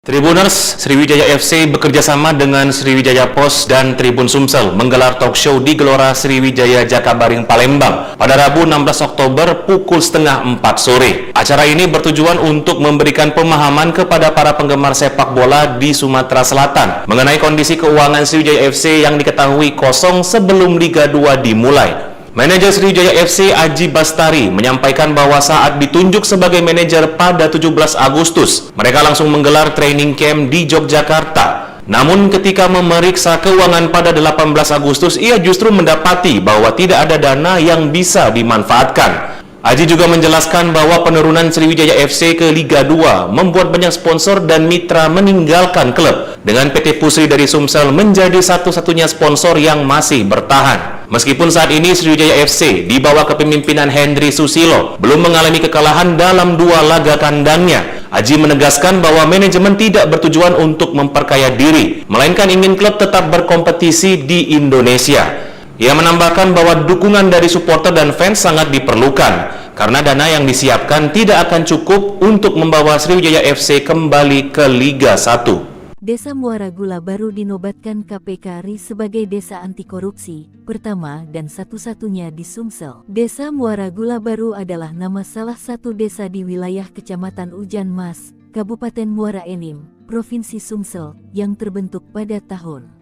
Tribuners, Sriwijaya FC bekerjasama dengan Sriwijaya Post dan Tribun Sumsel menggelar talk show di Gelora Sriwijaya Jakabaring Palembang pada Rabu 16 Oktober pukul setengah 4 sore. Acara ini bertujuan untuk memberikan pemahaman kepada para penggemar sepak bola di Sumatera Selatan mengenai kondisi keuangan Sriwijaya FC yang diketahui kosong sebelum Liga 2 dimulai. Manajer Sriwijaya FC Aji Bastari menyampaikan bahwa saat ditunjuk sebagai manajer pada 17 Agustus, mereka langsung menggelar training camp di Yogyakarta. Namun ketika memeriksa keuangan pada 18 Agustus, ia justru mendapati bahwa tidak ada dana yang bisa dimanfaatkan. Aji juga menjelaskan bahwa penurunan Sriwijaya FC ke Liga 2 membuat banyak sponsor dan mitra meninggalkan klub, dengan PT Pusri dari Sumsel menjadi satu-satunya sponsor yang masih bertahan. Meskipun saat ini Sriwijaya FC di bawah kepemimpinan Hendry Susilo belum mengalami kekalahan dalam 2 laga kandangnya, Aji menegaskan bahwa manajemen tidak bertujuan untuk memperkaya diri, melainkan ingin klub tetap berkompetisi di Indonesia. Ia menambahkan bahwa dukungan dari supporter dan fans sangat diperlukan, karena dana yang disiapkan tidak akan cukup untuk membawa Sriwijaya FC kembali ke Liga 1. Desa Muara Gula baru dinobatkan KPK RI sebagai desa anti korupsi pertama dan satu-satunya di Sumsel. Desa Muara Gula baru adalah nama salah satu desa di wilayah Kecamatan Ujan Mas, Kabupaten Muara Enim, Provinsi Sumsel, yang terbentuk pada tahun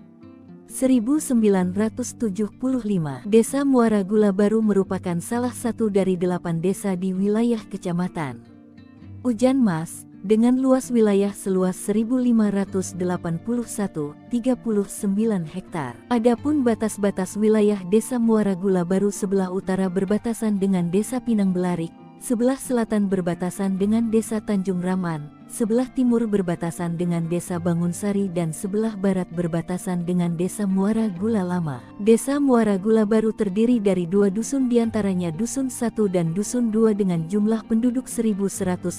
1975. Desa Muara Gula baru merupakan salah satu dari 8 desa di wilayah Kecamatan Ujan Mas, dengan luas wilayah seluas 1.581,39 hektar. Adapun batas-batas wilayah Desa Muara Gula baru sebelah utara berbatasan dengan Desa Pinang Belarik, sebelah selatan berbatasan dengan Desa Tanjung Raman, sebelah timur berbatasan dengan Desa Bangunsari dan sebelah barat berbatasan dengan Desa Muara Gula Lama. Desa Muara Gula baru terdiri dari 2 dusun, diantaranya Dusun 1 dan Dusun 2 dengan jumlah penduduk 1.155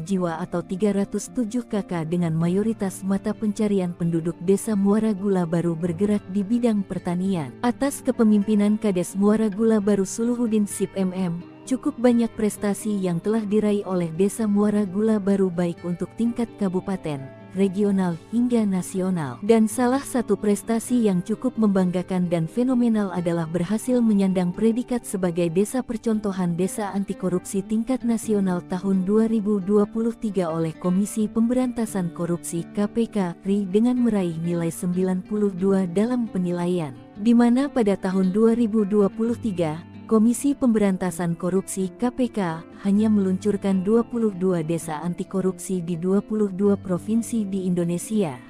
jiwa atau 307 KK, dengan mayoritas mata pencarian penduduk Desa Muara Gula baru bergerak di bidang pertanian. Atas kepemimpinan Kades Muara Gula baru Suluhuddin Sip MM, cukup banyak prestasi yang telah diraih oleh Desa Muara Gula baru baik untuk tingkat kabupaten, regional hingga nasional. Dan salah satu prestasi yang cukup membanggakan dan fenomenal adalah berhasil menyandang predikat sebagai desa percontohan desa anti korupsi tingkat nasional tahun 2023 oleh Komisi Pemberantasan Korupsi KPK RI dengan meraih nilai 92 dalam penilaian, di mana pada tahun 2023 Komisi Pemberantasan Korupsi KPK hanya meluncurkan 22 desa anti korupsi di 22 provinsi di Indonesia.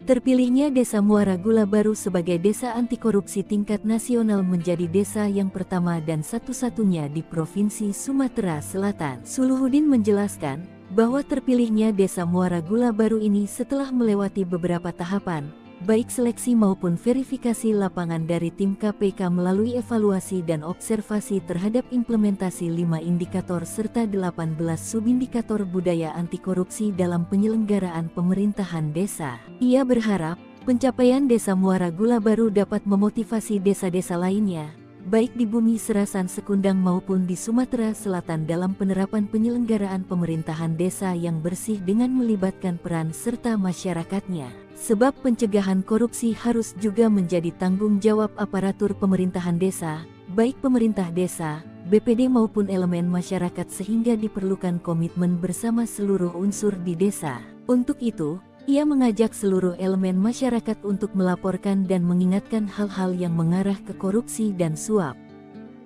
Terpilihnya Desa Muara Gula baru sebagai desa anti korupsi tingkat nasional menjadi desa yang pertama dan satu-satunya di Provinsi Sumatera Selatan. Suluhuddin menjelaskan bahwa terpilihnya Desa Muara Gula baru ini setelah melewati beberapa tahapan, baik seleksi maupun verifikasi lapangan dari tim KPK melalui evaluasi dan observasi terhadap implementasi 5 indikator serta 18 subindikator budaya anti korupsi dalam penyelenggaraan pemerintahan desa. Ia berharap pencapaian Desa Muara Gula baru dapat memotivasi desa-desa lainnya, baik di Bumi Serasan Sekundang maupun di Sumatera Selatan, dalam penerapan penyelenggaraan pemerintahan desa yang bersih dengan melibatkan peran serta masyarakatnya. Sebab pencegahan korupsi harus juga menjadi tanggung jawab aparatur pemerintahan desa, baik pemerintah desa, BPD maupun elemen masyarakat, sehingga diperlukan komitmen bersama seluruh unsur di desa. Untuk itu, ia mengajak seluruh elemen masyarakat untuk melaporkan dan mengingatkan hal-hal yang mengarah ke korupsi dan suap.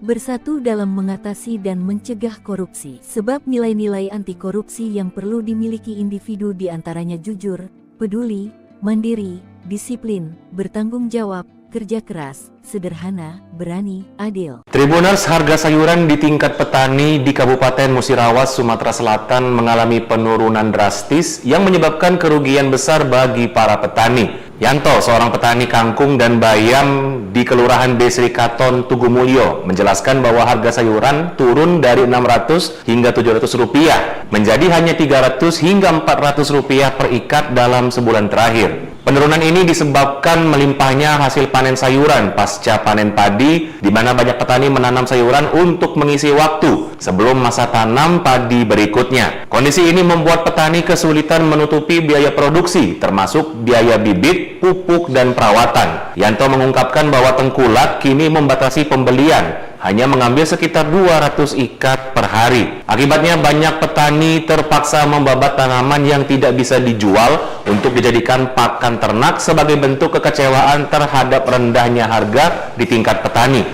Bersatu dalam mengatasi dan mencegah korupsi. Sebab nilai-nilai anti korupsi yang perlu dimiliki individu diantaranya jujur, peduli, mandiri, disiplin, bertanggung jawab, kerja keras, sederhana, berani, adil. Tribuners, harga sayuran di tingkat petani di Kabupaten Musirawas, Sumatera Selatan mengalami penurunan drastis yang menyebabkan kerugian besar bagi para petani. Yanto, seorang petani kangkung dan bayam di Kelurahan Desri Katon, Tugumulyo, menjelaskan bahwa harga sayuran turun dari Rp600 hingga Rp700 menjadi hanya Rp300 hingga Rp400 per ikat dalam sebulan terakhir. Penurunan ini disebabkan melimpahnya hasil panen sayuran pasca panen padi, di mana banyak petani menanam sayuran untuk mengisi waktu sebelum masa tanam padi berikutnya. Kondisi ini membuat petani kesulitan menutupi biaya produksi, termasuk biaya bibit, pupuk, dan perawatan. Yanto mengungkapkan bahwa tengkulak kini membatasi pembelian, hanya mengambil sekitar 200 ikat per hari. Akibatnya banyak petani terpaksa membabat tanaman yang tidak bisa dijual untuk dijadikan pakan ternak sebagai bentuk kekecewaan terhadap rendahnya harga di tingkat petani.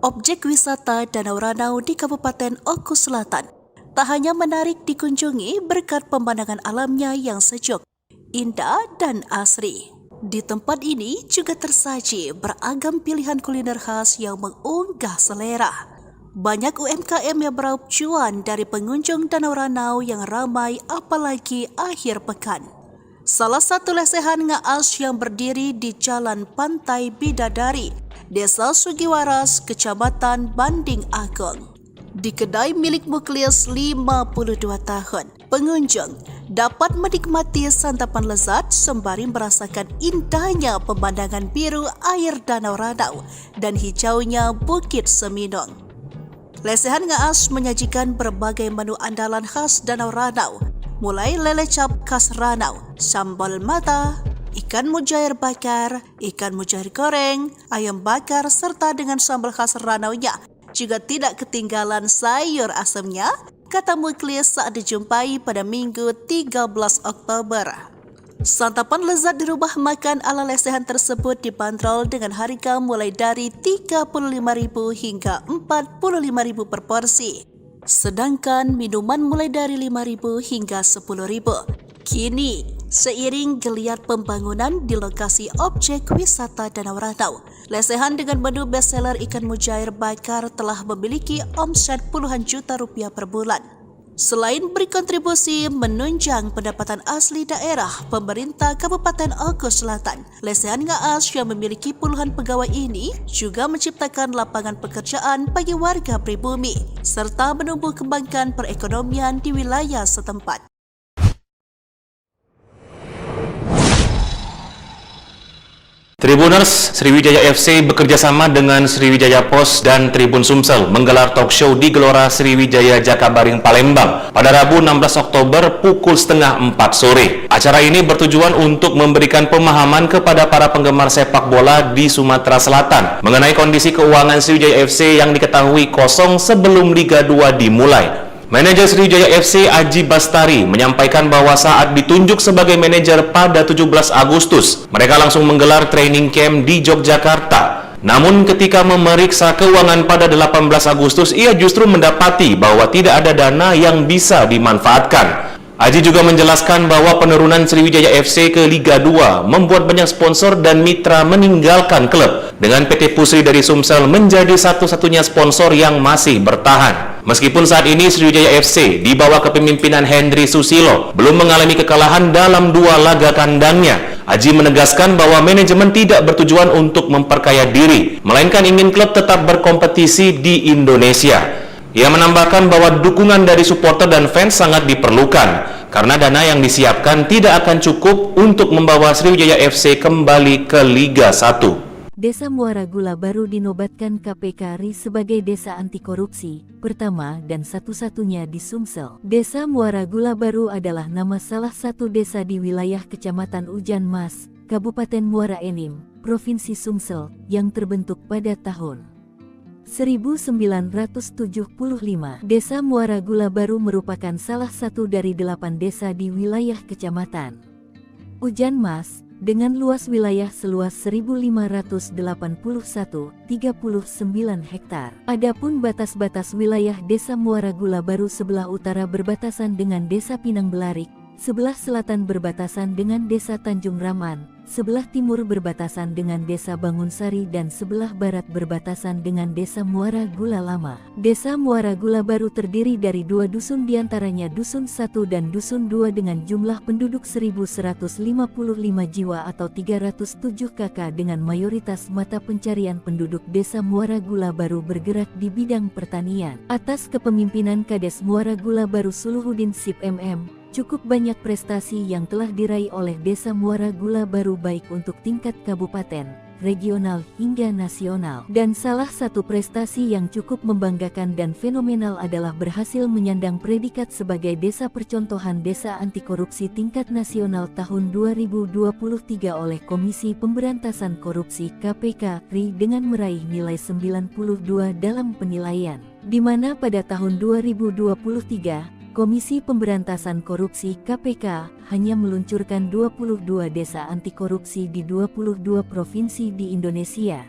Objek wisata Danau Ranau di Kabupaten Oku Selatan tak hanya menarik dikunjungi berkat pemandangan alamnya yang sejuk, indah, dan asri. Di tempat ini juga tersaji beragam pilihan kuliner khas yang mengunggah selera. Banyak UMKM yang meraup cuan dari pengunjung Danau Ranau yang ramai apalagi akhir pekan. Salah satu lesehan ngaas yang berdiri di Jalan Pantai Bidadari, Desa Sugiwaras, Kecamatan Banding Agung. Di kedai milik Muklis 52 tahun, pengunjung dapat menikmati santapan lezat sembari merasakan indahnya pemandangan biru air Danau Ranau dan hijaunya Bukit Seminung. Lesehan ngaas menyajikan berbagai menu andalan khas Danau Ranau, mulai lele cap khas Ranau, sambal mata, ikan mujair bakar, ikan mujair goreng, ayam bakar, serta dengan sambal khas Ranaunya. Juga tidak ketinggalan sayur asamnya, kata Muklis saat dijumpai pada Minggu 13 Oktober. Santapan lezat di rumah makan ala lesehan tersebut dibanderol dengan harga mulai dari Rp35.000 hingga Rp45.000 per porsi. Sedangkan minuman mulai dari Rp5.000 hingga Rp10.000. Kini, seiring geliat pembangunan di lokasi objek wisata Danau Ranau, lesehan dengan menu bestseller ikan mujair bakar telah memiliki omset puluhan juta rupiah per bulan. Selain berkontribusi menunjang pendapatan asli daerah, pemerintah Kabupaten Oku Selatan, lesehan ngaas yang memiliki puluhan pegawai ini juga menciptakan lapangan pekerjaan bagi warga pribumi, serta menumbuh kembangkan perekonomian di wilayah setempat. Tribuners, Sriwijaya FC bekerjasama dengan Sriwijaya Post dan Tribun Sumsel menggelar talk show di Gelora Sriwijaya Jakabaring Palembang pada Rabu 16 Oktober pukul 3:30 sore. Acara ini bertujuan untuk memberikan pemahaman kepada para penggemar sepak bola di Sumatera Selatan mengenai kondisi keuangan Sriwijaya FC yang diketahui kosong sebelum Liga 2 dimulai. Manajer Sriwijaya FC Aji Bastari menyampaikan bahwa saat ditunjuk sebagai manajer pada 17 Agustus, mereka langsung menggelar training camp di Yogyakarta. Namun ketika memeriksa keuangan pada 18 Agustus, ia justru mendapati bahwa tidak ada dana yang bisa dimanfaatkan. Aji juga menjelaskan bahwa penurunan Sriwijaya FC ke Liga 2 membuat banyak sponsor dan mitra meninggalkan klub, dengan PT Pusri dari Sumsel menjadi satu-satunya sponsor yang masih bertahan. Meskipun saat ini Sriwijaya FC di bawah kepemimpinan Hendry Susilo belum mengalami kekalahan dalam 2 laga kandangnya, Aji menegaskan bahwa manajemen tidak bertujuan untuk memperkaya diri, melainkan ingin klub tetap berkompetisi di Indonesia. Ia menambahkan bahwa dukungan dari supporter dan fans sangat diperlukan, karena dana yang disiapkan tidak akan cukup untuk membawa Sriwijaya FC kembali ke Liga 1. Desa Muara Gula Baru dinobatkan KPK RI sebagai desa anti korupsi pertama dan satu-satunya di Sumsel. Desa Muara Gula Baru adalah nama salah satu desa di wilayah Kecamatan Ujan Mas, Kabupaten Muara Enim, Provinsi Sumsel, yang terbentuk pada tahun 1975. Desa Muara Gula Baru merupakan salah satu dari 8 desa di wilayah Kecamatan Ujan Mas, dengan luas wilayah seluas 1.581,39 hektar. Adapun batas-batas wilayah Desa Muara Gula Baru sebelah utara berbatasan dengan Desa Pinang Belarik, sebelah selatan berbatasan dengan Desa Tanjung Raman, sebelah timur berbatasan dengan Desa Bangunsari dan sebelah barat berbatasan dengan Desa Muara Gula Lama. Desa Muara Gula Baru terdiri dari 2 dusun, diantaranya Dusun 1 dan Dusun 2 dengan jumlah penduduk 1.155 jiwa atau 307 kakak, dengan mayoritas mata pencarian penduduk Desa Muara Gula Baru bergerak di bidang pertanian. Atas kepemimpinan Kades Muara Gula Baru Suluhuddin Sip MM, Cukup banyak prestasi yang telah diraih oleh Desa Muara Gula Baru baik untuk tingkat kabupaten, regional hingga nasional. Dan salah satu prestasi yang cukup membanggakan dan fenomenal adalah berhasil menyandang predikat sebagai Desa Percontohan Desa Anti Korupsi tingkat nasional tahun 2023 oleh Komisi Pemberantasan Korupsi (KPK) RI dengan meraih nilai 92 dalam penilaian. Di mana pada tahun 2023, Komisi Pemberantasan Korupsi (KPK) hanya meluncurkan 22 desa anti korupsi di 22 provinsi di Indonesia.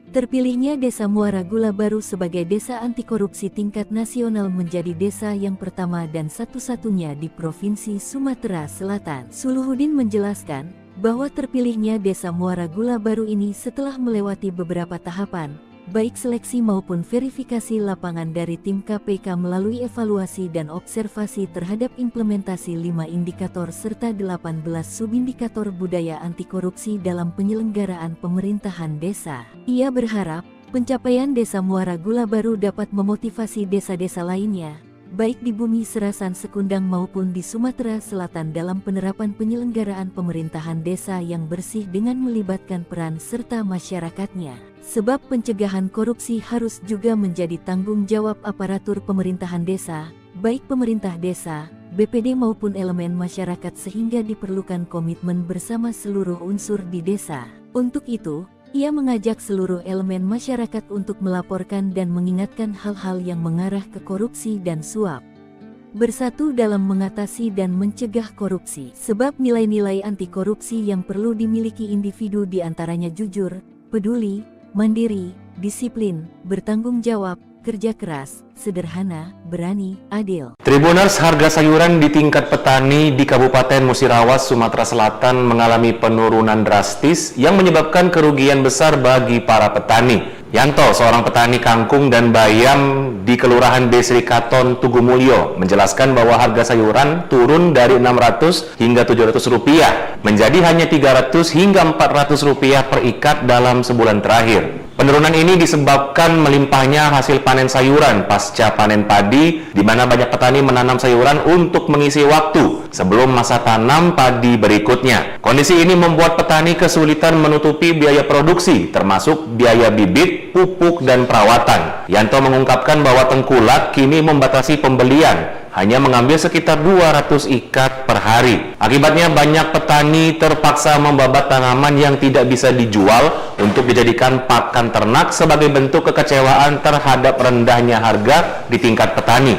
Terpilihnya Desa Muara Gula Baru sebagai desa anti korupsi tingkat nasional menjadi desa yang pertama dan satu-satunya di Provinsi Sumatera Selatan. Suluhuddin menjelaskan bahwa terpilihnya Desa Muara Gula Baru ini setelah melewati beberapa tahapan, baik seleksi maupun verifikasi lapangan dari tim KPK melalui evaluasi dan observasi terhadap implementasi 5 indikator serta 18 subindikator budaya anti korupsi dalam penyelenggaraan pemerintahan desa. Ia berharap pencapaian Desa Muara Gula Baru dapat memotivasi desa-desa lainnya, baik di Bumi Serasan Sekundang maupun di Sumatera Selatan dalam penerapan penyelenggaraan pemerintahan desa yang bersih dengan melibatkan peran serta masyarakatnya. Sebab pencegahan korupsi harus juga menjadi tanggung jawab aparatur pemerintahan desa, baik pemerintah desa, BPD maupun elemen masyarakat sehingga diperlukan komitmen bersama seluruh unsur di desa. Untuk itu, ia mengajak seluruh elemen masyarakat untuk melaporkan dan mengingatkan hal-hal yang mengarah ke korupsi dan suap. Bersatu dalam mengatasi dan mencegah korupsi. Sebab nilai-nilai anti korupsi yang perlu dimiliki individu diantaranya jujur, peduli, mandiri, disiplin, bertanggung jawab, kerja keras, sederhana, berani, adil. Tribuners, harga sayuran di tingkat petani di Kabupaten Musirawas, Sumatera Selatan mengalami penurunan drastis yang menyebabkan kerugian besar bagi para petani. Yanto, seorang petani kangkung dan bayam di Kelurahan Desri Katon, Tugumulyo, menjelaskan bahwa harga sayuran turun dari Rp600 hingga Rp700 menjadi hanya Rp300 hingga Rp400 per ikat dalam sebulan terakhir. Penurunan ini disebabkan melimpahnya hasil panen sayuran pasca panen padi, di mana banyak petani menanam sayuran untuk mengisi waktu sebelum masa tanam padi berikutnya. Kondisi ini membuat petani kesulitan menutupi biaya produksi, termasuk biaya bibit, pupuk, dan perawatan. Yanto mengungkapkan bahwa tengkulak kini membatasi pembelian, hanya mengambil sekitar 200 ikat per hari. Akibatnya banyak petani terpaksa membabat tanaman yang tidak bisa dijual untuk dijadikan pakan ternak sebagai bentuk kekecewaan terhadap rendahnya harga di tingkat petani.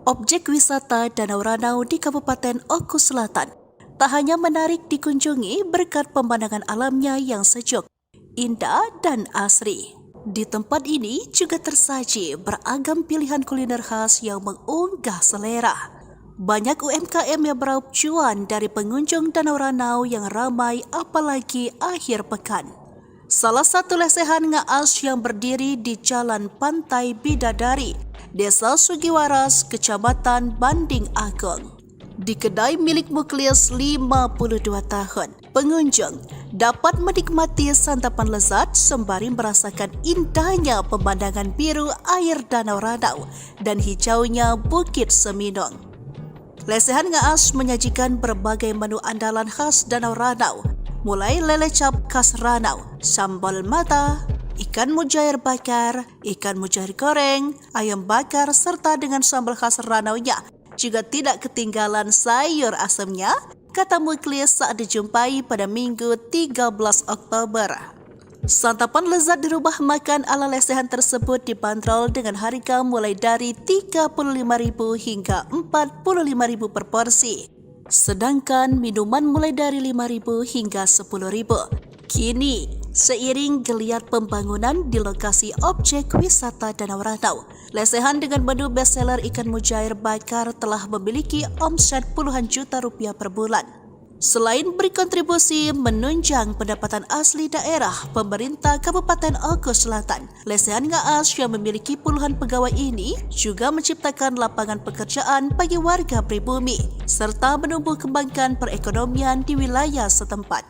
Objek wisata Danau Ranau di Kabupaten Oku Selatan tak hanya menarik dikunjungi berkat pemandangan alamnya yang sejuk, indah, dan asri. Di tempat ini juga tersaji beragam pilihan kuliner khas yang mengunggah selera. Banyak UMKM yang meraup cuan dari pengunjung Danau Ranau yang ramai apalagi akhir pekan. Salah satu lesehan ngaas yang berdiri di Jalan Pantai Bidadari, Desa Sugiwaras, Kecamatan Banding Agung. Di kedai milik Muklis 52 tahun, pengunjung dapat menikmati santapan lezat sembari merasakan indahnya pemandangan biru air Danau Ranau dan hijaunya Bukit Seminung. Lesehan ngaas menyajikan berbagai menu andalan khas Danau Ranau, mulai lele cap khas Ranau, sambal mata, ikan mujair bakar, ikan mujair goreng, ayam bakar, serta dengan sambal khas Ranaunya. Juga tidak ketinggalan sayur asamnya, kata Muklis saat dijumpai pada Minggu 13 Oktober. Santapan lezat di rumah makan ala lesehan tersebut dibanderol dengan harga mulai dari Rp35.000 hingga Rp45.000 per porsi. Sedangkan minuman mulai dari Rp5.000 hingga Rp10.000. Kini, seiring geliat pembangunan di lokasi objek wisata Danau Ranau, lesehan dengan menu bestseller ikan mujair bakar telah memiliki omset puluhan juta rupiah per bulan. Selain berkontribusi menunjang pendapatan asli daerah pemerintah Kabupaten Oku Selatan, lesehan ngaas yang memiliki puluhan pegawai ini juga menciptakan lapangan pekerjaan bagi warga pribumi, serta menumbuh kembangkan perekonomian di wilayah setempat.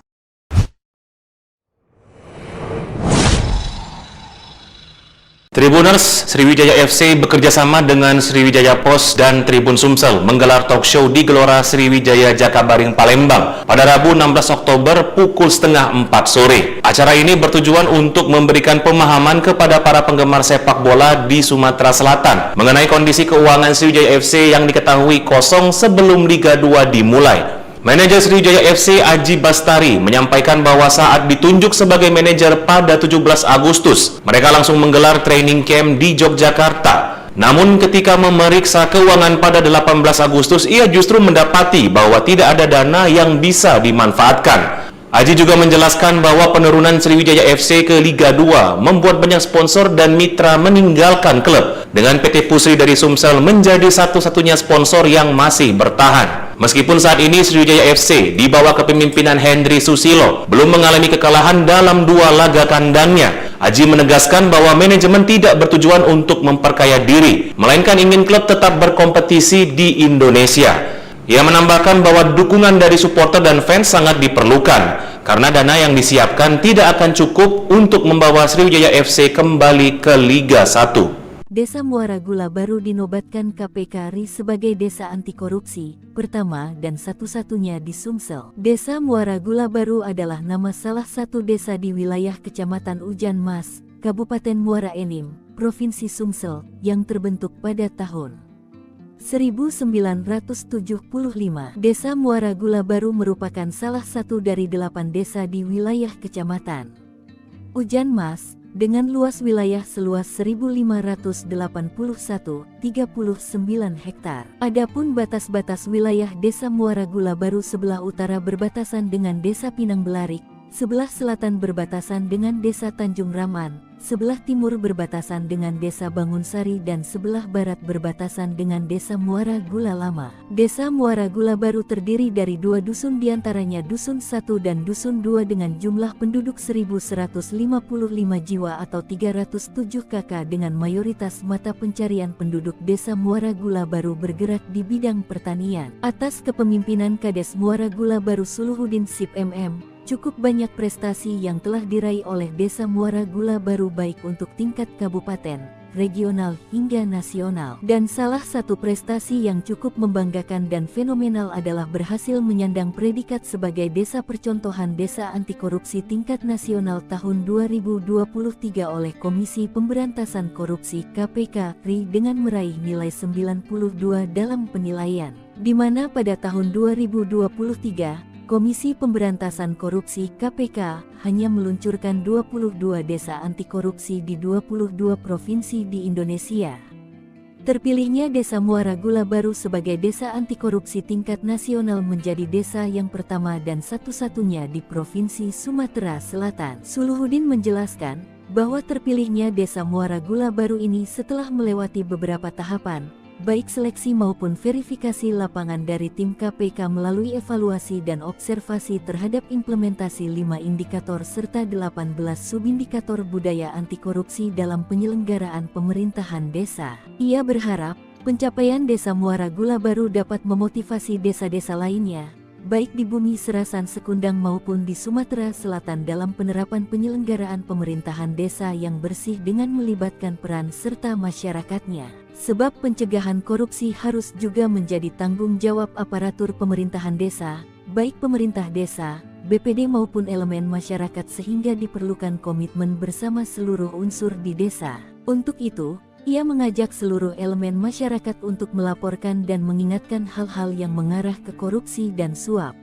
Tribuners, Sriwijaya FC bekerjasama dengan Sriwijaya Post dan Tribun Sumsel menggelar talk show di Gelora Sriwijaya Jakabaring Palembang pada Rabu 16 Oktober pukul setengah 4 sore. Acara ini bertujuan untuk memberikan pemahaman kepada para penggemar sepak bola di Sumatera Selatan mengenai kondisi keuangan Sriwijaya FC yang diketahui kosong sebelum Liga 2 dimulai. Manajer Sriwijaya FC Aji Bastari menyampaikan bahwa saat ditunjuk sebagai manajer pada 17 Agustus, mereka langsung menggelar training camp di Yogyakarta. Namun ketika memeriksa keuangan pada 18 Agustus, ia justru mendapati bahwa tidak ada dana yang bisa dimanfaatkan. Aji juga menjelaskan bahwa penurunan Sriwijaya FC ke Liga 2 membuat banyak sponsor dan mitra meninggalkan klub, dengan PT Pusri dari Sumsel menjadi satu-satunya sponsor yang masih bertahan. Meskipun saat ini Sriwijaya FC di bawah kepemimpinan Hendry Susilo belum mengalami kekalahan dalam 2 laga kandangnya, Aji menegaskan bahwa manajemen tidak bertujuan untuk memperkaya diri, melainkan ingin klub tetap berkompetisi di Indonesia. Ia menambahkan bahwa dukungan dari supporter dan fans sangat diperlukan, karena dana yang disiapkan tidak akan cukup untuk membawa Sriwijaya FC kembali ke Liga 1. Desa Muara Gula baru dinobatkan KPK RI sebagai desa anti korupsi pertama dan satu-satunya di Sumsel. Desa Muara Gula baru adalah nama salah satu desa di wilayah Kecamatan Ujan Mas, Kabupaten Muara Enim, Provinsi Sumsel, yang terbentuk pada tahun 1975. Desa Muara Gula baru merupakan salah satu dari 8 desa di wilayah Kecamatan Ujan Mas, dengan luas wilayah seluas 1.581,39 hektar. Adapun batas-batas wilayah Desa Muara Gula baru sebelah utara berbatasan dengan Desa Pinang Belarik, sebelah selatan berbatasan dengan Desa Tanjung Raman, sebelah timur berbatasan dengan Desa Bangunsari dan sebelah barat berbatasan dengan Desa Muara Gula Lama. Desa Muara Gula baru terdiri dari 2 dusun, diantaranya Dusun 1 dan Dusun 2 dengan jumlah penduduk 1.155 jiwa atau 307 kakak, dengan mayoritas mata pencarian penduduk Desa Muara Gula baru bergerak di bidang pertanian. Atas kepemimpinan Kades Muara Gula baru Suluhuddin Sip MM, cukup banyak prestasi yang telah diraih oleh Desa Muara Gula baru baik untuk tingkat kabupaten, regional hingga nasional. Dan salah satu prestasi yang cukup membanggakan dan fenomenal adalah berhasil menyandang predikat sebagai desa percontohan desa anti korupsi tingkat nasional tahun 2023 oleh Komisi Pemberantasan Korupsi (KPK) RI dengan meraih nilai 92 dalam penilaian, di mana pada tahun 2023 Komisi Pemberantasan Korupsi (KPK) hanya meluncurkan 22 desa anti korupsi di 22 provinsi di Indonesia. Terpilihnya Desa Muara Gula baru sebagai desa anti korupsi tingkat nasional menjadi desa yang pertama dan satu-satunya di Provinsi Sumatera Selatan. Suluhuddin menjelaskan bahwa terpilihnya Desa Muara Gula baru ini setelah melewati beberapa tahapan, baik seleksi maupun verifikasi lapangan dari tim KPK melalui evaluasi dan observasi terhadap implementasi 5 indikator serta 18 subindikator budaya anti korupsi dalam penyelenggaraan pemerintahan desa. Ia berharap pencapaian Desa Muara Gula baru dapat memotivasi desa-desa lainnya, baik di Bumi Serasan Sekundang maupun di Sumatera Selatan dalam penerapan penyelenggaraan pemerintahan desa yang bersih dengan melibatkan peran serta masyarakatnya. Sebab pencegahan korupsi harus juga menjadi tanggung jawab aparatur pemerintahan desa, baik pemerintah desa, BPD maupun elemen masyarakat, sehingga diperlukan komitmen bersama seluruh unsur di desa. Untuk itu, ia mengajak seluruh elemen masyarakat untuk melaporkan dan mengingatkan hal-hal yang mengarah ke korupsi dan suap.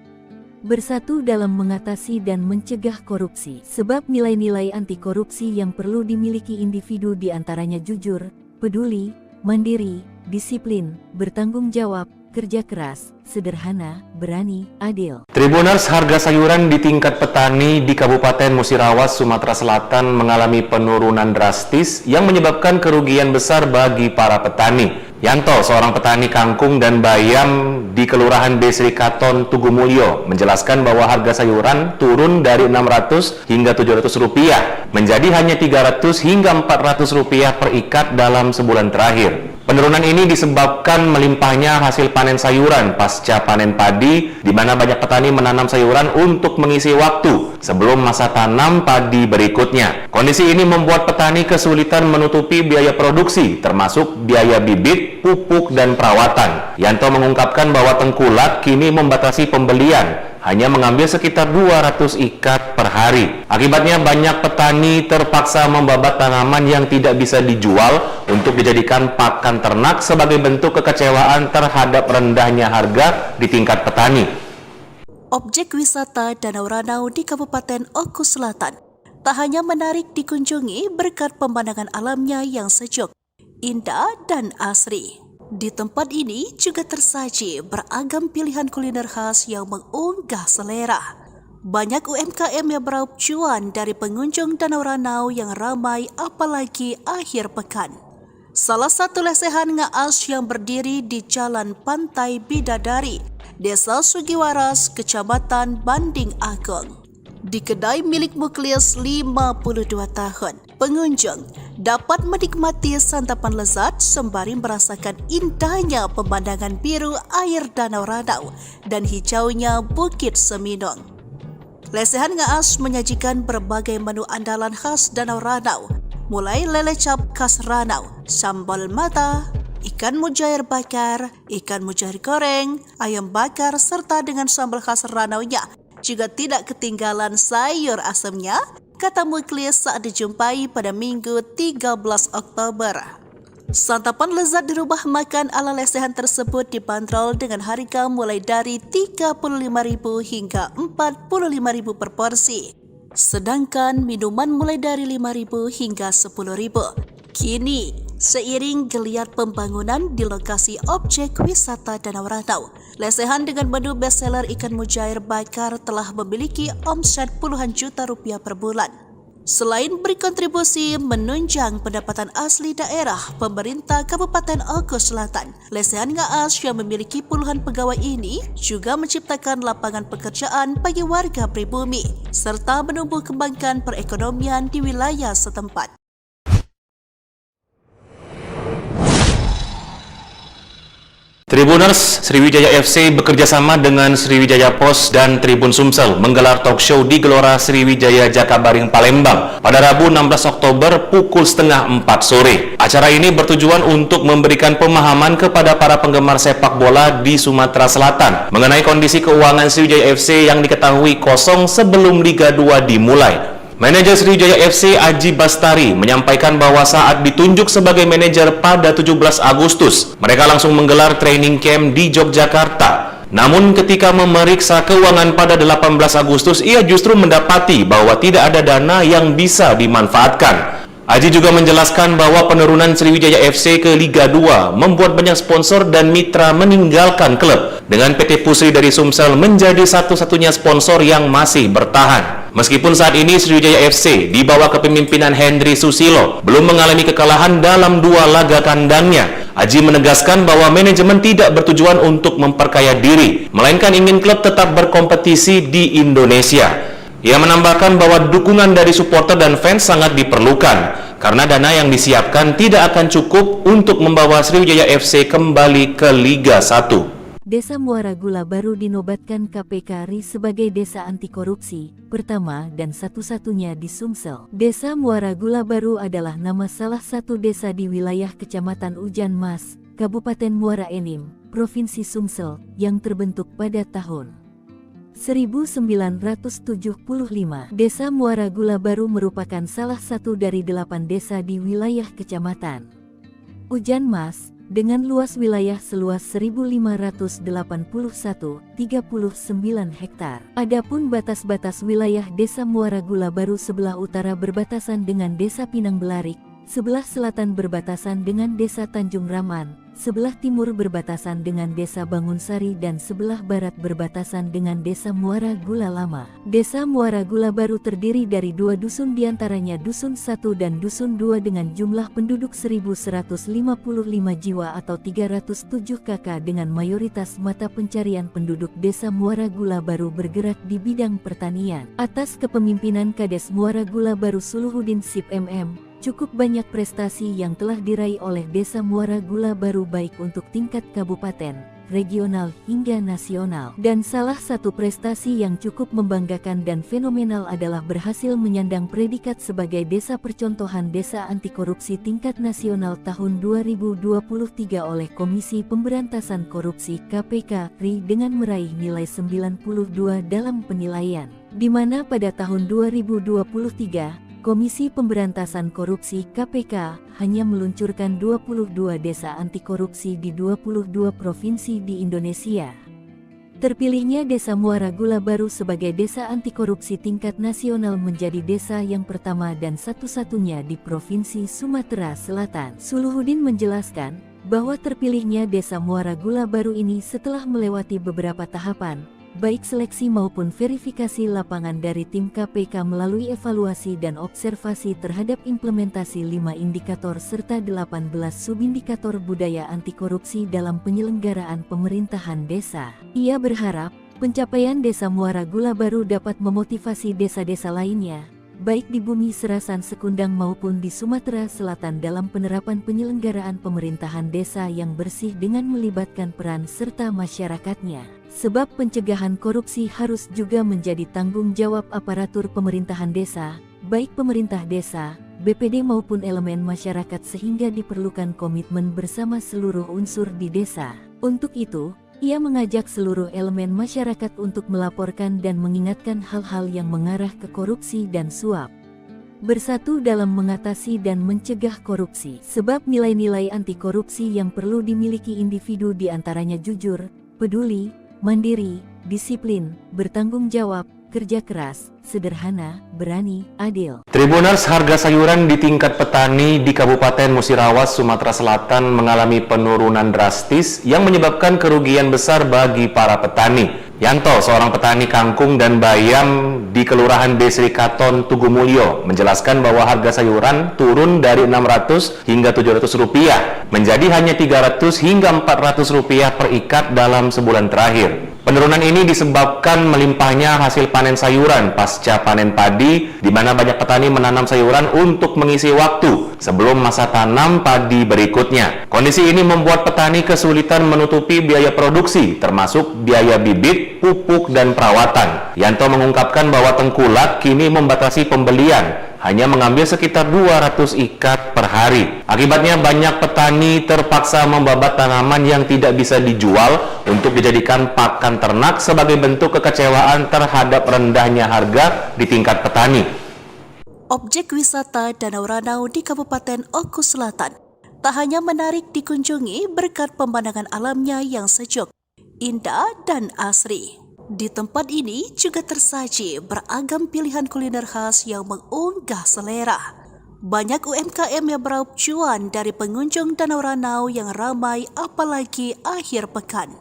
Bersatu dalam mengatasi dan mencegah korupsi. Sebab nilai-nilai anti korupsi yang perlu dimiliki individu diantaranya jujur, peduli, mandiri, disiplin, bertanggung jawab, kerja keras, sederhana, berani, adil. Tribuners, harga sayuran di tingkat petani di Kabupaten Musirawas, Sumatera Selatan mengalami penurunan drastis yang menyebabkan kerugian besar bagi para petani. Yanto, seorang petani kangkung dan bayam di Kelurahan Desri Katon, Tugumulyo, menjelaskan bahwa harga sayuran turun dari Rp600 hingga Rp700 menjadi hanya Rp300 hingga Rp400 per ikat dalam sebulan terakhir. Penurunan ini disebabkan melimpahnya hasil panen sayuran pasca panen padi, di mana banyak petani menanam sayuran untuk mengisi waktu sebelum masa tanam padi berikutnya. Kondisi ini membuat petani kesulitan menutupi biaya produksi, termasuk biaya bibit, pupuk, dan perawatan. Yanto mengungkapkan bahwa tengkulak kini membatasi pembelian, hanya mengambil sekitar 200 ikat per hari. Akibatnya banyak petani terpaksa membabat tanaman yang tidak bisa dijual untuk dijadikan pakan ternak sebagai bentuk kekecewaan terhadap rendahnya harga di tingkat petani. Objek wisata Danau Ranau di Kabupaten Oku Selatan tak hanya menarik dikunjungi berkat pemandangan alamnya yang sejuk, indah, dan asri. Di tempat ini juga tersaji beragam pilihan kuliner khas yang mengunggah selera. Banyak UMKM yang meraup cuan dari pengunjung Danau Ranau yang ramai apalagi akhir pekan. Salah satu lesehan ngaas yang berdiri di Jalan Pantai Bidadari, Desa Sugiwaras, Kecamatan Banding Agung. Di kedai milik Muklis 52 tahun, pengunjung dapat menikmati santapan lezat sembari merasakan indahnya pemandangan biru air Danau Ranau dan hijaunya Bukit Seminung. Lesehan ngaas menyajikan berbagai menu andalan khas Danau Ranau, mulai lele cap khas Ranau, sambal mata, ikan mujair bakar, ikan mujair goreng, ayam bakar, serta dengan sambal khas Ranaunya. Juga tidak ketinggalan sayur asamnya, kata Muklis saat dijumpai pada Minggu 13 Oktober. Santapan lezat di rumah makan ala lesehan tersebut dibanderol dengan harga mulai dari Rp35.000 hingga Rp45.000 per porsi. Sedangkan minuman mulai dari Rp5.000 hingga Rp10.000. Kini, seiring geliat pembangunan di lokasi objek wisata Danau Ranau, lesehan dengan menu bestseller ikan mujair bakar telah memiliki omset puluhan juta rupiah per bulan. Selain berkontribusi menunjang pendapatan asli daerah, pemerintah Kabupaten Oku Selatan, lesehan ngaas yang memiliki puluhan pegawai ini juga menciptakan lapangan pekerjaan bagi warga pribumi, serta menumbuh kembangkan perekonomian di wilayah setempat. Tribuners, Sriwijaya FC bekerjasama dengan Sriwijaya Post dan Tribun Sumsel menggelar talk show di Gelora Sriwijaya Jakabaring Palembang pada Rabu 16 Oktober pukul 3:30 sore. Acara ini bertujuan untuk memberikan pemahaman kepada para penggemar sepak bola di Sumatera Selatan mengenai kondisi keuangan Sriwijaya FC yang diketahui kosong sebelum Liga 2 dimulai. Manajer Sriwijaya FC Aji Bastari menyampaikan bahwa saat ditunjuk sebagai manajer pada 17 Agustus, mereka langsung menggelar training camp di Yogyakarta. Namun ketika memeriksa keuangan pada 18 Agustus, ia justru mendapati bahwa tidak ada dana yang bisa dimanfaatkan. Aji juga menjelaskan bahwa penurunan Sriwijaya FC ke Liga 2 membuat banyak sponsor dan mitra meninggalkan klub, dengan PT Pusri dari Sumsel menjadi satu-satunya sponsor yang masih bertahan. Meskipun saat ini Sriwijaya FC di bawah kepemimpinan Hendry Susilo belum mengalami kekalahan dalam 2 laga kandangnya, Aji menegaskan bahwa manajemen tidak bertujuan untuk memperkaya diri, melainkan ingin klub tetap berkompetisi di Indonesia. Ia menambahkan bahwa dukungan dari supporter dan fans sangat diperlukan, karena dana yang disiapkan tidak akan cukup untuk membawa Sriwijaya FC kembali ke Liga 1. Desa Muara Gula baru dinobatkan KPK RI sebagai desa anti korupsi pertama dan satu-satunya di Sumsel. Desa Muara Gula baru adalah nama salah satu desa di wilayah Kecamatan Ujan Mas, Kabupaten Muara Enim, Provinsi Sumsel, yang terbentuk pada tahun 1975. Desa Muara Gula baru merupakan salah satu dari 8 desa di wilayah Kecamatan Ujan Mas, dengan luas wilayah seluas 1.581,39 hektar. Adapun batas-batas wilayah Desa Muara Gula baru sebelah utara berbatasan dengan Desa Pinang Belarik, sebelah selatan berbatasan dengan Desa Tanjung Raman, sebelah timur berbatasan dengan Desa Bangunsari dan sebelah barat berbatasan dengan Desa Muara Gula Lama. Desa Muara Gula baru terdiri dari 2 dusun, diantaranya Dusun 1 dan Dusun 2 dengan jumlah penduduk 1.155 jiwa atau 307 kakak, dengan mayoritas mata pencarian penduduk Desa Muara Gula baru bergerak di bidang pertanian. Atas kepemimpinan Kades Muara Gula baru Suluhuddin Sip MM, Cukup banyak prestasi yang telah diraih oleh Desa Muara Gula Baru baik untuk tingkat kabupaten, regional hingga nasional. Dan salah satu prestasi yang cukup membanggakan dan fenomenal adalah berhasil menyandang predikat sebagai Desa Percontohan Desa Anti Korupsi tingkat nasional tahun 2023 oleh Komisi Pemberantasan Korupsi (KPK) RI dengan meraih nilai 92 dalam penilaian. Di mana pada tahun 2023, Komisi Pemberantasan Korupsi (KPK) hanya meluncurkan 22 desa anti korupsi di 22 provinsi di Indonesia. Terpilihnya Desa Muara Gula Baru sebagai desa anti korupsi tingkat nasional menjadi desa yang pertama dan satu-satunya di Provinsi Sumatera Selatan. Suluhuddin menjelaskan bahwa terpilihnya Desa Muara Gula Baru ini setelah melewati beberapa tahapan, baik seleksi maupun verifikasi lapangan dari tim KPK melalui evaluasi dan observasi terhadap implementasi 5 indikator serta 18 subindikator budaya anti korupsi dalam penyelenggaraan pemerintahan desa. Ia berharap pencapaian Desa Muara Gula Baru dapat memotivasi desa-desa lainnya, baik di Bumi Serasan Sekundang maupun di Sumatera Selatan dalam penerapan penyelenggaraan pemerintahan desa yang bersih dengan melibatkan peran serta masyarakatnya. Sebab pencegahan korupsi harus juga menjadi tanggung jawab aparatur pemerintahan desa, baik pemerintah desa, BPD maupun elemen masyarakat sehingga diperlukan komitmen bersama seluruh unsur di desa. Untuk itu, ia mengajak seluruh elemen masyarakat untuk melaporkan dan mengingatkan hal-hal yang mengarah ke korupsi dan suap. Bersatu dalam mengatasi dan mencegah korupsi. Sebab nilai-nilai anti korupsi yang perlu dimiliki individu diantaranya jujur, peduli, mandiri, disiplin, bertanggung jawab, kerja keras, sederhana, berani, adil. Tribuners, harga sayuran di tingkat petani di Kabupaten Musirawas, Sumatera Selatan mengalami penurunan drastis yang menyebabkan kerugian besar bagi para petani. Yanto, seorang petani kangkung dan bayam di Kelurahan Desri Katon, Tugumulyo, menjelaskan bahwa harga sayuran turun dari Rp600 hingga Rp700 menjadi hanya Rp300 hingga Rp400 per ikat dalam sebulan terakhir. Penurunan ini disebabkan melimpahnya hasil panen sayuran pasca panen padi, di mana banyak petani menanam sayuran untuk mengisi waktu sebelum masa tanam padi berikutnya. Kondisi ini membuat petani kesulitan menutupi biaya produksi, termasuk biaya bibit, pupuk, dan perawatan. Yanto mengungkapkan bahwa tengkulak kini membatasi pembelian, hanya mengambil sekitar 200 ikat per hari. Akibatnya banyak petani terpaksa membabat tanaman yang tidak bisa dijual untuk dijadikan pakan ternak sebagai bentuk kekecewaan terhadap rendahnya harga di tingkat petani. Objek wisata Danau Ranau di Kabupaten Oku Selatan tak hanya menarik dikunjungi berkat pemandangan alamnya yang sejuk, indah, dan asri. Di tempat ini juga tersaji beragam pilihan kuliner khas yang mengunggah selera. Banyak UMKM yang meraup cuan dari pengunjung Danau Ranau yang ramai apalagi akhir pekan.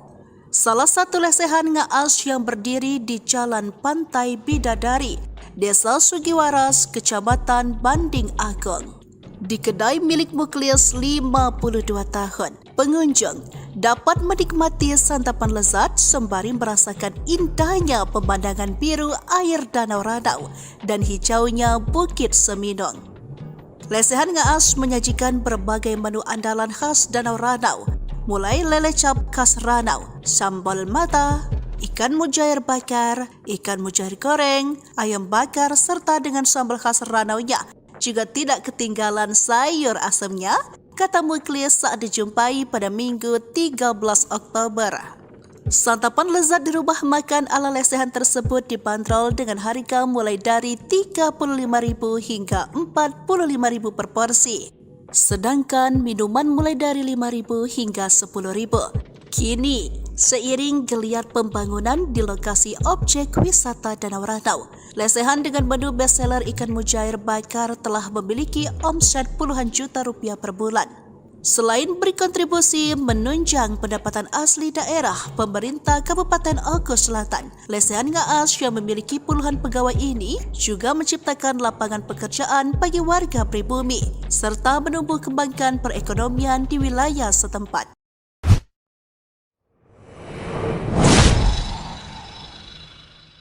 Salah satu lesehan ngaas yang berdiri di Jalan Pantai Bidadari, Desa Sugiwaras, Kecamatan Banding Agung. Di kedai milik Muklis 52 tahun, pengunjung dapat menikmati santapan lezat sembari merasakan indahnya pemandangan biru air Danau Ranau dan hijaunya Bukit Seminung. Lesehan ngaas menyajikan berbagai menu andalan khas Danau Ranau, mulai lele cap khas Ranau, sambal mata, ikan mujair bakar, ikan mujair goreng, ayam bakar, serta dengan sambal khas Ranau-nya. Juga tidak ketinggalan sayur asamnya, kata Muklis saat dijumpai pada Minggu 13 Oktober. Santapan lezat di rumah makan ala lesehan tersebut dibanderol dengan harga mulai dari Rp35.000 hingga Rp45.000 per porsi. Sedangkan minuman mulai dari Rp5.000 hingga Rp10.000. Kini, seiring geliat pembangunan di lokasi objek wisata Danau Ranau, lesehan dengan menu bestseller ikan mujair bakar telah memiliki omset puluhan juta rupiah per bulan. Selain berkontribusi menunjang pendapatan asli daerah pemerintah Kabupaten Oku Selatan, lesehan ngaas yang memiliki puluhan pegawai ini juga menciptakan lapangan pekerjaan bagi warga pribumi, serta menumbuh kembangkan perekonomian di wilayah setempat.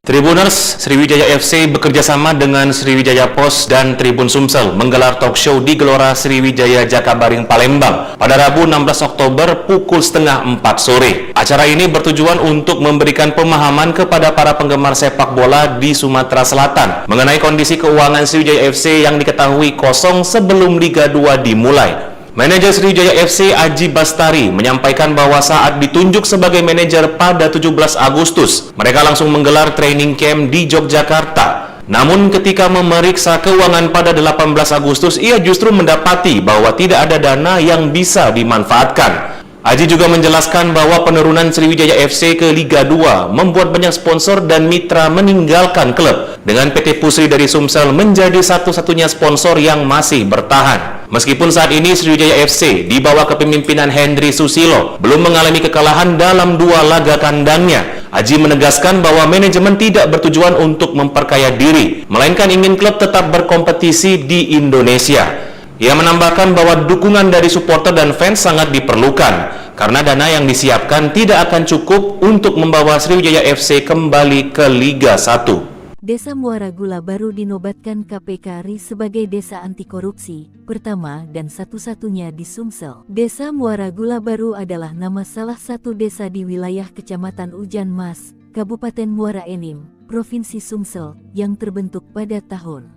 Tribuners, Sriwijaya FC bekerjasama dengan Sriwijaya Post dan Tribun Sumsel menggelar talk show di Gelora Sriwijaya Jakabaring Palembang pada Rabu 16 Oktober pukul setengah 4 sore. Acara ini bertujuan untuk memberikan pemahaman kepada para penggemar sepak bola di Sumatera Selatan mengenai kondisi keuangan Sriwijaya FC yang diketahui kosong sebelum Liga 2 dimulai. Manajer Sriwijaya FC Aji Bastari menyampaikan bahwa saat ditunjuk sebagai manajer pada 17 Agustus, mereka langsung menggelar training camp di Yogyakarta. Namun ketika memeriksa keuangan pada 18 Agustus, ia justru mendapati bahwa tidak ada dana yang bisa dimanfaatkan. Aji juga menjelaskan bahwa penurunan Sriwijaya FC ke Liga 2 membuat banyak sponsor dan mitra meninggalkan klub, dengan PT Pusri dari Sumsel menjadi satu-satunya sponsor yang masih bertahan. Meskipun saat ini Sriwijaya FC di bawah kepemimpinan Hendry Susilo belum mengalami kekalahan dalam 2 laga kandangnya, Aji menegaskan bahwa manajemen tidak bertujuan untuk memperkaya diri, melainkan ingin klub tetap berkompetisi di Indonesia. Ia menambahkan bahwa dukungan dari supporter dan fans sangat diperlukan, karena dana yang disiapkan tidak akan cukup untuk membawa Sriwijaya FC kembali ke Liga 1. Desa Muara Gula Baru dinobatkan KPK RI sebagai desa anti korupsi pertama dan satu-satunya di Sumsel. Desa Muara Gula Baru adalah nama salah satu desa di wilayah Kecamatan Ujan Mas, Kabupaten Muara Enim, Provinsi Sumsel, yang terbentuk pada tahun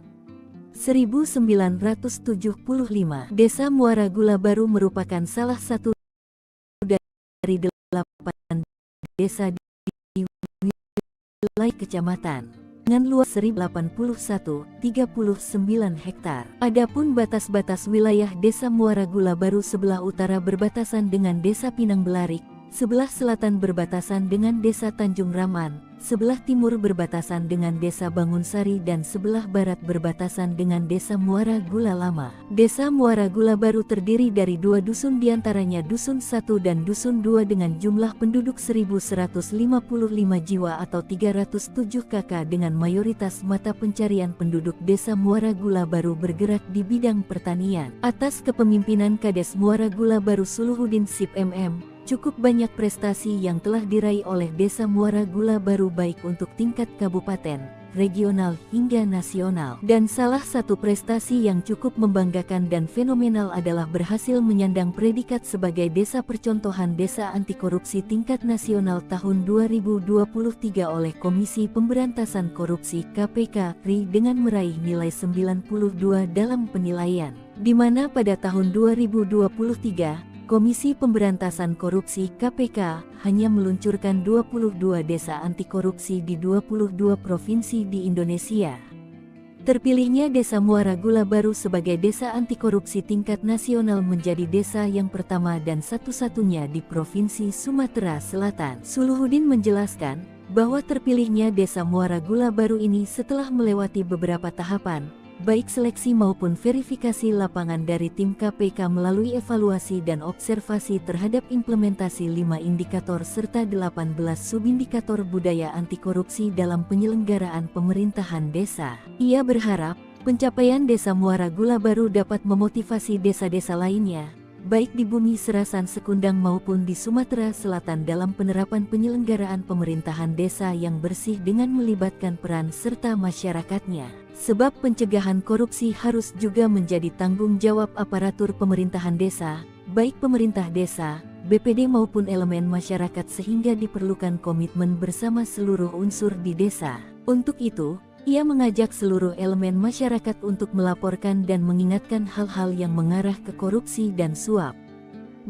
1975. Desa Muara Gula Baru merupakan salah satu dari 8 desa di wilayah kecamatan dengan luas 1081,39 hektar. Adapun batas-batas wilayah Desa Muara Gula Baru sebelah utara berbatasan dengan Desa Pinang Belarik, sebelah selatan berbatasan dengan Desa Tanjung Raman, sebelah timur berbatasan dengan Desa Bangunsari dan sebelah barat berbatasan dengan Desa Muara Gula Lama. Desa Muara Gula Baru terdiri dari 2 dusun, diantaranya Dusun 1 dan Dusun 2 dengan jumlah penduduk 1155 jiwa atau 307 KK, dengan mayoritas mata pencarian penduduk Desa Muara Gula Baru bergerak di bidang pertanian. Atas kepemimpinan Kades Muara Gula Baru Suluhuddin Sip MM, cukup banyak prestasi yang telah diraih oleh Desa Muara Gula Baru baik untuk tingkat kabupaten, regional hingga nasional. Dan salah satu prestasi yang cukup membanggakan dan fenomenal adalah berhasil menyandang predikat sebagai desa percontohan desa anti korupsi tingkat nasional tahun 2023 oleh Komisi Pemberantasan Korupsi KPK RI dengan meraih nilai 92 dalam penilaian, di mana pada tahun 2023 Komisi Pemberantasan Korupsi KPK hanya meluncurkan 22 desa anti korupsi di 22 provinsi di Indonesia. Terpilihnya Desa Muara Gula Baru sebagai desa anti korupsi tingkat nasional menjadi desa yang pertama dan satu-satunya di Provinsi Sumatera Selatan. Suluhuddin menjelaskan bahwa terpilihnya Desa Muara Gula Baru ini setelah melewati beberapa tahapan, baik seleksi maupun verifikasi lapangan dari tim KPK melalui evaluasi dan observasi terhadap implementasi 5 indikator serta 18 subindikator budaya anti korupsi dalam penyelenggaraan pemerintahan desa. Ia berharap pencapaian Desa Muara Gula Baru dapat memotivasi desa-desa lainnya, baik di Bumi Serasan Sekundang maupun di Sumatera Selatan dalam penerapan penyelenggaraan pemerintahan desa yang bersih dengan melibatkan peran serta masyarakatnya. Sebab pencegahan korupsi harus juga menjadi tanggung jawab aparatur pemerintahan desa, baik pemerintah desa, BPD maupun elemen masyarakat, sehingga diperlukan komitmen bersama seluruh unsur di desa. Untuk itu, ia mengajak seluruh elemen masyarakat untuk melaporkan dan mengingatkan hal-hal yang mengarah ke korupsi dan suap.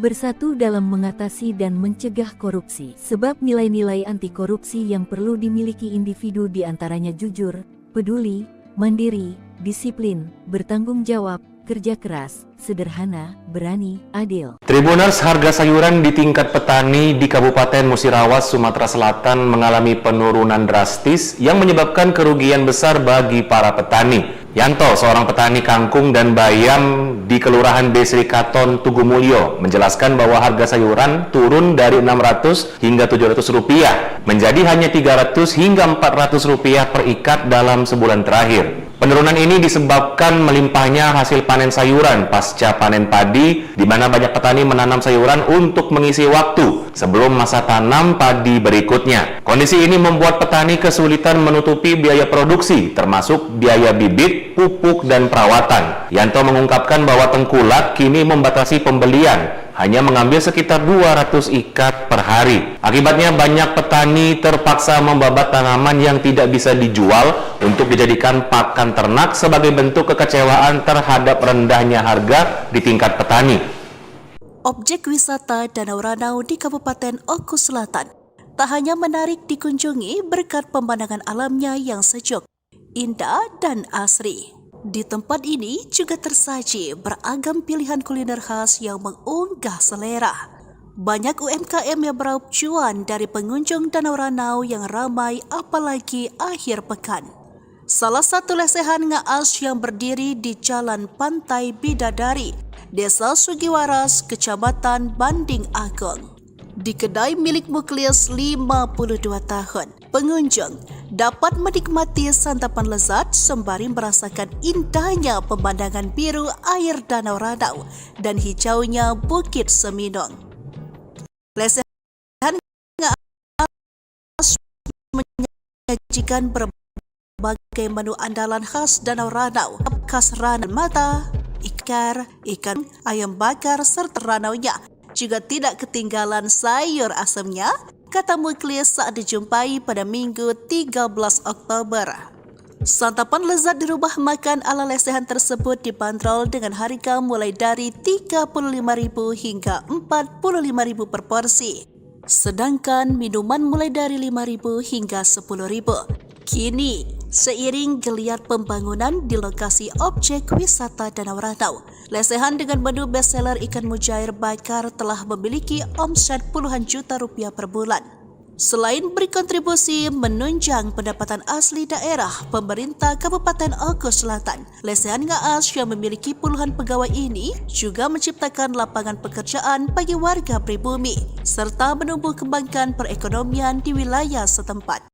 Bersatu dalam mengatasi dan mencegah korupsi. Sebab nilai-nilai anti korupsi yang perlu dimiliki individu diantaranya jujur, peduli, mandiri, disiplin, bertanggung jawab, kerja keras, sederhana, berani, adil. Tribuners, harga sayuran di tingkat petani di Kabupaten Musirawas, Sumatera Selatan mengalami penurunan drastis yang menyebabkan kerugian besar bagi para petani. Yanto, seorang petani kangkung dan bayam di Kelurahan Desri Katon, Tugumulyo, menjelaskan bahwa harga sayuran turun dari Rp600 hingga Rp700 menjadi hanya Rp300 hingga Rp400 per ikat dalam sebulan terakhir. Penurunan ini disebabkan melimpahnya hasil panen sayuran pasca panen padi, di mana banyak petani menanam sayuran untuk mengisi waktu sebelum masa tanam padi berikutnya. Kondisi ini membuat petani kesulitan menutupi biaya produksi, termasuk biaya bibit, pupuk, dan perawatan. Yanto mengungkapkan bahwa tengkulak kini membatasi pembelian, hanya mengambil sekitar 200 ikat per hari. Akibatnya banyak petani terpaksa membabat tanaman yang tidak bisa dijual untuk dijadikan pakan ternak sebagai bentuk kekecewaan terhadap rendahnya harga di tingkat petani. Objek wisata Danau Ranau di Kabupaten Oku Selatan tak hanya menarik dikunjungi berkat pemandangan alamnya yang sejuk, indah, dan asri. Di tempat ini juga tersaji beragam pilihan kuliner khas yang mengunggah selera. Banyak UMKM yang meraup cuan dari pengunjung Danau Ranau yang ramai apalagi akhir pekan. Salah satu lesehan ngaas yang berdiri di Jalan Pantai Bidadari, Desa Sugiwaras, Kecamatan Banding Agung. Di kedai milik Muklis 52 tahun, pengunjung dapat menikmati santapan lezat sembari merasakan indahnya pemandangan biru air Danau Ranau dan hijaunya Bukit Seminung. Lesehan ngaas menyajikan berbagai menu andalan khas Danau Ranau, khas Ranau mata, ikan, ayam bakar, serta ranaunya. Juga tidak ketinggalan sayur asamnya, kata Muklis saat dijumpai pada Minggu 13 Oktober. Santapan lezat di rumah makan ala lesehan tersebut dibanderol dengan harga mulai dari Rp35.000 hingga Rp45.000 per porsi. Sedangkan minuman mulai dari Rp5.000 hingga Rp10.000. Kini, seiring geliat pembangunan di lokasi objek wisata Danau Ranau, lesehan dengan menu bestseller ikan mujair bakar telah memiliki omset puluhan juta rupiah per bulan. Selain berkontribusi menunjang pendapatan asli daerah, pemerintah Kabupaten Oku Selatan, lesehan ngaas yang memiliki puluhan pegawai ini juga menciptakan lapangan pekerjaan bagi warga pribumi, serta menumbuh kembangkan perekonomian di wilayah setempat.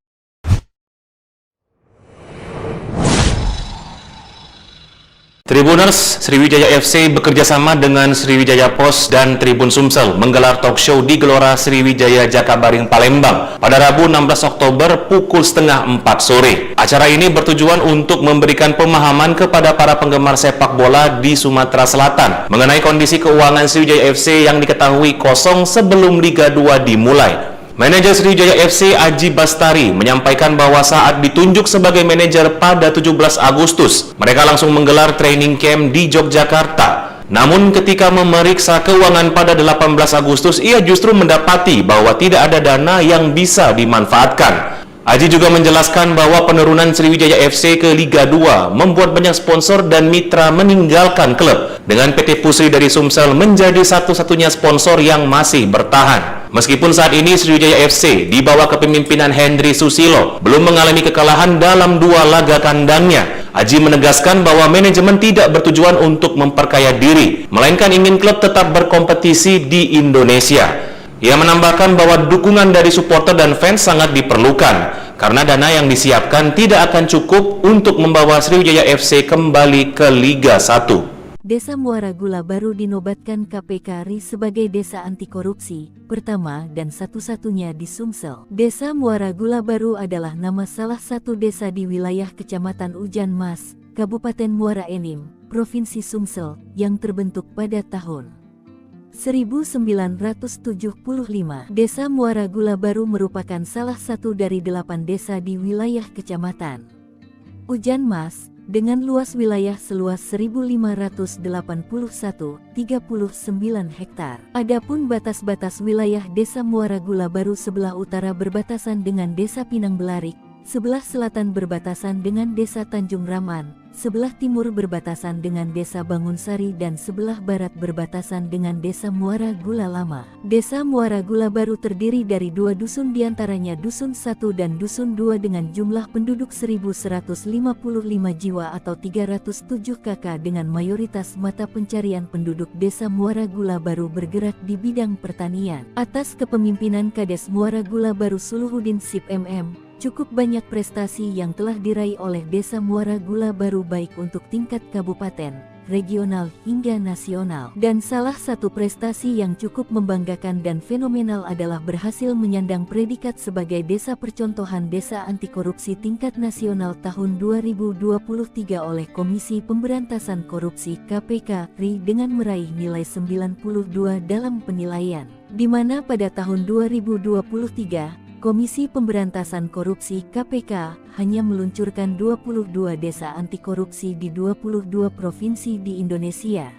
Tribuners, Sriwijaya FC bekerjasama dengan Sriwijaya Post dan Tribun Sumsel menggelar talk show di Gelora Sriwijaya Jakabaring Palembang pada Rabu 16 Oktober pukul 3:30 sore. Acara ini bertujuan untuk memberikan pemahaman kepada para penggemar sepak bola di Sumatera Selatan mengenai kondisi keuangan Sriwijaya FC yang diketahui kosong sebelum Liga 2 dimulai. Manajer Sriwijaya FC Aji Bastari menyampaikan bahwa saat ditunjuk sebagai manajer pada 17 Agustus, mereka langsung menggelar training camp di Yogyakarta. Namun ketika memeriksa keuangan pada 18 Agustus, ia justru mendapati bahwa tidak ada dana yang bisa dimanfaatkan. Aji juga menjelaskan bahwa penurunan Sriwijaya FC ke Liga 2 membuat banyak sponsor dan mitra meninggalkan klub, dengan PT Pusri dari Sumsel menjadi satu-satunya sponsor yang masih bertahan. Meskipun saat ini Sriwijaya FC di bawah kepemimpinan Hendry Susilo belum mengalami kekalahan dalam 2 laga kandangnya, Aji menegaskan bahwa manajemen tidak bertujuan untuk memperkaya diri, melainkan ingin klub tetap berkompetisi di Indonesia. Ia menambahkan bahwa dukungan dari supporter dan fans sangat diperlukan, karena dana yang disiapkan tidak akan cukup untuk membawa Sriwijaya FC kembali ke Liga 1. Desa Muara Gula baru dinobatkan KPK RI sebagai desa anti korupsi, pertama dan satu-satunya di Sumsel. Desa Muara Gula baru adalah nama salah satu desa di wilayah Kecamatan Ujan Mas, Kabupaten Muara Enim, Provinsi Sumsel, yang terbentuk pada tahun 1975. Desa Muara Gula baru merupakan salah satu dari 8 desa di wilayah Kecamatan Ujan Mas, dengan luas wilayah seluas 1.581,39 hektar. Adapun batas-batas wilayah Desa Muara Gula baru sebelah utara berbatasan dengan Desa Pinang Belarik, sebelah selatan berbatasan dengan Desa Tanjung Raman, sebelah timur berbatasan dengan Desa Bangunsari dan sebelah barat berbatasan dengan Desa Muara Gula Lama. Desa Muara Gula baru terdiri dari 2 dusun, diantaranya Dusun 1 dan Dusun 2 dengan jumlah penduduk 1.155 jiwa atau 307 kakak, dengan mayoritas mata pencarian penduduk Desa Muara Gula baru bergerak di bidang pertanian. Atas kepemimpinan Kades Muara Gula baru Suluhuddin Sip MM, Cukup banyak prestasi yang telah diraih oleh Desa Muara Gula Baru baik untuk tingkat kabupaten, regional hingga nasional. Dan salah satu prestasi yang cukup membanggakan dan fenomenal adalah berhasil menyandang predikat sebagai Desa Percontohan Desa Anti Korupsi tingkat nasional tahun 2023 oleh Komisi Pemberantasan Korupsi (KPK) RI dengan meraih nilai 92 dalam penilaian. Di mana pada tahun 2023, Komisi Pemberantasan Korupsi (KPK) hanya meluncurkan 22 desa anti korupsi di 22 provinsi di Indonesia.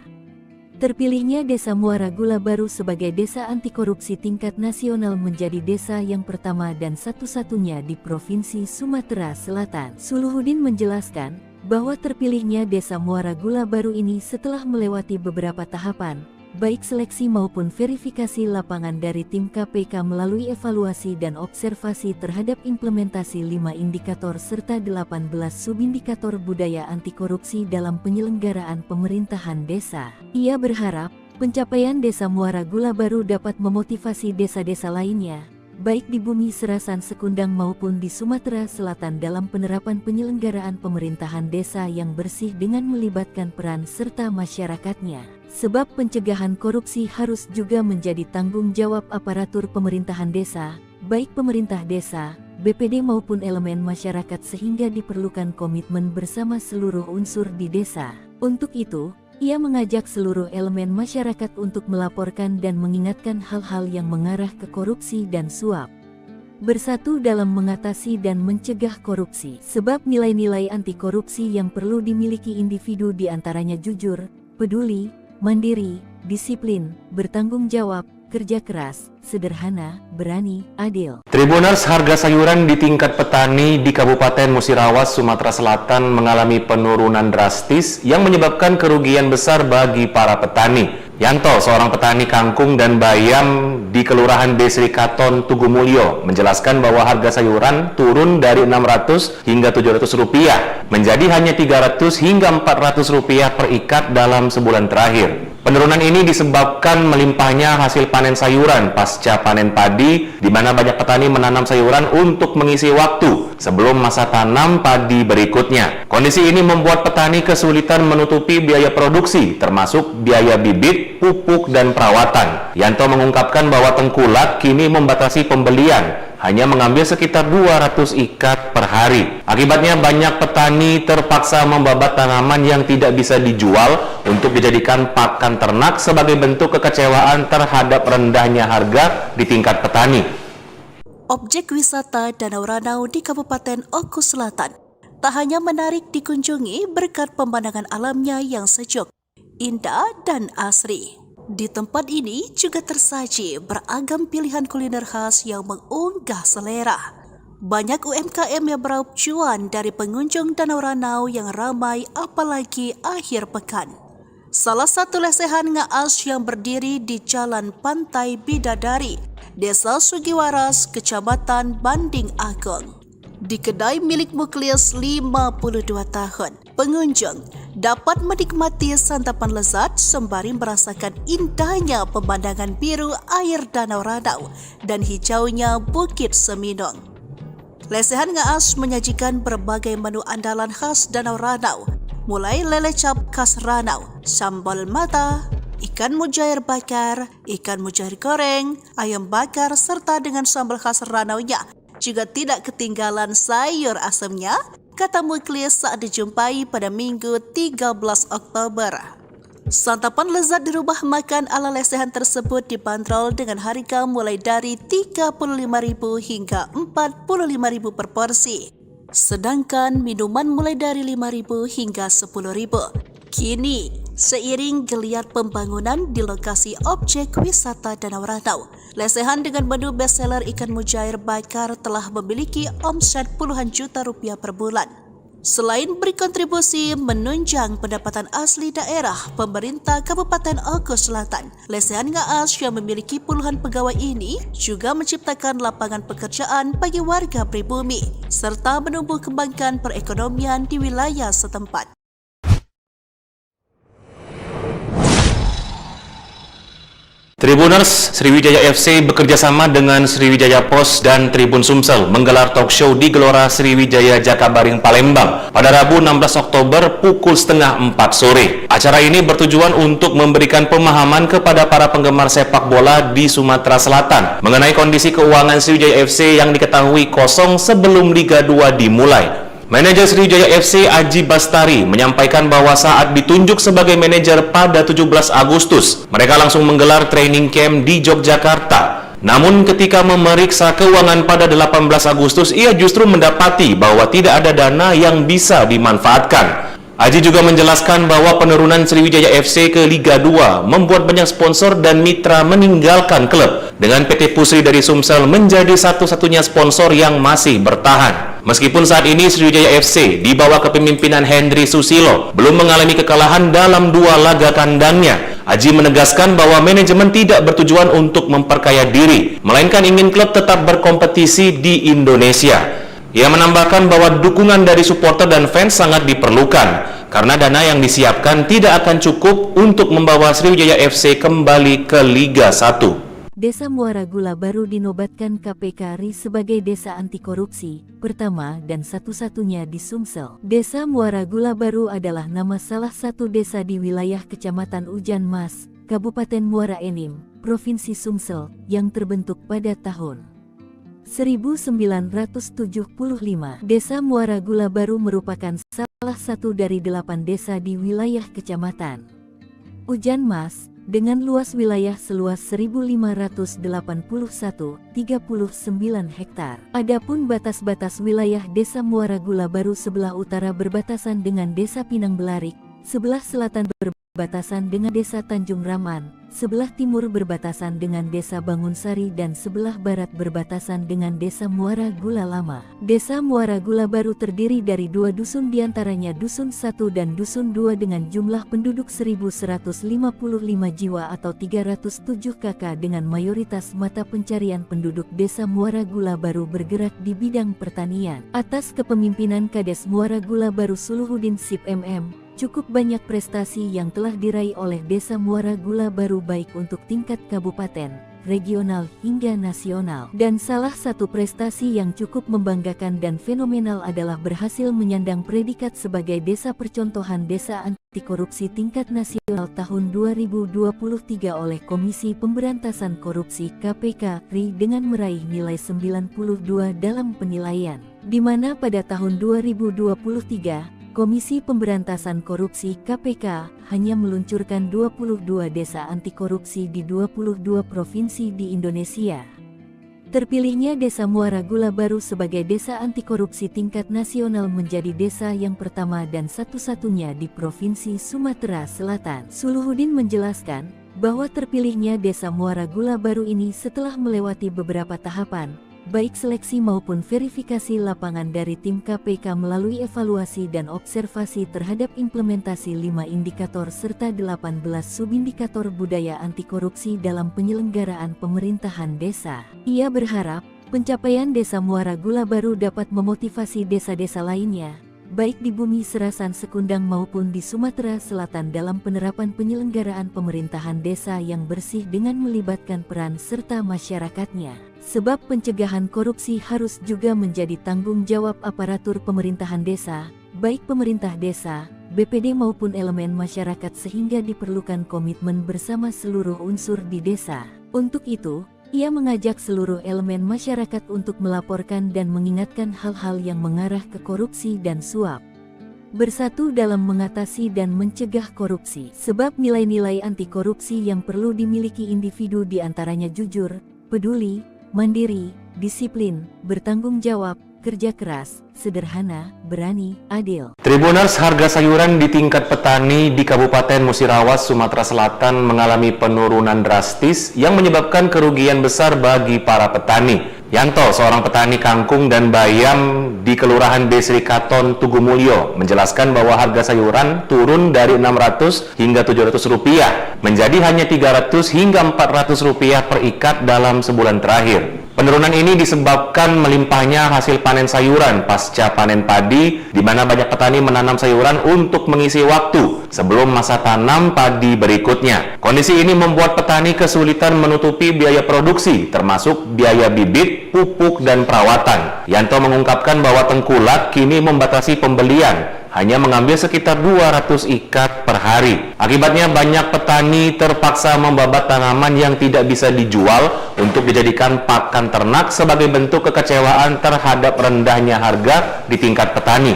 Terpilihnya Desa Muara Gula Baru sebagai desa anti korupsi tingkat nasional menjadi desa yang pertama dan satu-satunya di Provinsi Sumatera Selatan. Suluhuddin menjelaskan bahwa terpilihnya Desa Muara Gula Baru ini setelah melewati beberapa tahapan, baik seleksi maupun verifikasi lapangan dari tim KPK melalui evaluasi dan observasi terhadap implementasi 5 indikator serta 18 subindikator budaya anti korupsi dalam penyelenggaraan pemerintahan desa. Ia berharap pencapaian Desa Muara Gula Baru dapat memotivasi desa-desa lainnya, baik di Bumi Serasan Sekundang maupun di Sumatera Selatan dalam penerapan penyelenggaraan pemerintahan desa yang bersih dengan melibatkan peran serta masyarakatnya. Sebab pencegahan korupsi harus juga menjadi tanggung jawab aparatur pemerintahan desa, baik pemerintah desa, BPD maupun elemen masyarakat sehingga diperlukan komitmen bersama seluruh unsur di desa. Untuk itu, ia mengajak seluruh elemen masyarakat untuk melaporkan dan mengingatkan hal-hal yang mengarah ke korupsi dan suap. Bersatu dalam mengatasi dan mencegah korupsi. Sebab nilai-nilai anti korupsi yang perlu dimiliki individu diantaranya jujur, peduli, mandiri, disiplin, bertanggung jawab, kerja keras, sederhana, berani, adil. Tribuners, harga sayuran di tingkat petani di Kabupaten Musirawas, Sumatera Selatan mengalami penurunan drastis yang menyebabkan kerugian besar bagi para petani. Yanto, seorang petani kangkung dan bayam di Kelurahan Desri Katon, Tugumulyo, menjelaskan bahwa harga sayuran turun dari Rp600 hingga Rp700 menjadi hanya Rp300 hingga Rp400 per ikat dalam sebulan terakhir. Penurunan ini disebabkan melimpahnya hasil panen sayuran pasca panen padi, di mana banyak petani menanam sayuran untuk mengisi waktu sebelum masa tanam padi berikutnya. Kondisi ini membuat petani kesulitan menutupi biaya produksi, termasuk biaya bibit, pupuk, dan perawatan. Yanto mengungkapkan bahwa tengkulak kini membatasi pembelian, hanya mengambil sekitar 200 ikat per hari. Akibatnya banyak petani terpaksa membabat tanaman yang tidak bisa dijual untuk dijadikan pakan ternak sebagai bentuk kekecewaan terhadap rendahnya harga di tingkat petani. Objek wisata Danau Ranau di Kabupaten Oku Selatan tak hanya menarik dikunjungi berkat pemandangan alamnya yang sejuk, indah, dan asri. Di tempat ini juga tersaji beragam pilihan kuliner khas yang mengunggah selera. Banyak UMKM yang meraup cuan dari pengunjung Danau Ranau yang ramai apalagi akhir pekan. Salah satu lesehan ngaas yang berdiri di Jalan Pantai Bidadari, Desa Sugiwaras, Kecamatan Banding Agung. Di kedai milik Muklis 52 tahun, pengunjung dapat menikmati santapan lezat sembari merasakan indahnya pemandangan biru air Danau Ranau dan hijaunya Bukit Seminung. Lesehan ngaas menyajikan berbagai menu andalan khas Danau Ranau, mulai lele cap khas Ranau, sambal mata, ikan mujair bakar, ikan mujair goreng, ayam bakar, serta dengan sambal khas Ranaunya. Juga tidak ketinggalan sayur asamnya, kata Muklis saat dijumpai pada Minggu 13 Oktober. Santapan lezat di rumah makan ala lesehan tersebut dibanderol dengan harga mulai dari Rp35.000 hingga Rp45.000 per porsi. Sedangkan minuman mulai dari Rp5.000 hingga Rp10.000. Kini, seiring geliat pembangunan di lokasi objek wisata Danau Ranau, lesehan dengan menu bestseller ikan mujair bakar telah memiliki omset puluhan juta rupiah per bulan. Selain berkontribusi menunjang pendapatan asli daerah pemerintah Kabupaten Oku Selatan, lesehan ngaas yang memiliki puluhan pegawai ini juga menciptakan lapangan pekerjaan bagi warga pribumi, serta menumbuh kembangkan perekonomian di wilayah setempat. Tribuners, Sriwijaya FC bekerjasama dengan Sriwijaya Post dan Tribun Sumsel menggelar talk show di Gelora Sriwijaya Jakabaring Palembang pada Rabu 16 Oktober pukul setengah 4 sore. Acara ini bertujuan untuk memberikan pemahaman kepada para penggemar sepak bola di Sumatera Selatan mengenai kondisi keuangan Sriwijaya FC yang diketahui kosong sebelum Liga 2 dimulai. Manajer Sriwijaya FC Aji Bastari menyampaikan bahwa saat ditunjuk sebagai manajer pada 17 Agustus, mereka langsung menggelar training camp di Yogyakarta. Namun ketika memeriksa keuangan pada 18 Agustus, ia justru mendapati bahwa tidak ada dana yang bisa dimanfaatkan. Aji juga menjelaskan bahwa penurunan Sriwijaya FC ke Liga 2 membuat banyak sponsor dan mitra meninggalkan klub, dengan PT Pusri dari Sumsel menjadi satu-satunya sponsor yang masih bertahan. Meskipun saat ini Sriwijaya FC di bawah kepemimpinan Hendry Susilo belum mengalami kekalahan dalam 2 laga kandangnya, Aji menegaskan bahwa manajemen tidak bertujuan untuk memperkaya diri, melainkan ingin klub tetap berkompetisi di Indonesia. Ia menambahkan bahwa dukungan dari supporter dan fans sangat diperlukan, karena dana yang disiapkan tidak akan cukup untuk membawa Sriwijaya FC kembali ke Liga 1. Desa Muara Gula baru dinobatkan KPK RI sebagai desa anti korupsi, pertama dan satu-satunya di Sumsel. Desa Muara Gula baru adalah nama salah satu desa di wilayah Kecamatan Ujan Mas, Kabupaten Muara Enim, Provinsi Sumsel, yang terbentuk pada tahun 1975. Desa Muara Gula baru merupakan salah satu dari 8 desa di wilayah Kecamatan Ujan Mas, dengan luas wilayah seluas 1.581,39 hektar. Adapun batas-batas wilayah Desa Muara Gula baru sebelah utara berbatasan dengan Desa Pinang Belarik, sebelah selatan berbatasan dengan Desa Tanjung Raman, sebelah timur berbatasan dengan Desa Bangunsari dan sebelah barat berbatasan dengan Desa Muara Gula Lama. Desa Muara Gula baru terdiri dari 2 dusun, diantaranya Dusun 1 dan Dusun 2 dengan jumlah penduduk 1.155 jiwa atau 307 KK, dengan mayoritas mata pencarian penduduk Desa Muara Gula baru bergerak di bidang pertanian. Atas kepemimpinan Kades Muara Gula baru Suluhuddin Sip MM, cukup banyak prestasi yang telah diraih oleh Desa Muara Gula baru baik untuk tingkat kabupaten, regional hingga nasional. Dan salah satu prestasi yang cukup membanggakan dan fenomenal adalah berhasil menyandang predikat sebagai desa percontohan desa anti korupsi tingkat nasional tahun 2023 oleh Komisi Pemberantasan Korupsi KPK RI dengan meraih nilai 92 dalam penilaian, di mana pada tahun 2023 Komisi Pemberantasan Korupsi KPK hanya meluncurkan 22 desa anti korupsi di 22 provinsi di Indonesia. Terpilihnya Desa Muara Gula baru sebagai desa anti korupsi tingkat nasional menjadi desa yang pertama dan satu-satunya di Provinsi Sumatera Selatan. Suluhuddin menjelaskan bahwa terpilihnya Desa Muara Gula baru ini setelah melewati beberapa tahapan, baik seleksi maupun verifikasi lapangan dari tim KPK melalui evaluasi dan observasi terhadap implementasi 5 indikator serta 18 subindikator budaya anti korupsi dalam penyelenggaraan pemerintahan desa. Ia berharap pencapaian Desa Muara Gula baru dapat memotivasi desa-desa lainnya, baik di Bumi Serasan Sekundang maupun di Sumatera Selatan dalam penerapan penyelenggaraan pemerintahan desa yang bersih dengan melibatkan peran serta masyarakatnya. Sebab pencegahan korupsi harus juga menjadi tanggung jawab aparatur pemerintahan desa, baik pemerintah desa, BPD maupun elemen masyarakat, sehingga diperlukan komitmen bersama seluruh unsur di desa. Untuk itu, ia mengajak seluruh elemen masyarakat untuk melaporkan dan mengingatkan hal-hal yang mengarah ke korupsi dan suap. Bersatu dalam mengatasi dan mencegah korupsi. Sebab nilai-nilai anti korupsi yang perlu dimiliki individu diantaranya jujur, peduli, mandiri, disiplin, bertanggung jawab, kerja keras, sederhana, berani, adil. Tribuners, harga sayuran di tingkat petani di Kabupaten Musirawas, Sumatera Selatan mengalami penurunan drastis yang menyebabkan kerugian besar bagi para petani. Yanto, seorang petani kangkung dan bayam di Kelurahan Desri Katon, Tugumulyo, menjelaskan bahwa harga sayuran turun dari Rp600 hingga Rp700 menjadi hanya Rp300 hingga Rp400 per ikat dalam sebulan terakhir. Penurunan ini disebabkan melimpahnya hasil panen sayuran pasca panen padi, di mana banyak petani menanam sayuran untuk mengisi waktu sebelum masa tanam padi berikutnya. Kondisi ini membuat petani kesulitan menutupi biaya produksi, termasuk biaya bibit, pupuk, dan perawatan. Yanto mengungkapkan bahwa Tengkulak kini membatasi pembelian, hanya mengambil sekitar 200 ikat per hari. Akibatnya banyak petani terpaksa membabat tanaman yang tidak bisa dijual untuk dijadikan pakan ternak sebagai bentuk kekecewaan terhadap rendahnya harga di tingkat petani.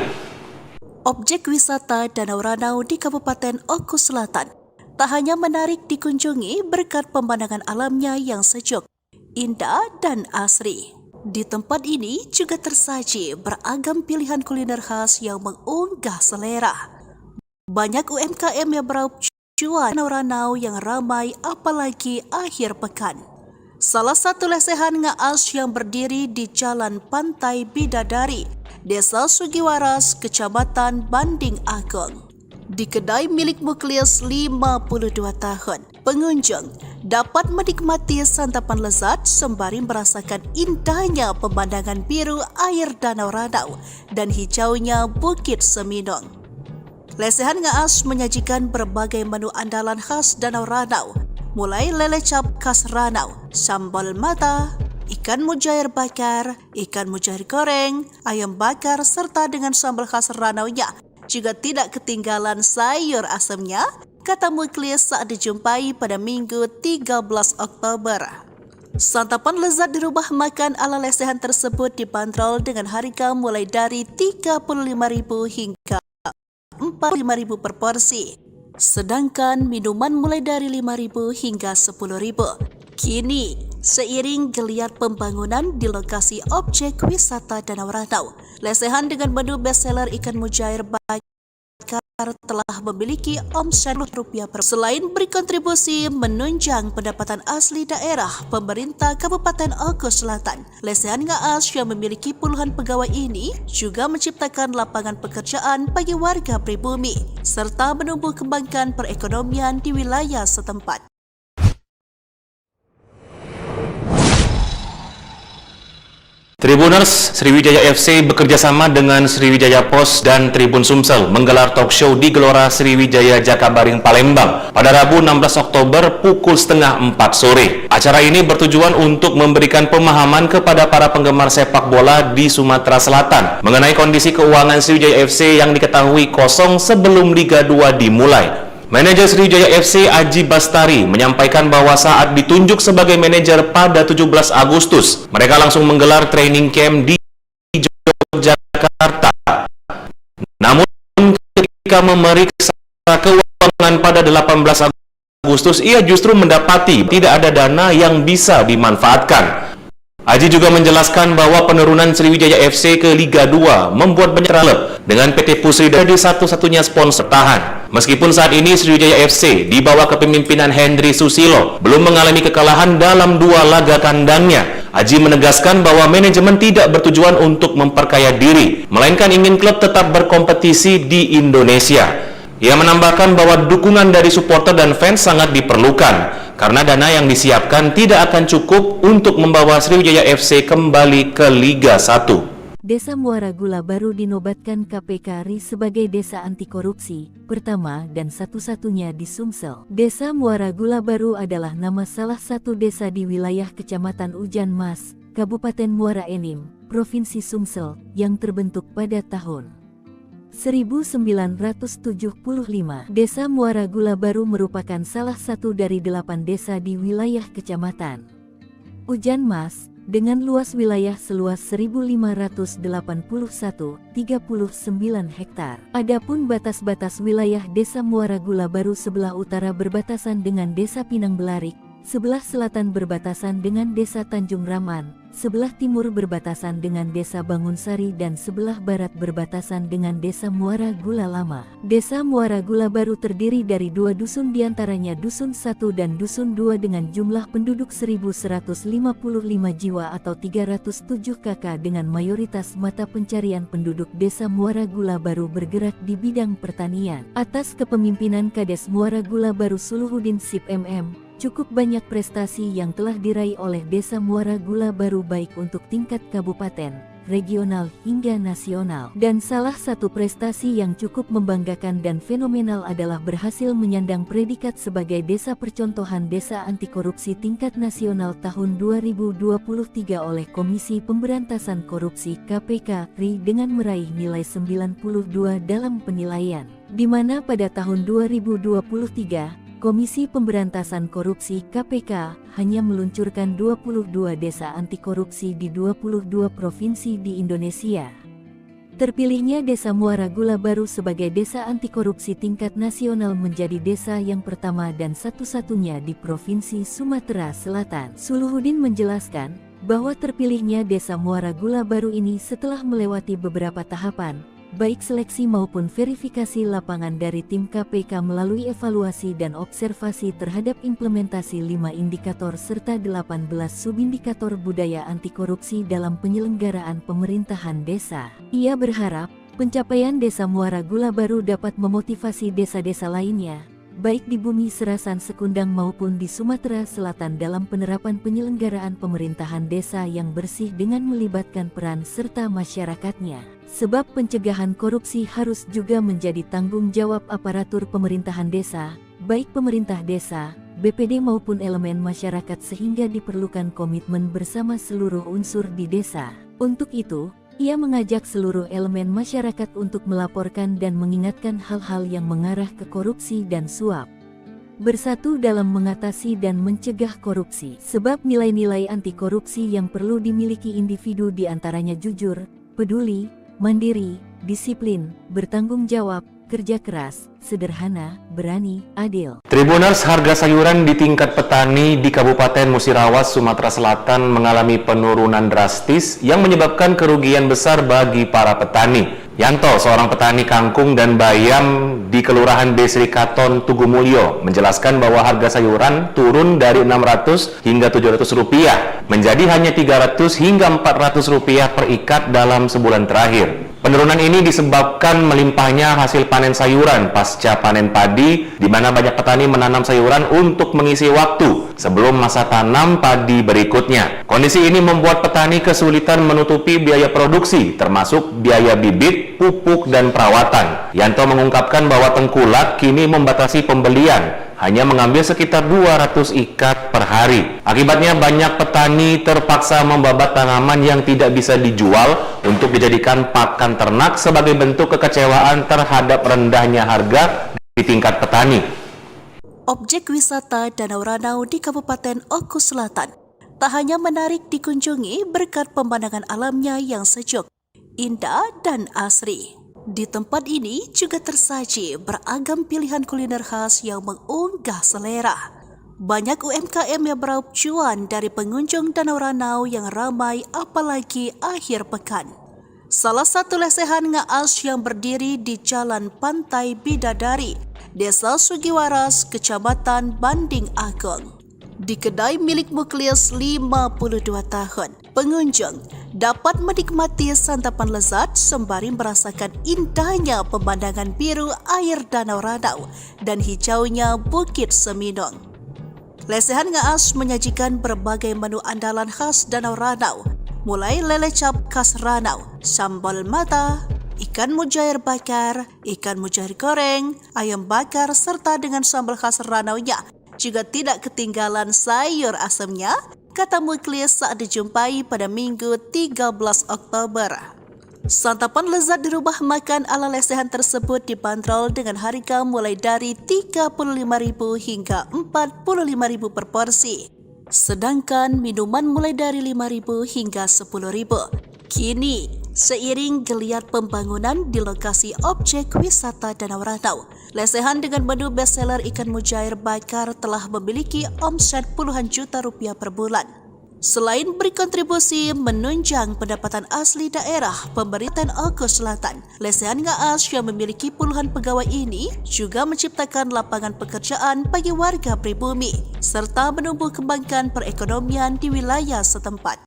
Objek wisata Danau Ranau di Kabupaten Oku Selatan tak hanya menarik dikunjungi berkat pemandangan alamnya yang sejuk, indah, dan asri. Di tempat ini juga tersaji beragam pilihan kuliner khas yang mengunggah selera. Banyak UMKM yang beraup cuan Danau Ranau yang ramai apalagi akhir pekan. Salah satu lesehan ngaas yang berdiri di Jalan Pantai Bidadari, Desa Sugiwaras, Kecamatan Banding Agung. Di kedai milik Muklis 52 tahun, pengunjung dapat menikmati santapan lezat sembari merasakan indahnya pemandangan biru air Danau Ranau dan hijaunya Bukit Seminung. Lesehan ngaas menyajikan berbagai menu andalan khas Danau Ranau, mulai lele cap khas Ranau, sambal mata, ikan mujair bakar, ikan mujair goreng, ayam bakar, serta dengan sambal khas Ranaunya. Juga tidak ketinggalan sayur asamnya, kata Muklis saat dijumpai pada Minggu 13 Oktober. Santapan lezat di rumah makan ala lesehan tersebut dibanderol dengan harga mulai dari Rp35.000 hingga Rp45.000 per porsi. Sedangkan minuman mulai dari Rp5.000 hingga Rp10.000. Kini, seiring geliat pembangunan di lokasi objek wisata Danau Ranau, lesehan dengan menu bestseller ikan mujair bakar telah memiliki omset Rp10 per. Selain berkontribusi menunjang pendapatan asli daerah, pemerintah Kabupaten Oku Selatan, lesehan ngaas yang memiliki puluhan pegawai ini juga menciptakan lapangan pekerjaan bagi warga pribumi, serta menumbuh kembangkan perekonomian di wilayah setempat. Tribuners, Sriwijaya FC bekerjasama dengan Sriwijaya Post dan Tribun Sumsel menggelar talk show di Gelora Sriwijaya Jakabaring Palembang pada Rabu 16 Oktober pukul 3:30 sore. Acara ini bertujuan untuk memberikan pemahaman kepada para penggemar sepak bola di Sumatera Selatan mengenai kondisi keuangan Sriwijaya FC yang diketahui kosong sebelum Liga 2 dimulai. Manajer Sriwijaya FC Aji Bastari menyampaikan bahwa saat ditunjuk sebagai manajer pada 17 Agustus, mereka langsung menggelar training camp di Yogyakarta. Namun ketika memeriksa keuangan pada 18 Agustus, ia justru mendapati tidak ada dana yang bisa dimanfaatkan. Aji juga menjelaskan bahwa penurunan Sriwijaya FC ke Liga 2 membuat banyak klub dengan PT Pusri jadi satu-satunya sponsor tahan. Meskipun saat ini Sriwijaya FC di bawah kepemimpinan Hendry Susilo belum mengalami kekalahan dalam 2 laga kandangnya, Aji menegaskan bahwa manajemen tidak bertujuan untuk memperkaya diri, melainkan ingin klub tetap berkompetisi di Indonesia. Ia menambahkan bahwa dukungan dari supporter dan fans sangat diperlukan, karena dana yang disiapkan tidak akan cukup untuk membawa Sriwijaya FC kembali ke Liga 1. Desa Muara Gula baru dinobatkan KPK RI sebagai desa anti korupsi, pertama dan satu-satunya di Sumsel. Desa Muara Gula baru adalah nama salah satu desa di wilayah Kecamatan Ujan Mas, Kabupaten Muara Enim, Provinsi Sumsel, yang terbentuk pada tahun 1975. Desa Muara Gula baru merupakan salah satu dari 8 desa di wilayah Kecamatan Ujan Mas, dengan luas wilayah seluas 1.581,39 hektar. Adapun batas-batas wilayah Desa Muara Gula baru sebelah utara berbatasan dengan Desa Pinang Belarik, sebelah selatan berbatasan dengan Desa Tanjung Raman, sebelah timur berbatasan dengan Desa Bangunsari dan sebelah barat berbatasan dengan Desa Muara Gula Lama. Desa Muara Gula baru terdiri dari 2 dusun, diantaranya Dusun 1 dan Dusun 2 dengan jumlah penduduk 1.155 jiwa atau 307 kakak, dengan mayoritas mata pencarian penduduk Desa Muara Gula baru bergerak di bidang pertanian. Atas kepemimpinan Kades Muara Gula baru Suluhuddin Sip MM, cukup banyak prestasi yang telah diraih oleh Desa Muara Gula baru baik untuk tingkat kabupaten, regional hingga nasional. Dan salah satu prestasi yang cukup membanggakan dan fenomenal adalah berhasil menyandang predikat sebagai Desa Percontohan Desa Anti Korupsi tingkat nasional tahun 2023 oleh Komisi Pemberantasan Korupsi (KPK) RI dengan meraih nilai 92 dalam penilaian, di mana pada tahun 2023 Komisi Pemberantasan Korupsi (KPK) hanya meluncurkan 22 desa anti korupsi di 22 provinsi di Indonesia. Terpilihnya Desa Muara Gula Baru sebagai desa anti korupsi tingkat nasional menjadi desa yang pertama dan satu-satunya di Provinsi Sumatera Selatan. Suluhuddin menjelaskan bahwa terpilihnya Desa Muara Gula Baru ini setelah melewati beberapa tahapan, baik seleksi maupun verifikasi lapangan dari tim KPK melalui evaluasi dan observasi terhadap implementasi 5 indikator serta 18 subindikator budaya anti korupsi dalam penyelenggaraan pemerintahan desa. Ia berharap pencapaian Desa Muara Gula Baru dapat memotivasi desa-desa lainnya, baik di Bumi Serasan Sekundang maupun di Sumatera Selatan dalam penerapan penyelenggaraan pemerintahan desa yang bersih dengan melibatkan peran serta masyarakatnya. Sebab pencegahan korupsi harus juga menjadi tanggung jawab aparatur pemerintahan desa, baik pemerintah desa, BPD maupun elemen masyarakat sehingga diperlukan komitmen bersama seluruh unsur di desa. Untuk itu, ia mengajak seluruh elemen masyarakat untuk melaporkan dan mengingatkan hal-hal yang mengarah ke korupsi dan suap. Bersatu dalam mengatasi dan mencegah korupsi. Sebab nilai-nilai anti korupsi yang perlu dimiliki individu diantaranya jujur, peduli, mandiri, disiplin, bertanggung jawab, kerja keras, sederhana, berani, adil. Tribuners, harga sayuran di tingkat petani di Kabupaten Musirawas, Sumatera Selatan mengalami penurunan drastis yang menyebabkan kerugian besar bagi para petani. Yanto, seorang petani kangkung dan bayam di Kelurahan Desri Katon, Tugumulyo, menjelaskan bahwa harga sayuran turun dari Rp600 hingga Rp700 menjadi hanya Rp300 hingga Rp400 per ikat dalam sebulan terakhir. Penurunan ini disebabkan melimpahnya hasil panen sayuran pasca panen padi, di mana banyak petani menanam sayuran untuk mengisi waktu sebelum masa tanam padi berikutnya. Kondisi ini membuat petani kesulitan menutupi biaya produksi, termasuk biaya bibit, pupuk, dan perawatan. Yanto mengungkapkan bahwa tengkulak kini membatasi pembelian, hanya mengambil sekitar 200 ikat per hari. Akibatnya banyak petani terpaksa membabat tanaman yang tidak bisa dijual untuk dijadikan pakan ternak sebagai bentuk kekecewaan terhadap rendahnya harga di tingkat petani. Objek wisata Danau Ranau di Kabupaten Oku Selatan tak hanya menarik dikunjungi berkat pemandangan alamnya yang sejuk, indah, dan asri. Di tempat ini juga tersaji beragam pilihan kuliner khas yang mengunggah selera. Banyak UMKM yang meraup cuan dari pengunjung Danau Ranau yang ramai apalagi akhir pekan. Salah satu lesehan ngaas yang berdiri di Jalan Pantai Bidadari, Desa Sugiwaras, Kecamatan Banding Agung. Di kedai milik Muklis 52 tahun, pengunjung dapat menikmati santapan lezat sembari merasakan indahnya pemandangan biru air Danau Ranau dan hijaunya Bukit Seminung. Lesehan ngaas menyajikan berbagai menu andalan khas Danau Ranau, mulai lele cap khas Ranau, sambal mata, ikan mujair bakar, ikan mujair goreng, ayam bakar, serta dengan sambal khas Ranaunya. Juga tidak ketinggalan sayur asamnya, kata Muklis saat dijumpai pada Minggu 13 Oktober. Santapan lezat di rumah makan ala lesehan tersebut dibanderol dengan harga mulai dari Rp35.000 hingga Rp45.000 per porsi. Sedangkan minuman mulai dari Rp5.000 hingga Rp10.000. Kini, seiring geliat pembangunan di lokasi objek wisata Danau Ranau, lesehan dengan menu bestseller ikan mujair bakar telah memiliki omset puluhan juta rupiah per bulan. Selain berkontribusi menunjang pendapatan asli daerah pemerintahan Oku Selatan, lesehan ngaas yang memiliki puluhan pegawai ini juga menciptakan lapangan pekerjaan bagi warga pribumi, serta menumbuh kembangkan perekonomian di wilayah setempat.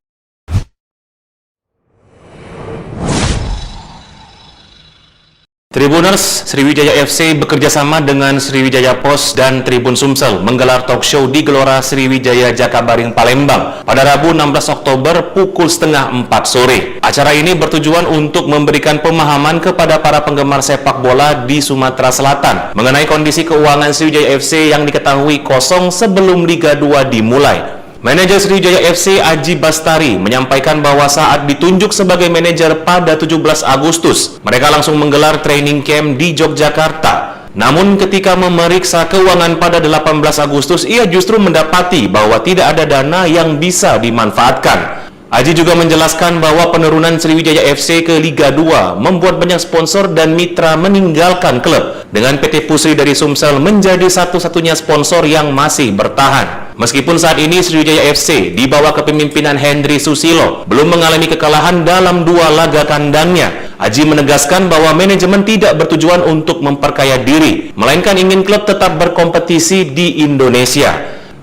Tribuners, Sriwijaya FC bekerjasama dengan Sriwijaya Post dan Tribun Sumsel menggelar talk show di Gelora Sriwijaya Jakabaring Palembang pada Rabu 16 Oktober pukul setengah 4 sore. Acara ini bertujuan untuk memberikan pemahaman kepada para penggemar sepak bola di Sumatera Selatan mengenai kondisi keuangan Sriwijaya FC yang diketahui kosong sebelum Liga 2 dimulai. Manajer Sriwijaya FC Aji Bastari menyampaikan bahwa saat ditunjuk sebagai manajer pada 17 Agustus, mereka langsung menggelar training camp di Yogyakarta. Namun ketika memeriksa keuangan pada 18 Agustus, ia justru mendapati bahwa tidak ada dana yang bisa dimanfaatkan. Aji juga menjelaskan bahwa penurunan Sriwijaya FC ke Liga 2 membuat banyak sponsor dan mitra meninggalkan klub, dengan PT Pusri dari Sumsel menjadi satu-satunya sponsor yang masih bertahan. Meskipun saat ini Sriwijaya FC di bawah kepemimpinan Hendry Susilo belum mengalami kekalahan dalam 2 laga kandangnya, Aji menegaskan bahwa manajemen tidak bertujuan untuk memperkaya diri, melainkan ingin klub tetap berkompetisi di Indonesia.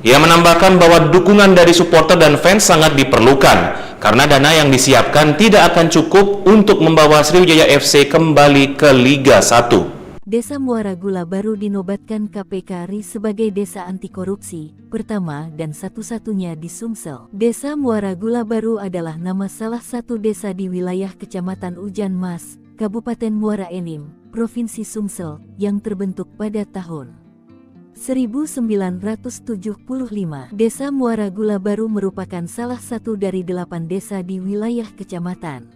Ia menambahkan bahwa dukungan dari supporter dan fans sangat diperlukan, karena dana yang disiapkan tidak akan cukup untuk membawa Sriwijaya FC kembali ke Liga 1. Desa Muara Gula Baru dinobatkan KPK RI sebagai desa anti korupsi pertama dan satu-satunya di Sumsel. Desa Muara Gula Baru adalah nama salah satu desa di wilayah Kecamatan Ujan Mas, Kabupaten Muara Enim, Provinsi Sumsel, yang terbentuk pada tahun 1975. Desa Muara Gula Baru merupakan salah satu dari 8 desa di wilayah Kecamatan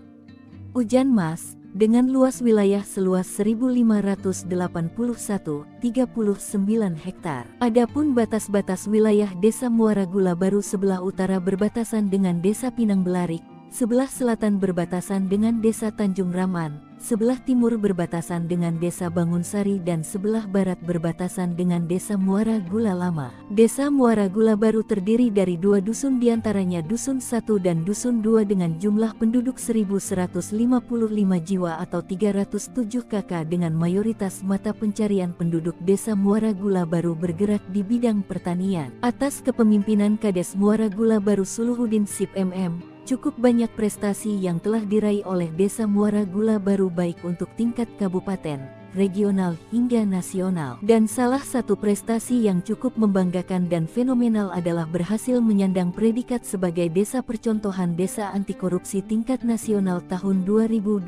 Ujan Mas, dengan luas wilayah seluas 1.581,39 hektar. Adapun batas-batas wilayah Desa Muara Gula Baru sebelah utara berbatasan dengan Desa Pinang Belarik, sebelah selatan berbatasan dengan Desa Tanjung Raman, sebelah timur berbatasan dengan Desa Bangunsari dan sebelah barat berbatasan dengan Desa Muara Gula Lama. Desa Muara Gula Baru terdiri dari 2 dusun, diantaranya Dusun 1 dan Dusun 2 dengan jumlah penduduk 1.155 jiwa atau 307 KK, dengan mayoritas mata pencarian penduduk Desa Muara Gula Baru bergerak di bidang pertanian. Atas kepemimpinan Kades Muara Gula Baru Suluhuddin Sip MM, cukup banyak prestasi yang telah diraih oleh Desa Muara Gula Baru baik untuk tingkat kabupaten, regional hingga nasional. Dan salah satu prestasi yang cukup membanggakan dan fenomenal adalah berhasil menyandang predikat sebagai Desa Percontohan Desa Anti Korupsi tingkat nasional tahun 2023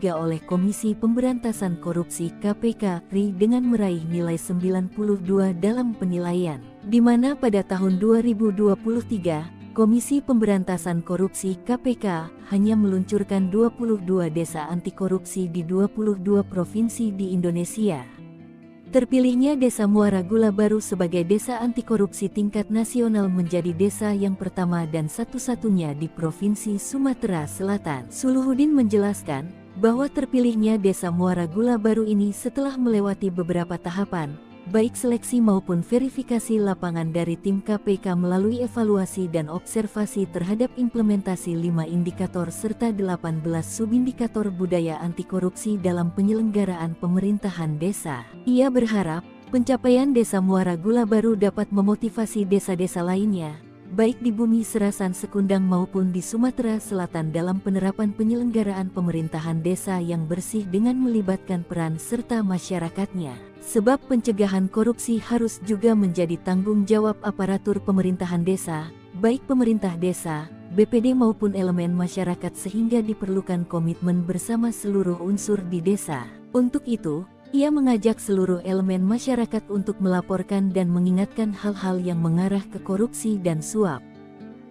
oleh Komisi Pemberantasan Korupsi KPK RI dengan meraih nilai 92 dalam penilaian, di mana pada tahun 2023 Komisi Pemberantasan Korupsi KPK hanya meluncurkan 22 desa anti korupsi di 22 provinsi di Indonesia. Terpilihnya Desa Muara Gula Baru sebagai desa anti korupsi tingkat nasional menjadi desa yang pertama dan satu-satunya di Provinsi Sumatera Selatan. Suluhuddin menjelaskan bahwa terpilihnya Desa Muara Gula Baru ini setelah melewati beberapa tahapan, baik seleksi maupun verifikasi lapangan dari tim KPK melalui evaluasi dan observasi terhadap implementasi 5 indikator serta 18 subindikator budaya anti korupsi dalam penyelenggaraan pemerintahan desa. Ia berharap pencapaian Desa Muara Gula Baru dapat memotivasi desa-desa lainnya, baik di Bumi Serasan Sekundang maupun di Sumatera Selatan, dalam penerapan penyelenggaraan pemerintahan desa yang bersih dengan melibatkan peran serta masyarakatnya. Sebab pencegahan korupsi harus juga menjadi tanggung jawab aparatur pemerintahan desa, baik pemerintah desa, BPD maupun elemen masyarakat, sehingga diperlukan komitmen bersama seluruh unsur di desa. Untuk itu, ia mengajak seluruh elemen masyarakat untuk melaporkan dan mengingatkan hal-hal yang mengarah ke korupsi dan suap.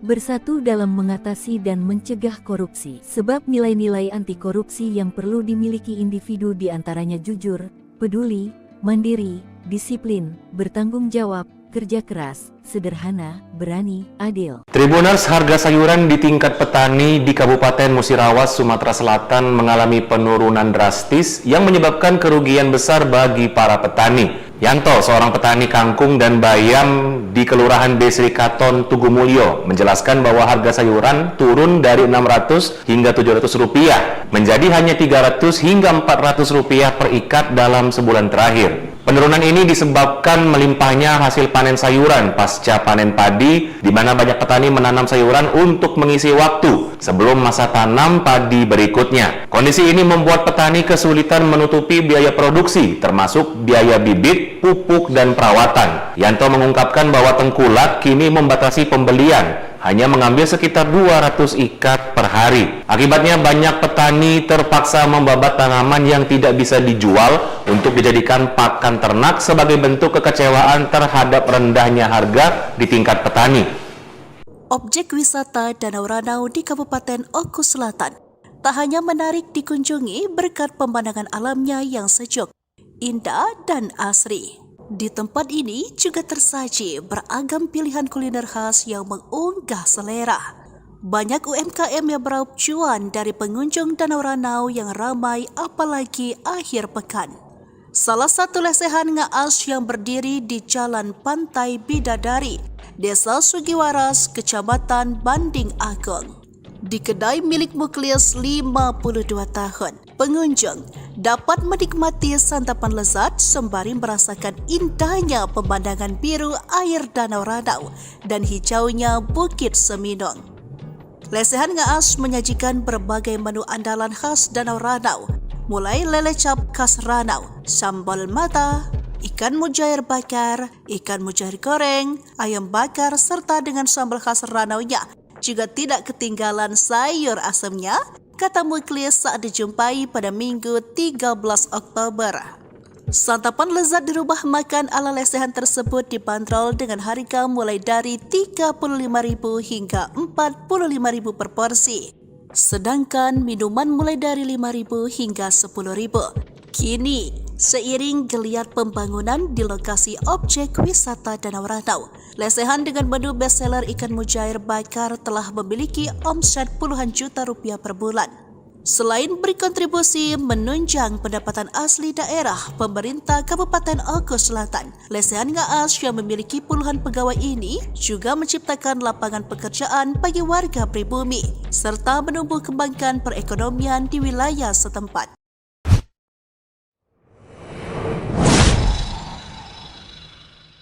Bersatu dalam mengatasi dan mencegah korupsi. Sebab nilai-nilai anti korupsi yang perlu dimiliki individu diantaranya jujur, peduli, mandiri, disiplin, bertanggung jawab, kerja keras, sederhana, berani, adil. Tribuners, harga sayuran di tingkat petani di Kabupaten Musirawas, Sumatera Selatan mengalami penurunan drastis yang menyebabkan kerugian besar bagi para petani. Yanto, seorang petani kangkung dan bayam di Kelurahan Besri Katon, Tugumulyo, menjelaskan bahwa harga sayuran turun dari Rp600 hingga Rp700 menjadi hanya Rp300 hingga Rp400 per ikat dalam sebulan terakhir. Penurunan ini disebabkan melimpahnya hasil panen sayuran pasca panen padi, di mana banyak petani menanam sayuran untuk mengisi waktu sebelum masa tanam padi berikutnya. Kondisi ini membuat petani kesulitan menutupi biaya produksi, termasuk biaya bibit, pupuk, dan perawatan. Yanto mengungkapkan bahwa Tengkulak kini membatasi pembelian, hanya mengambil sekitar 200 ikat per hari. Akibatnya banyak petani terpaksa membabat tanaman yang tidak bisa dijual untuk dijadikan pakan ternak sebagai bentuk kekecewaan terhadap rendahnya harga di tingkat petani. Objek wisata Danau Ranau di Kabupaten Oku Selatan tak hanya menarik dikunjungi berkat pemandangan alamnya yang sejuk, indah, dan asri. Di tempat ini juga tersaji beragam pilihan kuliner khas yang mengunggah selera. Banyak UMKM yang beraup cuan dari pengunjung Danau Ranau yang ramai apalagi akhir pekan. Salah satu lesehan ngaas yang berdiri di Jalan Pantai Bidadari, Desa Sugiwaras, Kecamatan Banding Agung. Di kedai milik Muklis 52 tahun, pengunjung dapat menikmati santapan lezat sembari merasakan indahnya pemandangan biru air Danau Ranau dan hijaunya Bukit Seminung. Lesehan ngaas menyajikan berbagai menu andalan khas Danau Ranau, mulai lele cap khas Ranau, sambal mata, ikan mujair bakar, ikan mujair goreng, ayam bakar, serta dengan sambal khas Ranaunya. Juga tidak ketinggalan sayur asamnya, kata Muklis saat dijumpai pada Minggu 13 Oktober. Santapan lezat di rumah makan ala lesehan tersebut dibanderol dengan harga mulai dari Rp35.000 hingga Rp45.000 per porsi. Sedangkan minuman mulai dari Rp5.000 hingga Rp10.000. Kini, seiring geliat pembangunan di lokasi objek wisata Danau Ranau, lesehan dengan menu bestseller ikan mujair bakar telah memiliki omset puluhan juta rupiah per bulan. Selain berkontribusi menunjang pendapatan asli daerah, pemerintah Kabupaten Oku Selatan, lesehan ngaas yang memiliki puluhan pegawai ini juga menciptakan lapangan pekerjaan bagi warga pribumi, serta menumbuh kembangkan perekonomian di wilayah setempat.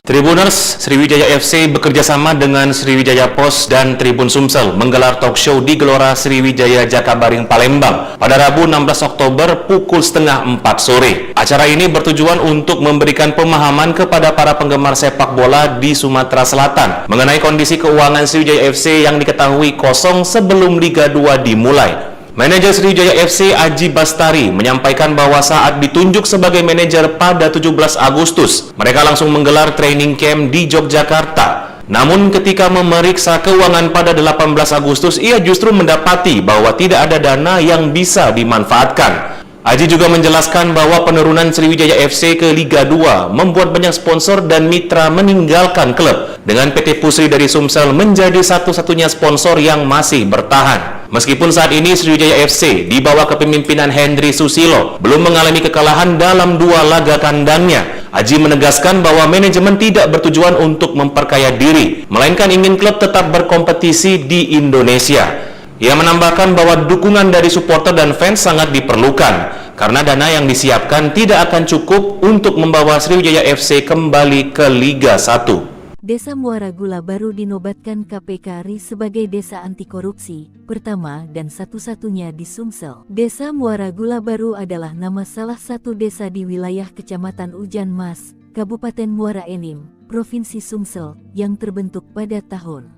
Tribuners, Sriwijaya FC bekerjasama dengan Sriwijaya Pos dan Tribun Sumsel menggelar talk show di Gelora Sriwijaya Jakabaring Palembang pada Rabu 16 Oktober pukul setengah 4 sore. Acara ini bertujuan untuk memberikan pemahaman kepada para penggemar sepak bola di Sumatera Selatan mengenai kondisi keuangan Sriwijaya FC yang diketahui kosong sebelum Liga 2 dimulai. Manajer Sriwijaya FC Aji Bastari menyampaikan bahwa saat ditunjuk sebagai manajer pada 17 Agustus, mereka langsung menggelar training camp di Yogyakarta. Namun ketika memeriksa keuangan pada 18 Agustus, ia justru mendapati bahwa tidak ada dana yang bisa dimanfaatkan. Aji juga menjelaskan bahwa penurunan Sriwijaya FC ke Liga 2 membuat banyak sponsor dan mitra meninggalkan klub, dengan PT Pusri dari Sumsel menjadi satu-satunya sponsor yang masih bertahan. Meskipun saat ini Sriwijaya FC di bawah kepemimpinan Hendry Susilo belum mengalami kekalahan dalam 2 laga kandangnya, Aji menegaskan bahwa manajemen tidak bertujuan untuk memperkaya diri, melainkan ingin klub tetap berkompetisi di Indonesia. Ia menambahkan bahwa dukungan dari supporter dan fans sangat diperlukan, karena dana yang disiapkan tidak akan cukup untuk membawa Sriwijaya FC kembali ke Liga 1. Desa Muara Gula Baru dinobatkan KPK RI sebagai desa anti korupsi pertama dan satu-satunya di Sumsel. Desa Muara Gula Baru adalah nama salah satu desa di wilayah Kecamatan Ujan Mas, Kabupaten Muara Enim, Provinsi Sumsel, yang terbentuk pada tahun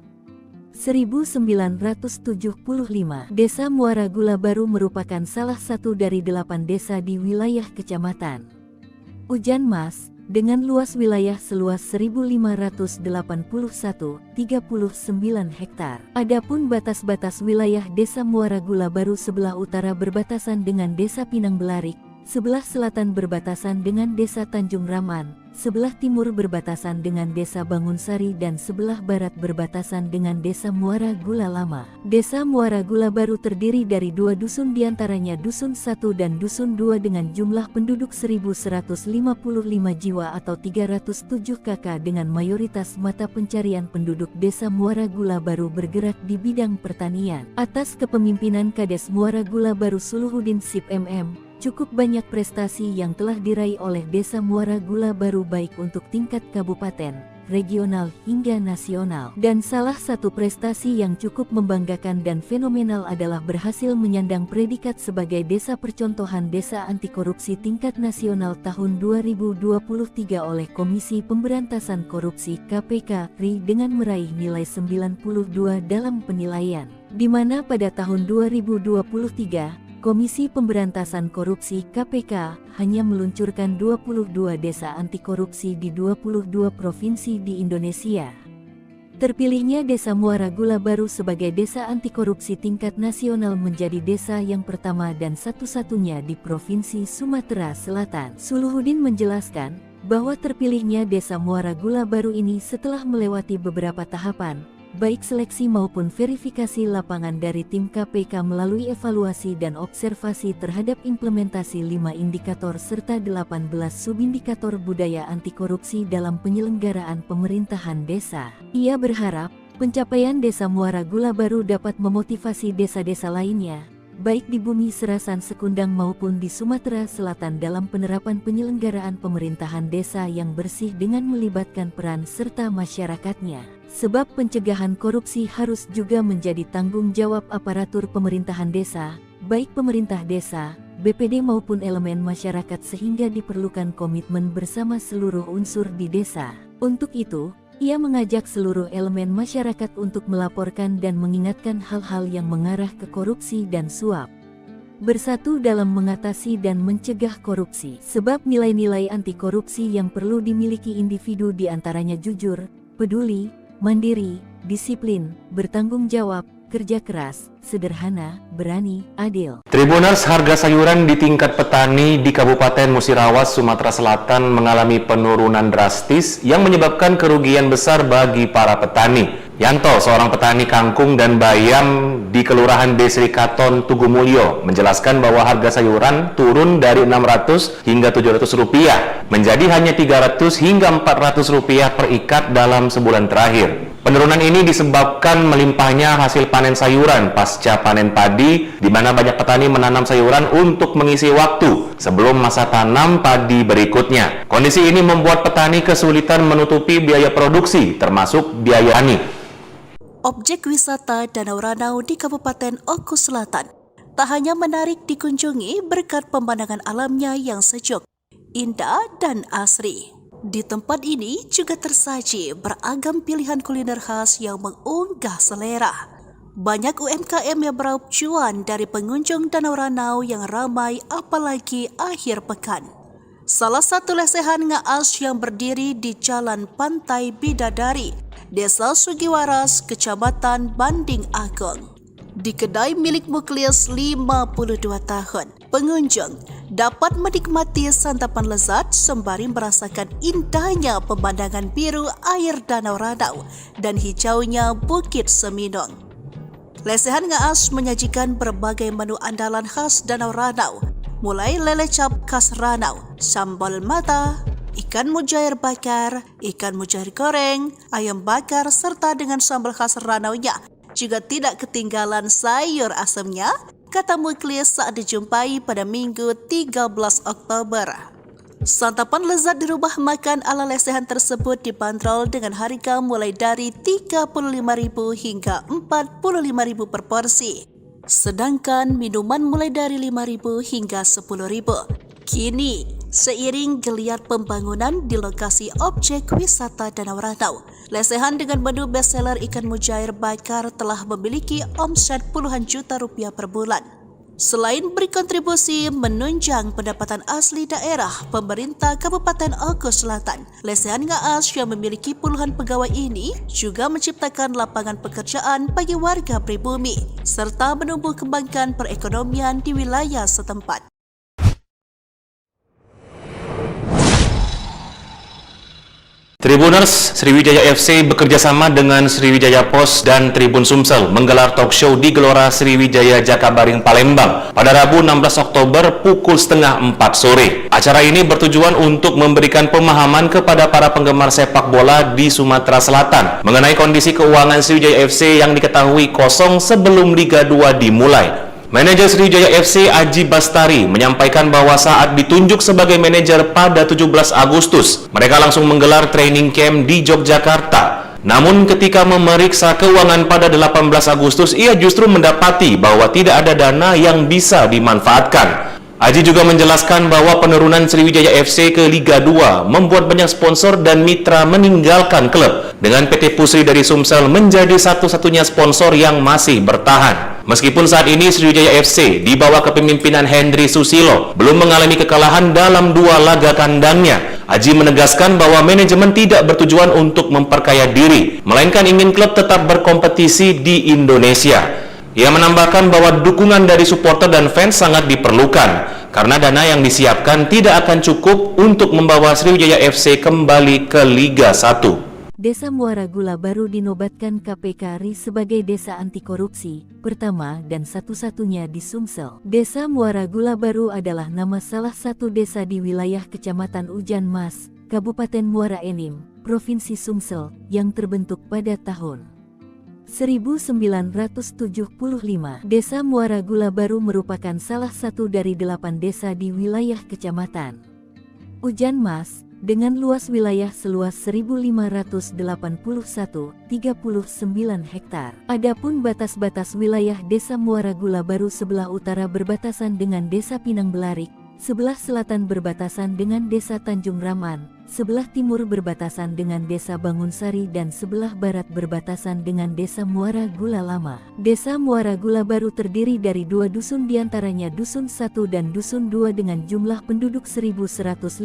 1975. Desa Muara Gula Baru merupakan salah satu dari 8 desa di wilayah Kecamatan Ujan Mas, dengan luas wilayah seluas 1.581,39 hektar. Adapun batas-batas wilayah Desa Muara Gula Baru sebelah utara berbatasan dengan Desa Pinang Belarik, sebelah selatan berbatasan dengan Desa Tanjung Raman, sebelah timur berbatasan dengan Desa Bangunsari dan sebelah barat berbatasan dengan Desa Muara Gula Lama. Desa Muara Gula Baru terdiri dari 2 dusun, diantaranya Dusun 1 dan Dusun 2 dengan jumlah penduduk 1.155 jiwa atau 307 kakak, dengan mayoritas mata pencarian penduduk Desa Muara Gula Baru bergerak di bidang pertanian. Atas kepemimpinan Kades Muara Gula Baru Suluhuddin Sip MM, Cukup banyak prestasi yang telah diraih oleh Desa Muara Gula Baru baik untuk tingkat kabupaten, regional hingga nasional. Dan salah satu prestasi yang cukup membanggakan dan fenomenal adalah berhasil menyandang predikat sebagai Desa Percontohan Desa Anti Korupsi tingkat nasional tahun 2023 oleh Komisi Pemberantasan Korupsi (KPK) RI dengan meraih nilai 92 dalam penilaian, di mana pada tahun 2023 Komisi Pemberantasan Korupsi (KPK) hanya meluncurkan 22 desa anti korupsi di 22 provinsi di Indonesia. Terpilihnya Desa Muara Gula Baru sebagai desa anti korupsi tingkat nasional menjadi desa yang pertama dan satu-satunya di Provinsi Sumatera Selatan. Suluhuddin menjelaskan bahwa terpilihnya Desa Muara Gula Baru ini setelah melewati beberapa tahapan, baik seleksi maupun verifikasi lapangan dari tim KPK melalui evaluasi dan observasi terhadap implementasi 5 indikator serta 18 subindikator budaya anti korupsi dalam penyelenggaraan pemerintahan desa. Ia berharap pencapaian Desa Muara Gula Baru dapat memotivasi desa-desa lainnya, baik di Bumi Serasan Sekundang maupun di Sumatera Selatan dalam penerapan penyelenggaraan pemerintahan desa yang bersih dengan melibatkan peran serta masyarakatnya. Sebab pencegahan korupsi harus juga menjadi tanggung jawab aparatur pemerintahan desa, baik pemerintah desa, BPD maupun elemen masyarakat sehingga diperlukan komitmen bersama seluruh unsur di desa. Untuk itu, ia mengajak seluruh elemen masyarakat untuk melaporkan dan mengingatkan hal-hal yang mengarah ke korupsi dan suap. Bersatu dalam mengatasi dan mencegah korupsi. Sebab nilai-nilai anti korupsi yang perlu dimiliki individu diantaranya jujur, peduli, mandiri, disiplin, bertanggung jawab, kerja keras, sederhana, berani, adil. Tribuners, harga sayuran di tingkat petani di Kabupaten Musirawas, Sumatera Selatan mengalami penurunan drastis yang menyebabkan kerugian besar bagi para petani. Yanto, seorang petani kangkung dan bayam di Kelurahan Desri Katon, Tugumulyo, menjelaskan bahwa harga sayuran turun dari Rp600 hingga Rp700 menjadi hanya Rp300 hingga Rp400 per ikat dalam sebulan terakhir. Penurunan ini disebabkan melimpahnya hasil panen sayuran pasca panen padi, di mana banyak petani menanam sayuran untuk mengisi waktu sebelum masa tanam padi berikutnya. Kondisi ini membuat petani kesulitan menutupi biaya produksi, termasuk biaya tani. Objek wisata Danau Ranau di Kabupaten Oku Selatan tak hanya menarik dikunjungi berkat pemandangan alamnya yang sejuk, indah dan asri. Di tempat ini juga tersaji beragam pilihan kuliner khas yang mengunggah selera. Banyak UMKM yang beraup cuan dari pengunjung Danau Ranau yang ramai apalagi akhir pekan. Salah satu lesehan ngaas yang berdiri di Jalan Pantai Bidadari, Desa Sugiwaras, Kecamatan Banding Agung. Di kedai milik Muklis 52 tahun, pengunjung dapat menikmati santapan lezat sembari merasakan indahnya pemandangan biru air Danau Ranau dan hijaunya Bukit Seminung. Lesehan ngaas menyajikan berbagai menu andalan khas Danau Ranau, mulai lele cap khas Ranau, sambal mata, ikan mujair bakar, ikan mujair goreng, ayam bakar, serta dengan sambal khas Ranaunya. Juga tidak ketinggalan sayur asamnya, kata Muklis saat dijumpai pada Minggu 13 Oktober. Santapan lezat di rumah makan ala lesehan tersebut dibanderol dengan harga mulai dari Rp35.000 hingga Rp45.000 per porsi. Sedangkan minuman mulai dari Rp5.000 hingga Rp10.000. Kini, seiring geliat pembangunan di lokasi objek wisata Danau Ranau, lesehan dengan menu bestseller ikan mujair bakar telah memiliki omset puluhan juta rupiah per bulan. Selain berkontribusi menunjang pendapatan asli daerah pemerintah Kabupaten Oku Selatan, lesehan ngaas yang memiliki puluhan pegawai ini juga menciptakan lapangan pekerjaan bagi warga pribumi, serta menumbuh kembangkan perekonomian di wilayah setempat. Tribuners, Sriwijaya FC bekerjasama dengan Sriwijaya Post dan Tribun Sumsel menggelar talk show di Gelora Sriwijaya Jakabaring Palembang pada Rabu 16 Oktober pukul 3:30 sore. Acara ini bertujuan untuk memberikan pemahaman kepada para penggemar sepak bola di Sumatera Selatan mengenai kondisi keuangan Sriwijaya FC yang diketahui kosong sebelum Liga 2 dimulai. Manajer Sriwijaya FC Aji Bastari menyampaikan bahwa saat ditunjuk sebagai manajer pada 17 Agustus, mereka langsung menggelar training camp di Yogyakarta. Namun ketika memeriksa keuangan pada 18 Agustus, ia justru mendapati bahwa tidak ada dana yang bisa dimanfaatkan. Aji juga menjelaskan bahwa penurunan Sriwijaya FC ke Liga 2 membuat banyak sponsor dan mitra meninggalkan klub, dengan PT Pusri dari Sumsel menjadi satu-satunya sponsor yang masih bertahan. Meskipun saat ini Sriwijaya FC di bawah kepemimpinan Hendry Susilo belum mengalami kekalahan dalam 2 laga kandangnya, Aji menegaskan bahwa manajemen tidak bertujuan untuk memperkaya diri, melainkan ingin klub tetap berkompetisi di Indonesia. Ia menambahkan bahwa dukungan dari supporter dan fans sangat diperlukan, karena dana yang disiapkan tidak akan cukup untuk membawa Sriwijaya FC kembali ke Liga 1. Desa Muara Gula baru dinobatkan KPK RI sebagai desa anti korupsi pertama dan satu-satunya di Sumsel. Desa Muara Gula Baru adalah nama salah satu desa di wilayah Kecamatan Ujan Mas, Kabupaten Muara Enim, Provinsi Sumsel, yang terbentuk pada tahun 1975. Desa Muara Gula Baru merupakan salah satu dari 8 desa di wilayah Kecamatan Ujan Mas, dengan luas wilayah seluas 1.581,39 hektar. Adapun batas-batas wilayah Desa Muara Gula Baru, sebelah utara berbatasan dengan Desa Pinang Belarik, sebelah selatan berbatasan dengan Desa Tanjung Raman, sebelah timur berbatasan dengan Desa Bangunsari, dan sebelah barat berbatasan dengan Desa Muara Gula Lama. Desa Muara Gula Baru terdiri dari 2 dusun, diantaranya Dusun 1 dan Dusun 2 dengan jumlah penduduk 1.155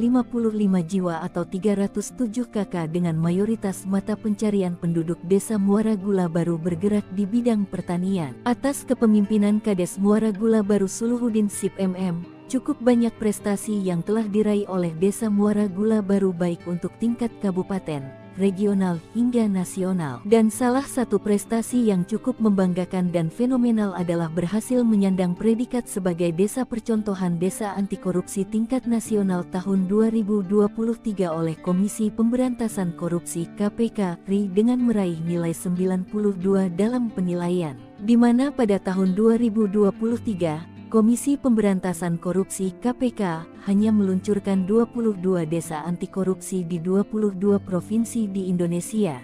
jiwa atau 307 KK, dengan mayoritas mata pencarian penduduk Desa Muara Gula Baru bergerak di bidang pertanian. Atas kepemimpinan Kades Muara Gula Baru Suluhuddin Sip MM, cukup banyak prestasi yang telah diraih oleh Desa Muara Gula Baru baik untuk tingkat kabupaten, regional hingga nasional. Dan salah satu prestasi yang cukup membanggakan dan fenomenal adalah berhasil menyandang predikat sebagai Desa Percontohan Desa Anti Korupsi tingkat nasional tahun 2023 oleh Komisi Pemberantasan Korupsi KPK RI dengan meraih nilai 92 dalam penilaian, di mana pada tahun 2023 Komisi Pemberantasan Korupsi KPK hanya meluncurkan 22 desa anti korupsi di 22 provinsi di Indonesia.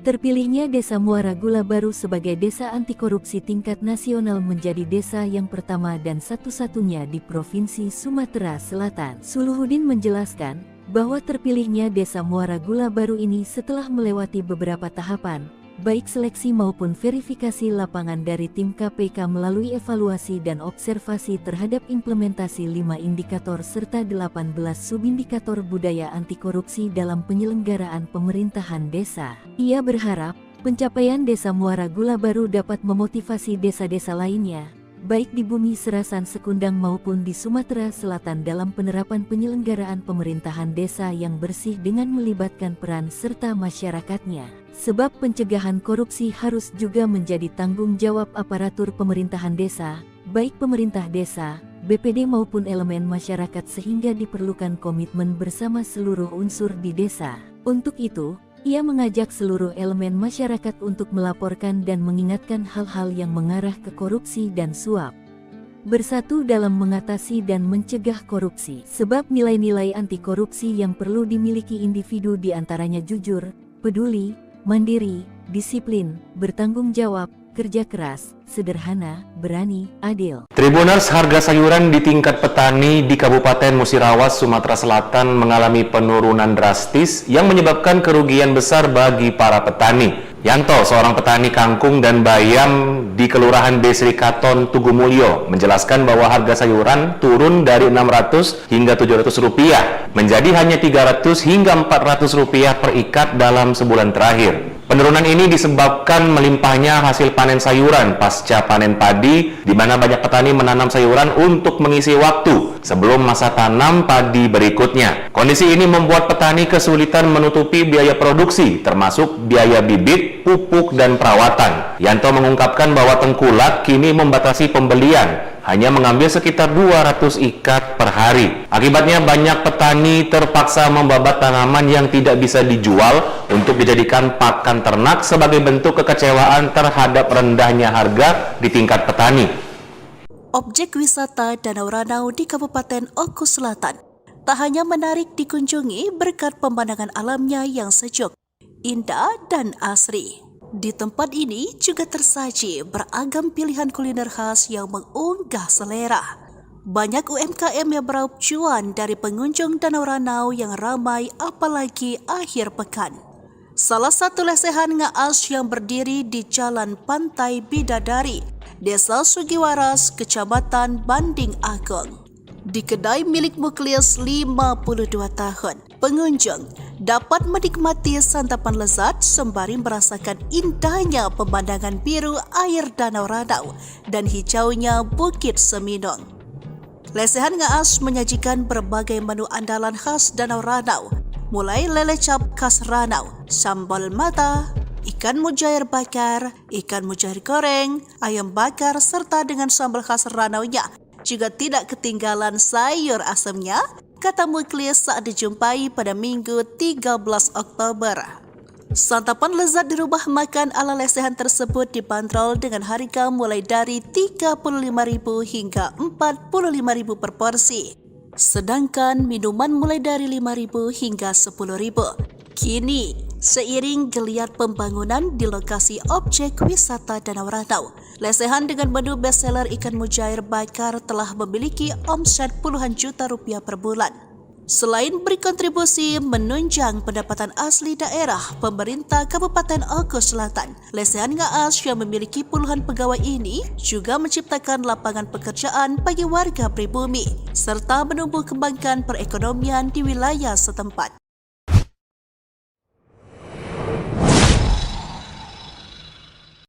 Terpilihnya Desa Muara Gula Baru sebagai desa anti korupsi tingkat nasional menjadi desa yang pertama dan satu-satunya di Provinsi Sumatera Selatan. Suluhuddin menjelaskan bahwa terpilihnya Desa Muara Gula Baru ini setelah melewati beberapa tahapan, baik seleksi maupun verifikasi lapangan dari tim KPK melalui evaluasi dan observasi terhadap implementasi 5 indikator serta 18 subindikator budaya anti korupsi dalam penyelenggaraan pemerintahan desa. Ia berharap pencapaian Desa Muara Gula Baru dapat memotivasi desa-desa lainnya, baik di Bumi Serasan Sekundang maupun di Sumatera Selatan, dalam penerapan penyelenggaraan pemerintahan desa yang bersih dengan melibatkan peran serta masyarakatnya. Sebab pencegahan korupsi harus juga menjadi tanggung jawab aparatur pemerintahan desa, baik pemerintah desa, BPD maupun elemen masyarakat, sehingga diperlukan komitmen bersama seluruh unsur di desa. Untuk itu, ia mengajak seluruh elemen masyarakat untuk melaporkan dan mengingatkan hal-hal yang mengarah ke korupsi dan suap. Bersatu dalam mengatasi dan mencegah korupsi. Sebab nilai-nilai anti korupsi yang perlu dimiliki individu diantaranya jujur, peduli, mandiri, disiplin, bertanggung jawab, kerja keras, sederhana, berani, adil. Tribuners, harga sayuran di tingkat petani di Kabupaten Musirawas, Sumatera Selatan mengalami penurunan drastis yang menyebabkan kerugian besar bagi para petani. Yanto, seorang petani kangkung dan bayam di Kelurahan Besri Katon, Tugumulyo, menjelaskan bahwa harga sayuran turun dari Rp600 hingga Rp700 menjadi hanya Rp300 hingga Rp400 per ikat dalam sebulan terakhir. Penurunan ini disebabkan melimpahnya hasil panen sayuran pasca panen padi, di mana banyak petani menanam sayuran untuk mengisi waktu sebelum masa tanam padi berikutnya. Kondisi ini membuat petani kesulitan menutupi biaya produksi, termasuk biaya bibit, pupuk, dan perawatan. Yanto mengungkapkan bahwa tengkulak kini membatasi pembelian, hanya mengambil sekitar 200 ikat per hari. Akibatnya banyak petani terpaksa membabat tanaman yang tidak bisa dijual untuk dijadikan pakan ternak sebagai bentuk kekecewaan terhadap rendahnya harga di tingkat petani. Objek wisata Danau Ranau di Kabupaten Oku Selatan tak hanya menarik dikunjungi berkat pemandangan alamnya yang sejuk, indah dan asri. Di tempat ini juga tersaji beragam pilihan kuliner khas yang mengunggah selera. Banyak UMKM yang meraup cuan dari pengunjung Danau Ranau yang ramai apalagi akhir pekan. Salah satu lesehan ngaas yang berdiri di Jalan Pantai Bidadari, Desa Sugiwaras, Kecamatan Banding Agung. Di kedai milik Muklis 52 tahun, pengunjung dapat menikmati santapan lezat sembari merasakan indahnya pemandangan biru air Danau Ranau dan hijaunya Bukit Seminung. Lesehan ngaas menyajikan berbagai menu andalan khas Danau Ranau, mulai lele cap khas Ranau, sambal mata, ikan mujair bakar, ikan mujair goreng, ayam bakar, serta dengan sambal khas Ranaunya. Juga tidak ketinggalan sayur asamnya, kata Muklis saat dijumpai pada Minggu 13 Oktober. Santapan lezat di rumah makan ala lesehan tersebut dibanderol dengan harga mulai dari Rp35.000 hingga Rp45.000 per porsi. Sedangkan minuman mulai dari Rp5.000 hingga Rp10.000. Kini, seiring geliat pembangunan di lokasi objek wisata Danau Ranau, lesehan dengan menu bestseller ikan mujair bakar telah memiliki omset puluhan juta rupiah per bulan. Selain berkontribusi menunjang pendapatan asli daerah, pemerintah Kabupaten Oku Selatan, lesehan ngaas yang memiliki puluhan pegawai ini juga menciptakan lapangan pekerjaan bagi warga pribumi, serta menumbuh kembangkan perekonomian di wilayah setempat.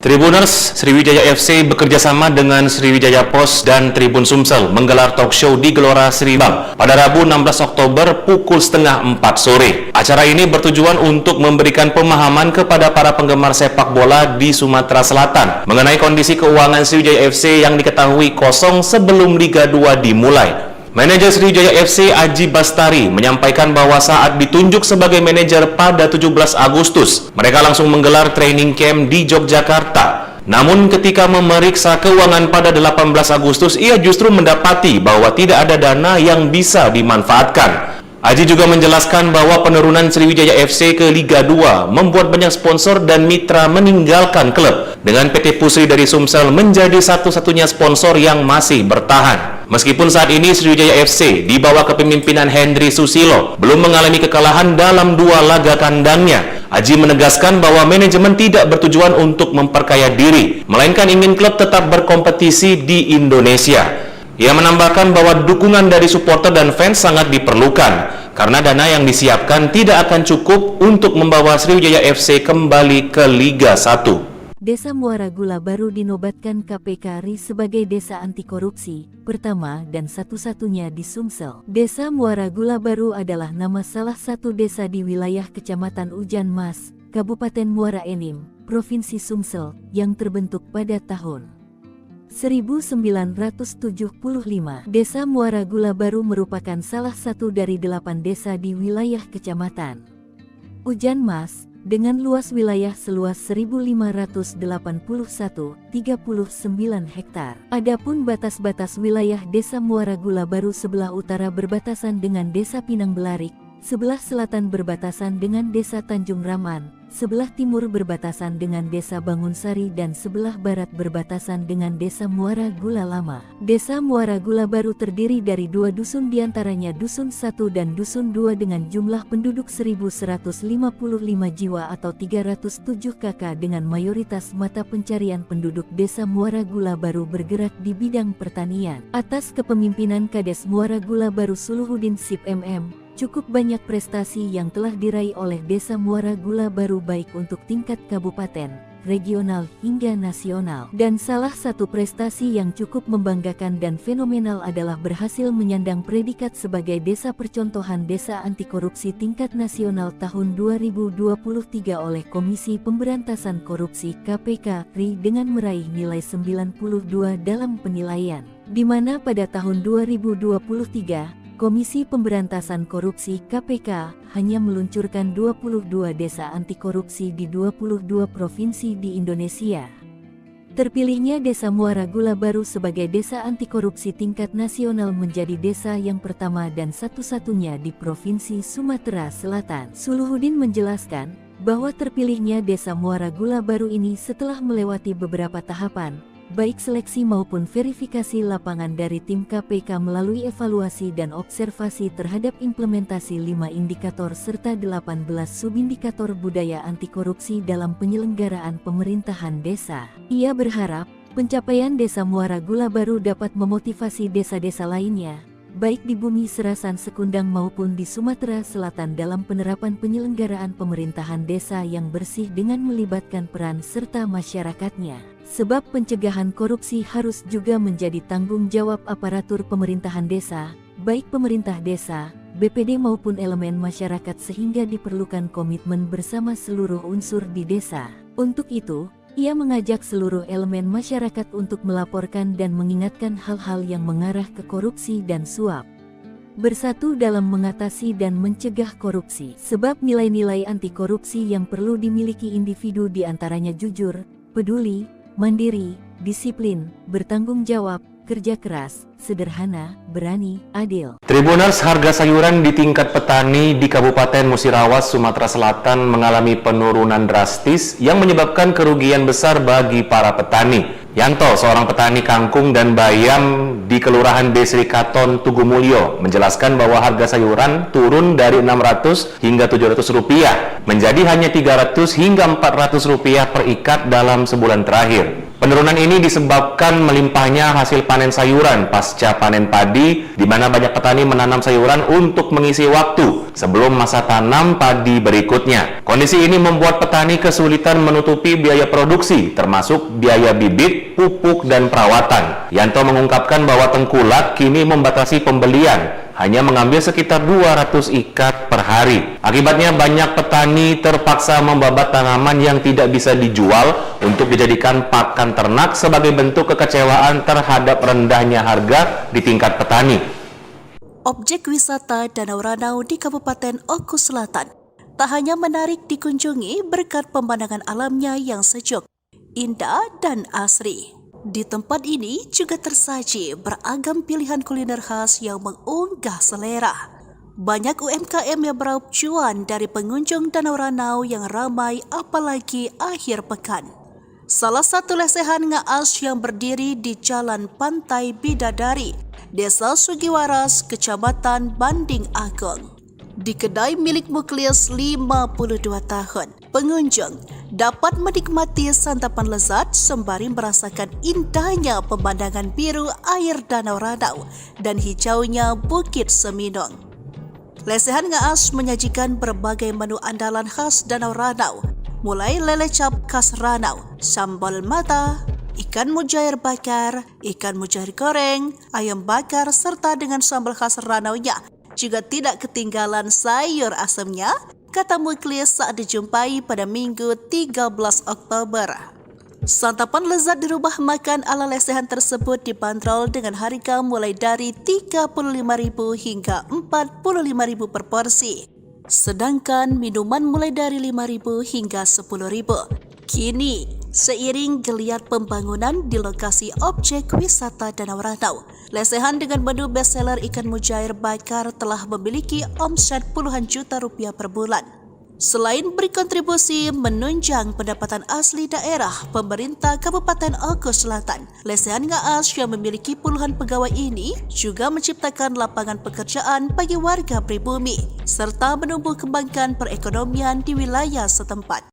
Tribuners, Sriwijaya FC bekerjasama dengan Sriwijaya Post dan Tribun Sumsel menggelar talk show di Gelora Sriwijaya pada Rabu 16 Oktober pukul 3:30 sore. Acara ini bertujuan untuk memberikan pemahaman kepada para penggemar sepak bola di Sumatera Selatan mengenai kondisi keuangan Sriwijaya FC yang diketahui kosong sebelum Liga 2 dimulai. Manajer Sriwijaya FC Aji Bastari menyampaikan bahwa saat ditunjuk sebagai manajer pada 17 Agustus, mereka langsung menggelar training camp di Yogyakarta. Namun ketika memeriksa keuangan pada 18 Agustus, ia justru mendapati bahwa tidak ada dana yang bisa dimanfaatkan. Aji juga menjelaskan bahwa penurunan Sriwijaya FC ke Liga 2 membuat banyak sponsor dan mitra meninggalkan klub, dengan PT Pusri dari Sumsel menjadi satu-satunya sponsor yang masih bertahan. Meskipun saat ini Sriwijaya FC di bawah kepemimpinan Hendry Susilo belum mengalami kekalahan dalam 2 laga kandangnya, Aji menegaskan bahwa manajemen tidak bertujuan untuk memperkaya diri, melainkan ingin klub tetap berkompetisi di Indonesia. Ia menambahkan bahwa dukungan dari supporter dan fans sangat diperlukan, karena dana yang disiapkan tidak akan cukup untuk membawa Sriwijaya FC kembali ke Liga 1. Desa Muara Gula baru dinobatkan KPK RI sebagai desa anti korupsi, pertama dan satu-satunya di Sumsel. Desa Muara Gula baru adalah nama salah satu desa di wilayah Kecamatan Ujan Mas, Kabupaten Muara Enim, Provinsi Sumsel, yang terbentuk pada tahun 1975. Desa Muara Gula baru merupakan salah satu dari 8 desa di wilayah Kecamatan Ujan Mas, dengan luas wilayah seluas 1.581,39 hektar. Adapun batas-batas wilayah Desa Muara Gula baru sebelah utara berbatasan dengan Desa Pinang Belarik, sebelah selatan berbatasan dengan Desa Tanjung Raman, sebelah timur berbatasan dengan Desa Bangunsari dan sebelah barat berbatasan dengan Desa Muara Gula Lama. Desa Muara Gula baru terdiri dari 2 dusun, diantaranya Dusun 1 dan Dusun 2 dengan jumlah penduduk 1.155 jiwa atau 307 kakak, dengan mayoritas mata pencarian penduduk Desa Muara Gula baru bergerak di bidang pertanian. Atas kepemimpinan Kades Muara Gula baru Suluhuddin Sip MM, cukup banyak prestasi yang telah diraih oleh Desa Muara Gula baru baik untuk tingkat kabupaten, regional hingga nasional. Dan salah satu prestasi yang cukup membanggakan dan fenomenal adalah berhasil menyandang predikat sebagai desa percontohan desa anti korupsi tingkat nasional tahun 2023 oleh Komisi Pemberantasan Korupsi KPK RI dengan meraih nilai 92 dalam penilaian, di mana pada tahun 2023 Komisi Pemberantasan Korupsi KPK hanya meluncurkan 22 desa anti korupsi di 22 provinsi di Indonesia. Terpilihnya Desa Muara Gula Baru sebagai desa anti korupsi tingkat nasional menjadi desa yang pertama dan satu-satunya di Provinsi Sumatera Selatan. Suluhuddin menjelaskan bahwa terpilihnya Desa Muara Gula Baru ini setelah melewati beberapa tahapan, baik seleksi maupun verifikasi lapangan dari tim KPK melalui evaluasi dan observasi terhadap implementasi 5 indikator serta 18 subindikator budaya anti korupsi dalam penyelenggaraan pemerintahan desa. Ia berharap pencapaian Desa Muara Gula Baru dapat memotivasi desa-desa lainnya, baik di Bumi Serasan Sekundang maupun di Sumatera Selatan dalam penerapan penyelenggaraan pemerintahan desa yang bersih dengan melibatkan peran serta masyarakatnya. Sebab pencegahan korupsi harus juga menjadi tanggung jawab aparatur pemerintahan desa, baik pemerintah desa, BPD maupun elemen masyarakat sehingga diperlukan komitmen bersama seluruh unsur di desa. Untuk itu, ia mengajak seluruh elemen masyarakat untuk melaporkan dan mengingatkan hal-hal yang mengarah ke korupsi dan suap. Bersatu dalam mengatasi dan mencegah korupsi. Sebab nilai-nilai anti korupsi yang perlu dimiliki individu diantaranya jujur, peduli, mandiri, disiplin, bertanggung jawab, kerja keras, sederhana, berani, adil. Tribuners, harga sayuran di tingkat petani di Kabupaten Musirawas, Sumatera Selatan mengalami penurunan drastis yang menyebabkan kerugian besar bagi para petani. Yanto, seorang petani kangkung dan bayam di Kelurahan Besri Katon, Tugumulyo, menjelaskan bahwa harga sayuran turun dari Rp600 hingga Rp700 menjadi hanya Rp300 hingga Rp400 per ikat dalam sebulan terakhir. Penurunan ini disebabkan melimpahnya hasil panen sayuran pasca panen padi, di mana banyak petani menanam sayuran untuk mengisi waktu sebelum masa tanam padi berikutnya. Kondisi ini membuat petani kesulitan menutupi biaya produksi, termasuk biaya bibit, pupuk, dan perawatan. Yanto mengungkapkan bahwa tengkulak kini membatasi pembelian, hanya mengambil sekitar 200 ikat per hari. Akibatnya banyak petani terpaksa membabat tanaman yang tidak bisa dijual untuk dijadikan pakan ternak sebagai bentuk kekecewaan terhadap rendahnya harga di tingkat petani. Objek wisata Danau Ranau di Kabupaten Oku Selatan tak hanya menarik dikunjungi berkat pemandangan alamnya yang sejuk, indah, dan asri. Di tempat ini juga tersaji beragam pilihan kuliner khas yang mengunggah selera. Banyak UMKM yang meraup cuan dari pengunjung Danau Ranau yang ramai apalagi akhir pekan. Salah satu lesehan ngaas yang berdiri di Jalan Pantai Bidadari, Desa Sugiwaras, Kecamatan Banding Agung. Di kedai milik Muklis 52 tahun, pengunjung dapat menikmati santapan lezat sembari merasakan indahnya pemandangan biru air Danau Ranau dan hijaunya Bukit Seminung. Lesehan ngaas menyajikan berbagai menu andalan khas Danau Ranau, mulai lele cap khas Ranau, sambal mata, ikan mujair bakar, ikan mujair goreng, ayam bakar, serta dengan sambal khas Ranaunya. Juga tidak ketinggalan sayur asamnya, kata Muklis saat dijumpai pada Minggu 13 Oktober. Santapan lezat di rumah makan ala lesehan tersebut dibanderol dengan harga mulai dari Rp35.000 hingga Rp45.000 per porsi. Sedangkan minuman mulai dari Rp5.000 hingga Rp10.000. Kini, seiring geliat pembangunan di lokasi objek wisata Danau Ranau, lesehan dengan menu bestseller ikan mujair bakar telah memiliki omset puluhan juta rupiah per bulan. Selain berkontribusi menunjang pendapatan asli daerah, pemerintah Kabupaten Oku Selatan, lesehan ngaas yang memiliki puluhan pegawai ini juga menciptakan lapangan pekerjaan bagi warga pribumi, serta menumbuh kembangkan perekonomian di wilayah setempat.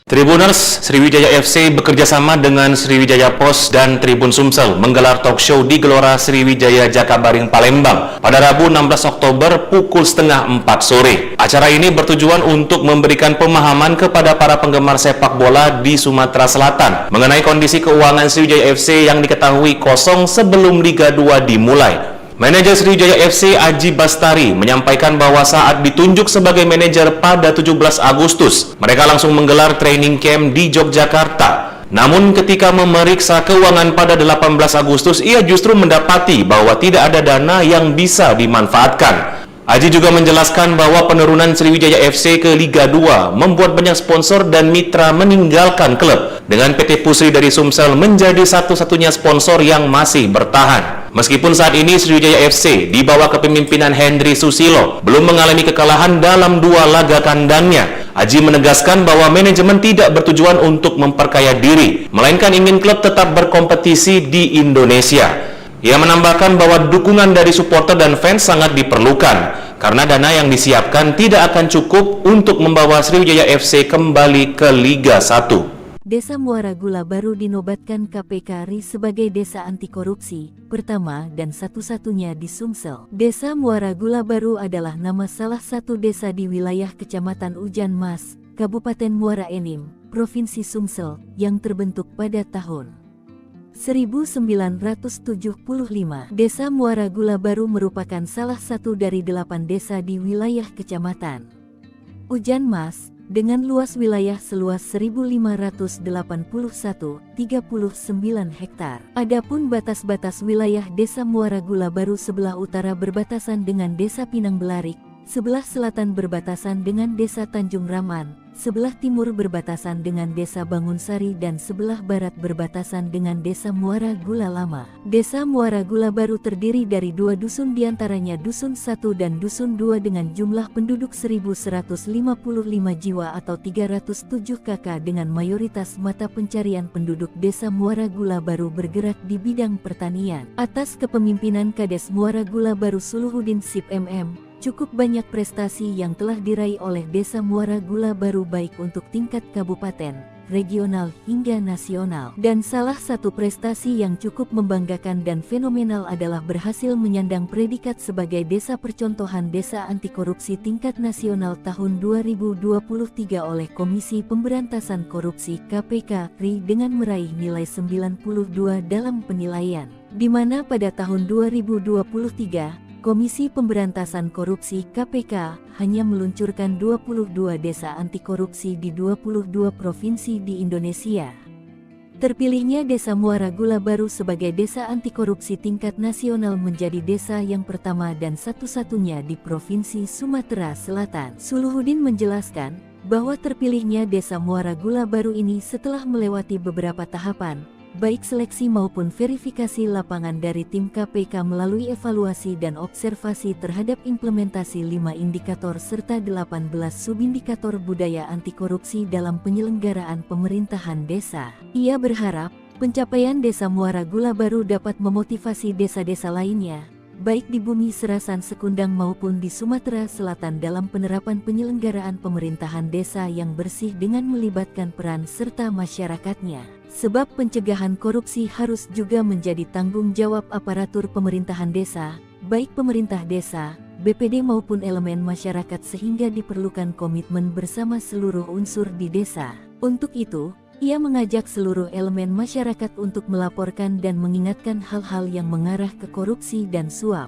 Tribuners, Sriwijaya FC bekerjasama dengan Sriwijaya Post dan Tribun Sumsel menggelar talk show di Gelora Sriwijaya Jakabaring Palembang pada Rabu 16 Oktober pukul 3:30 sore. Acara ini bertujuan untuk memberikan pemahaman kepada para penggemar sepak bola di Sumatera Selatan mengenai kondisi keuangan Sriwijaya FC yang diketahui kosong sebelum Liga 2 dimulai. Manajer Sriwijaya FC Aji Bastari menyampaikan bahwa saat ditunjuk sebagai manajer pada 17 Agustus, mereka langsung menggelar training camp di Yogyakarta. Namun ketika memeriksa keuangan pada 18 Agustus, ia justru mendapati bahwa tidak ada dana yang bisa dimanfaatkan. Aji juga menjelaskan bahwa penurunan Sriwijaya FC ke Liga 2 membuat banyak sponsor dan mitra meninggalkan klub, dengan PT Pusri dari Sumsel menjadi satu-satunya sponsor yang masih bertahan. Meskipun saat ini Sriwijaya FC di bawah kepemimpinan Hendry Susilo belum mengalami kekalahan dalam 2 laga kandangnya, Aji menegaskan bahwa manajemen tidak bertujuan untuk memperkaya diri, melainkan ingin klub tetap berkompetisi di Indonesia. Ia menambahkan bahwa dukungan dari supporter dan fans sangat diperlukan, karena dana yang disiapkan tidak akan cukup untuk membawa Sriwijaya FC kembali ke Liga 1. Desa Muara Gula baru dinobatkan KPK RI sebagai desa anti korupsi, pertama dan satu-satunya di Sumsel. Desa Muara Gula baru adalah nama salah satu desa di wilayah Kecamatan Ujan Mas, Kabupaten Muara Enim, Provinsi Sumsel, yang terbentuk pada tahun 1975. Desa Muara Gula baru merupakan salah satu dari 8 desa di wilayah Kecamatan Ujan Mas, dengan luas wilayah seluas 1.581,39 hektar. Adapun batas-batas wilayah Desa Muara Gula baru sebelah utara berbatasan dengan Desa Pinang Belarik, sebelah selatan berbatasan dengan Desa Tanjung Raman, sebelah timur berbatasan dengan Desa Bangunsari dan sebelah barat berbatasan dengan Desa Muara Gula Lama. Desa Muara Gula baru terdiri dari 2 dusun, diantaranya Dusun 1 dan Dusun 2 dengan jumlah penduduk 1.155 jiwa atau 307 KK, dengan mayoritas mata pencarian penduduk Desa Muara Gula baru bergerak di bidang pertanian. Atas kepemimpinan Kades Muara Gula baru Suluhuddin Sip MM, cukup banyak prestasi yang telah diraih oleh Desa Muara Gula baru baik untuk tingkat kabupaten, regional hingga nasional. Dan salah satu prestasi yang cukup membanggakan dan fenomenal adalah berhasil menyandang predikat sebagai desa percontohan desa anti korupsi tingkat nasional tahun 2023 oleh Komisi Pemberantasan Korupsi KPK RI dengan meraih nilai 92 dalam penilaian, di mana pada tahun 2023 Komisi Pemberantasan Korupsi KPK hanya meluncurkan 22 desa anti korupsi di 22 provinsi di Indonesia. Terpilihnya Desa Muara Gula baru sebagai desa anti korupsi tingkat nasional menjadi desa yang pertama dan satu-satunya di Provinsi Sumatera Selatan. Suluhuddin menjelaskan bahwa terpilihnya Desa Muara Gula baru ini setelah melewati beberapa tahapan, baik seleksi maupun verifikasi lapangan dari tim KPK melalui evaluasi dan observasi terhadap implementasi 5 indikator serta 18 subindikator budaya anti korupsi dalam penyelenggaraan pemerintahan desa. Ia berharap pencapaian Desa Muara Gula baru dapat memotivasi desa-desa lainnya, baik di Bumi Serasan Sekundang maupun di Sumatera Selatan dalam penerapan penyelenggaraan pemerintahan desa yang bersih dengan melibatkan peran serta masyarakatnya. Sebab pencegahan korupsi harus juga menjadi tanggung jawab aparatur pemerintahan desa, baik pemerintah desa, BPD maupun elemen masyarakat, sehingga diperlukan komitmen bersama seluruh unsur di desa. Untuk itu, ia mengajak seluruh elemen masyarakat untuk melaporkan dan mengingatkan hal-hal yang mengarah ke korupsi dan suap.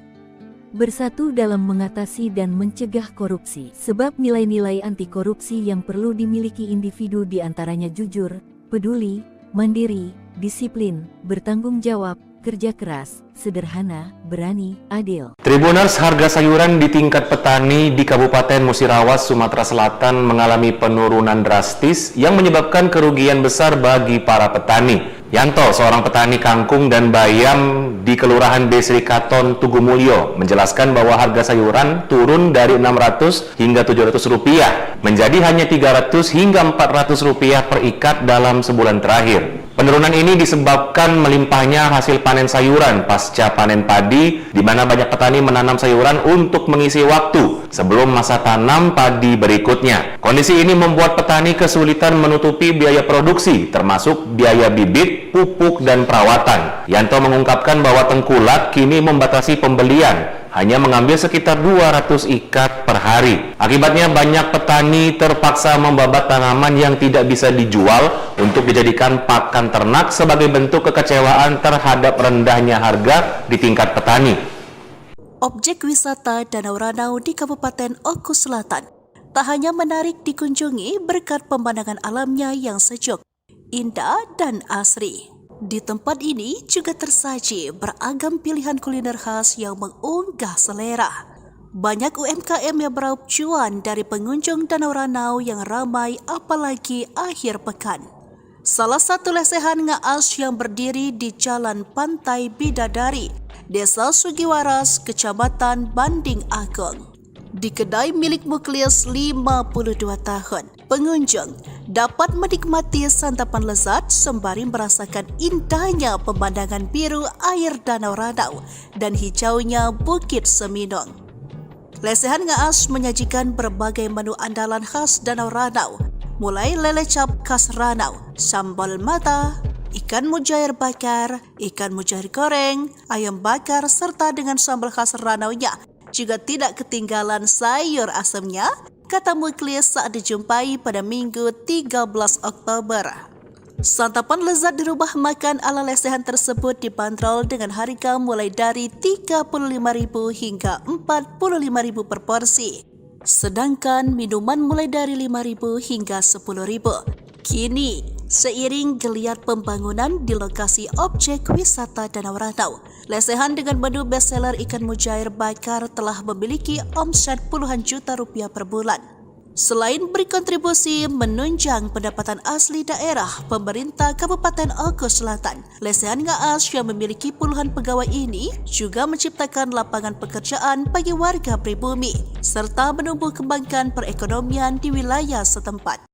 Bersatu dalam mengatasi dan mencegah korupsi. Sebab nilai-nilai anti korupsi yang perlu dimiliki individu diantaranya jujur, peduli, mandiri, disiplin, bertanggung jawab, kerja keras, sederhana, berani, adil. Tribuners, harga sayuran di tingkat petani di Kabupaten Musirawas, Sumatera Selatan mengalami penurunan drastis yang menyebabkan kerugian besar bagi para petani. Yanto, seorang petani kangkung dan bayam di Kelurahan Desri Katon, Tugumulyo, menjelaskan bahwa harga sayuran turun dari Rp600 hingga Rp700 menjadi hanya Rp300 hingga Rp400 per ikat dalam sebulan terakhir. Penurunan ini disebabkan melimpahnya hasil panen sayuran pasca panen padi, di mana banyak petani menanam sayuran untuk mengisi waktu sebelum masa tanam padi berikutnya. Kondisi ini membuat petani kesulitan menutupi biaya produksi, termasuk biaya bibit, pupuk, dan perawatan. Yanto mengungkapkan bahwa tengkulak kini membatasi pembelian, hanya mengambil sekitar 200 ikat per hari. Akibatnya banyak petani terpaksa membabat tanaman yang tidak bisa dijual untuk dijadikan pakan ternak sebagai bentuk kekecewaan terhadap rendahnya harga di tingkat petani. Objek wisata Danau Ranau di Kabupaten Oku Selatan tak hanya menarik dikunjungi berkat pemandangan alamnya yang sejuk, indah, dan asri. Di tempat ini juga tersaji beragam pilihan kuliner khas yang mengunggah selera. Banyak UMKM yang meraup cuan dari pengunjung Danau Ranau yang ramai apalagi akhir pekan. Salah satu lesehan ngaas yang berdiri di Jalan Pantai Bidadari, Desa Sugiwaras, Kecamatan Banding Agung. Di kedai milik Muklis 52 tahun, pengunjung dapat menikmati santapan lezat sembari merasakan indahnya pemandangan biru air Danau Ranau dan hijaunya Bukit Seminung. Lesehan ngaas menyajikan berbagai menu andalan khas Danau Ranau, mulai lele cap khas Ranau, sambal mata, ikan mujair bakar, ikan mujair goreng, ayam bakar serta dengan sambal khas Ranaunya. Juga tidak ketinggalan sayur asamnya, kata Muklis saat dijumpai pada Minggu 13 Oktober. Santapan lezat di rumah makan ala lesehan tersebut dibanderol dengan harga mulai dari Rp35.000 hingga Rp45.000 per porsi. Sedangkan minuman mulai dari Rp5.000 hingga Rp10.000. Kini, seiring geliat pembangunan di lokasi objek wisata Danau Ranau, lesehan dengan menu bestseller ikan mujair bakar telah memiliki omset puluhan juta rupiah per bulan. Selain berkontribusi menunjang pendapatan asli daerah, pemerintah Kabupaten Oku Selatan, lesehan ngaas yang memiliki puluhan pegawai ini juga menciptakan lapangan pekerjaan bagi warga pribumi, serta menumbuh kembangkan perekonomian di wilayah setempat.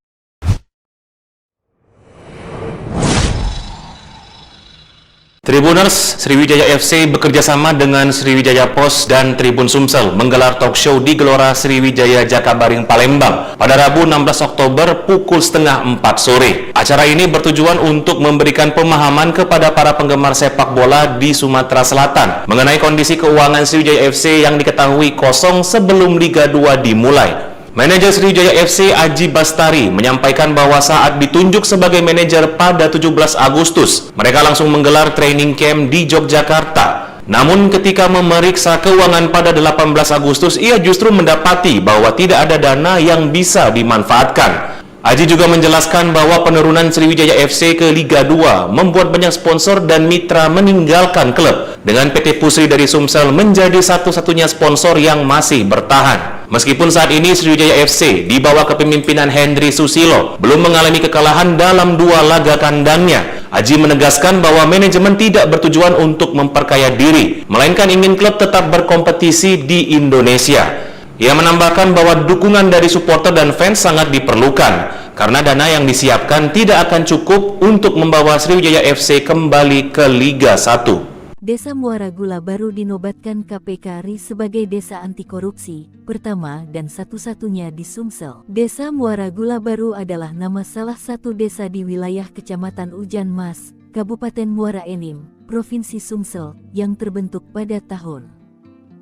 Tribuners, Sriwijaya FC bekerjasama dengan Sriwijaya Post dan Tribun Sumsel menggelar talk show di Gelora Sriwijaya Jakabaring Palembang pada Rabu 16 Oktober pukul setengah 4 sore. Acara ini bertujuan untuk memberikan pemahaman kepada para penggemar sepak bola di Sumatera Selatan mengenai kondisi keuangan Sriwijaya FC yang diketahui kosong sebelum Liga 2 dimulai. Manajer Sriwijaya FC Aji Bastari menyampaikan bahwa saat ditunjuk sebagai manajer pada 17 Agustus, mereka langsung menggelar training camp di Yogyakarta. Namun ketika memeriksa keuangan pada 18 Agustus, ia justru mendapati bahwa tidak ada dana yang bisa dimanfaatkan. Aji juga menjelaskan bahwa penurunan Sriwijaya FC ke Liga 2 membuat banyak sponsor dan mitra meninggalkan klub, dengan PT Pusri dari Sumsel menjadi satu-satunya sponsor yang masih bertahan. Meskipun saat ini Sriwijaya FC di bawah kepemimpinan Hendry Susilo belum mengalami kekalahan dalam 2 laga kandangnya, Aji menegaskan bahwa manajemen tidak bertujuan untuk memperkaya diri, melainkan ingin klub tetap berkompetisi di Indonesia. Ia menambahkan bahwa dukungan dari supporter dan fans sangat diperlukan, karena dana yang disiapkan tidak akan cukup untuk membawa Sriwijaya FC kembali ke Liga 1. Desa Muara Gula baru dinobatkan KPK RI sebagai desa anti korupsi, pertama dan satu-satunya di Sumsel. Desa Muara Gula baru adalah nama salah satu desa di wilayah Kecamatan Ujan Mas, Kabupaten Muara Enim, Provinsi Sumsel, yang terbentuk pada tahun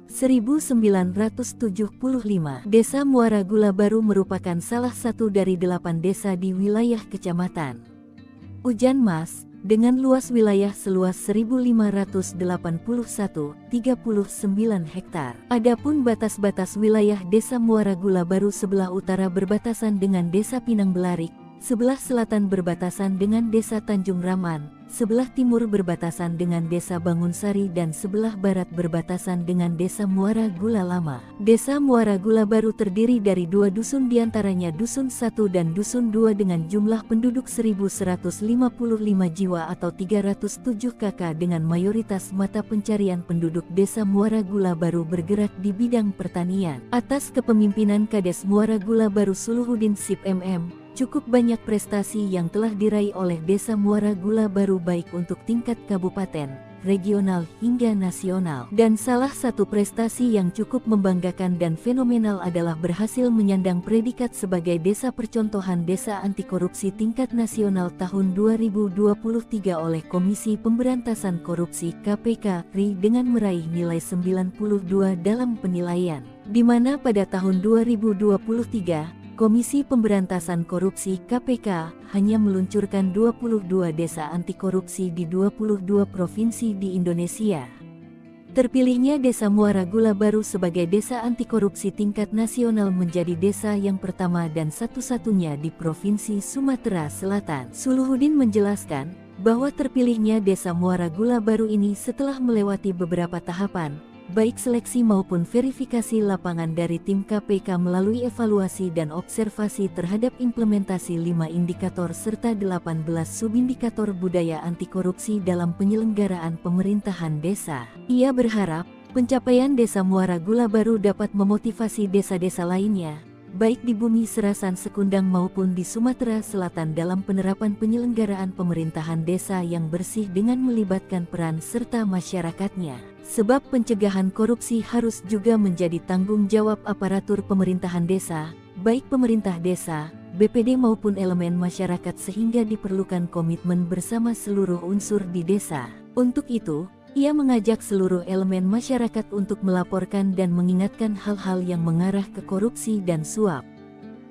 1975. Desa Muara Gula baru merupakan salah satu dari 8 desa di wilayah Kecamatan Ujan Mas, dengan luas wilayah seluas 1.581,39 hektar. Adapun batas-batas wilayah Desa Muara Gula baru sebelah utara berbatasan dengan Desa Pinang Belarik, sebelah selatan berbatasan dengan Desa Tanjung Raman, sebelah timur berbatasan dengan Desa Bangunsari dan sebelah barat berbatasan dengan Desa Muara Gula Lama. Desa Muara Gula baru terdiri dari 2 dusun, diantaranya Dusun 1 dan Dusun 2 dengan jumlah penduduk 1.155 jiwa atau 307 kakak, dengan mayoritas mata pencarian penduduk Desa Muara Gula baru bergerak di bidang pertanian. Atas kepemimpinan Kades Muara Gula baru Suluhuddin Sip MM, cukup banyak prestasi yang telah diraih oleh Desa Muara Gula baru baik untuk tingkat kabupaten, regional hingga nasional. Dan salah satu prestasi yang cukup membanggakan dan fenomenal adalah berhasil menyandang predikat sebagai desa percontohan desa anti korupsi tingkat nasional tahun 2023 oleh Komisi Pemberantasan Korupsi KPK RI dengan meraih nilai 92 dalam penilaian, di mana pada tahun 2023 Komisi Pemberantasan Korupsi KPK hanya meluncurkan 22 desa anti korupsi di 22 provinsi di Indonesia. Terpilihnya Desa Muara Gula baru sebagai desa anti korupsi tingkat nasional menjadi desa yang pertama dan satu-satunya di Provinsi Sumatera Selatan. Suluhuddin menjelaskan bahwa terpilihnya Desa Muara Gula baru ini setelah melewati beberapa tahapan, baik seleksi maupun verifikasi lapangan dari tim KPK melalui evaluasi dan observasi terhadap implementasi 5 indikator serta 18 subindikator budaya anti korupsi dalam penyelenggaraan pemerintahan desa. Ia berharap pencapaian Desa Muara Gula Baru dapat memotivasi desa-desa lainnya, baik di Bumi Serasan Sekundang maupun di Sumatera Selatan dalam penerapan penyelenggaraan pemerintahan desa yang bersih dengan melibatkan peran serta masyarakatnya. Sebab pencegahan korupsi harus juga menjadi tanggung jawab aparatur pemerintahan desa, baik pemerintah desa, BPD maupun elemen masyarakat sehingga diperlukan komitmen bersama seluruh unsur di desa. Untuk itu, ia mengajak seluruh elemen masyarakat untuk melaporkan dan mengingatkan hal-hal yang mengarah ke korupsi dan suap.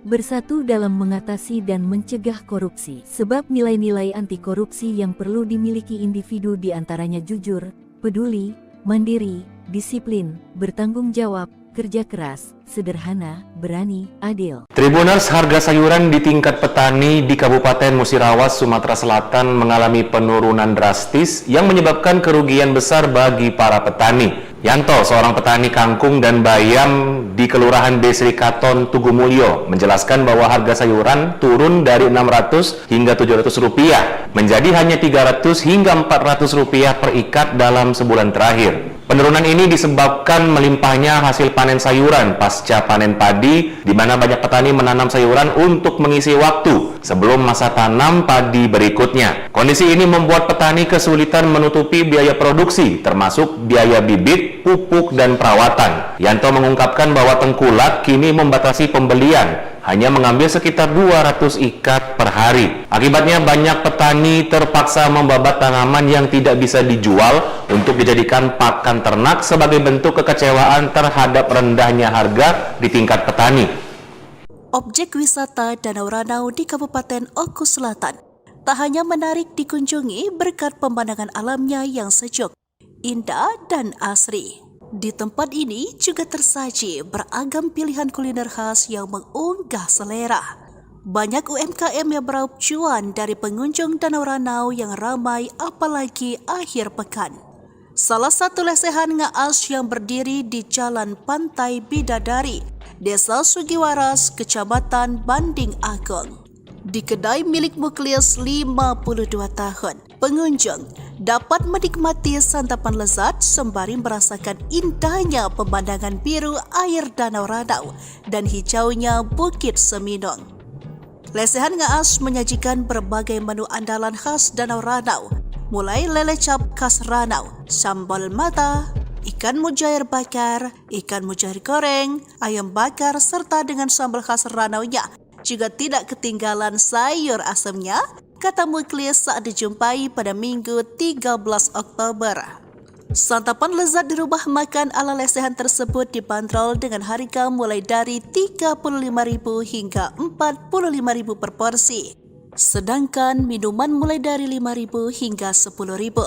Bersatu dalam mengatasi dan mencegah korupsi. Sebab nilai-nilai anti korupsi yang perlu dimiliki individu diantaranya jujur, peduli, mandiri, disiplin, bertanggung jawab, kerja keras, sederhana, berani, adil. Tribuners, harga sayuran di tingkat petani di Kabupaten Musirawas, Sumatera Selatan mengalami penurunan drastis yang menyebabkan kerugian besar bagi para petani. Yanto, seorang petani kangkung dan bayam di Kelurahan Desri Katon, Tugumulyo, menjelaskan bahwa harga sayuran turun dari Rp600 hingga Rp700 menjadi hanya Rp300 hingga Rp400 per ikat dalam sebulan terakhir. Penurunan ini disebabkan melimpahnya hasil panen sayuran pasca panen padi, di mana banyak petani menanam sayuran untuk mengisi waktu sebelum masa tanam padi berikutnya. Kondisi ini membuat petani kesulitan menutupi biaya produksi, termasuk biaya bibit, pupuk, dan perawatan. Yanto mengungkapkan bahwa tengkulak kini membatasi pembelian, hanya mengambil sekitar 200 ikat per hari. Akibatnya banyak petani terpaksa membabat tanaman yang tidak bisa dijual untuk dijadikan pakan ternak sebagai bentuk kekecewaan terhadap rendahnya harga di tingkat petani. Objek wisata Danau Ranau di Kabupaten Oku Selatan tak hanya menarik dikunjungi berkat pemandangan alamnya yang sejuk, indah, dan asri. Di tempat ini juga tersaji beragam pilihan kuliner khas yang mengunggah selera. Banyak UMKM yang meraup cuan dari pengunjung Danau Ranau yang ramai apalagi akhir pekan. Salah satu lesehan ngaas yang berdiri di Jalan Pantai Bidadari, Desa Sugiwaras, Kecamatan Banding Agung. Di kedai milik Muklis 52 tahun, pengunjung dapat menikmati santapan lezat sembari merasakan indahnya pemandangan biru air Danau Ranau dan hijaunya Bukit Seminung. Lesehan ngaas menyajikan berbagai menu andalan khas Danau Ranau, mulai lele cap khas Ranau, sambal mata, ikan mujair bakar, ikan mujair goreng, ayam bakar, serta dengan sambal khas Ranaunya. Juga tidak ketinggalan sayur asamnya, kata Muklis saat dijumpai pada Minggu 13 Oktober. Santapan lezat di rumah makan ala lesehan tersebut dibanderol dengan harga mulai dari Rp35.000 hingga Rp45.000 per porsi. Sedangkan minuman mulai dari Rp5.000 hingga Rp10.000.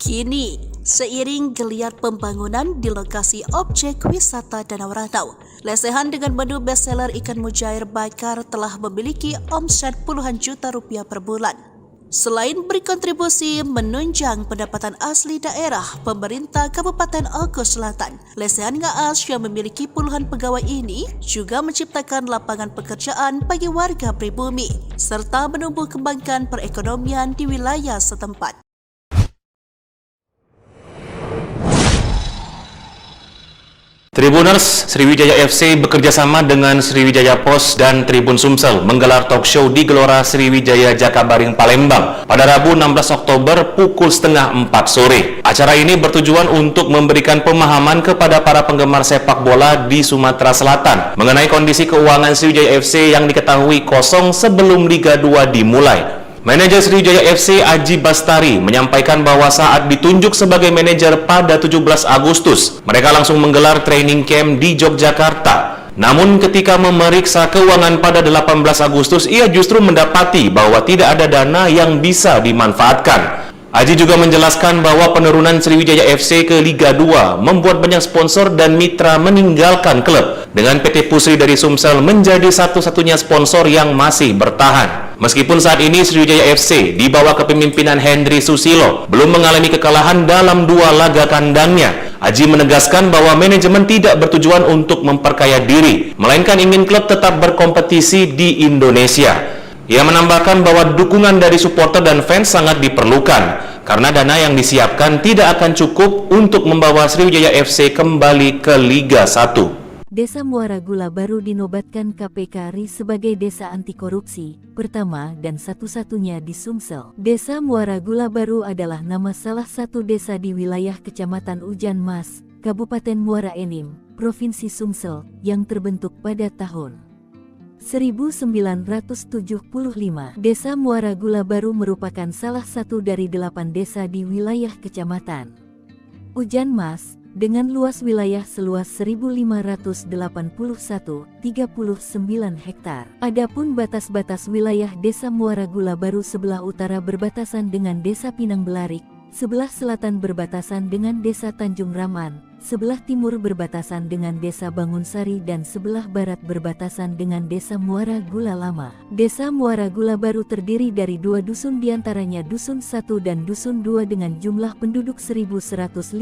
Kini, seiring geliat pembangunan di lokasi objek wisata Danau Ranau, lesehan dengan menu bestseller ikan mujair bakar telah memiliki omset puluhan juta rupiah per bulan. Selain berkontribusi menunjang pendapatan asli daerah, pemerintah Kabupaten Oku Selatan, lesehan ngaas yang memiliki puluhan pegawai ini juga menciptakan lapangan pekerjaan bagi warga pribumi, serta menumbuh kembangkan perekonomian di wilayah setempat. Tribuners, Sriwijaya FC bekerjasama dengan Sriwijaya Post dan Tribun Sumsel menggelar talk show di Gelora Sriwijaya Jakabaring Palembang pada Rabu 16 Oktober pukul 3:30 sore. Acara ini bertujuan untuk memberikan pemahaman kepada para penggemar sepak bola di Sumatera Selatan mengenai kondisi keuangan Sriwijaya FC yang diketahui kosong sebelum Liga 2 dimulai. Manajer Sriwijaya FC Aji Bastari menyampaikan bahwa saat ditunjuk sebagai manajer pada 17 Agustus, mereka langsung menggelar training camp di Yogyakarta. Namun ketika memeriksa keuangan pada 18 Agustus, ia justru mendapati bahwa tidak ada dana yang bisa dimanfaatkan. Aji juga menjelaskan bahwa penurunan Sriwijaya FC ke Liga 2 membuat banyak sponsor dan mitra meninggalkan klub, dengan PT Pusri dari Sumsel menjadi satu-satunya sponsor yang masih bertahan. Meskipun saat ini Sriwijaya FC di bawah kepemimpinan Hendry Susilo belum mengalami kekalahan dalam 2 laga kandangnya, Aji menegaskan bahwa manajemen tidak bertujuan untuk memperkaya diri, melainkan ingin klub tetap berkompetisi di Indonesia. Ia menambahkan bahwa dukungan dari supporter dan fans sangat diperlukan, karena dana yang disiapkan tidak akan cukup untuk membawa Sriwijaya FC kembali ke Liga 1. Desa Muara Gula Baru dinobatkan KPK RI sebagai desa anti korupsi pertama dan satu-satunya di Sumsel. Desa Muara Gula Baru adalah nama salah satu desa di wilayah Kecamatan Ujan Mas, Kabupaten Muara Enim, Provinsi Sumsel, yang terbentuk pada tahun 1975. Desa Muara Gula Baru merupakan salah satu dari 8 desa di wilayah Kecamatan Ujan Mas, dengan luas wilayah seluas 1.581,39 hektar. Adapun batas-batas wilayah Desa Muara Gula Baru sebelah utara berbatasan dengan Desa Pinang Belarik, sebelah selatan berbatasan dengan Desa Tanjung Raman, sebelah timur berbatasan dengan Desa Bangunsari dan sebelah barat berbatasan dengan Desa Muara Gula Lama. Desa Muara Gula Baru terdiri dari 2 dusun, diantaranya Dusun 1 dan Dusun 2 dengan jumlah penduduk 1.155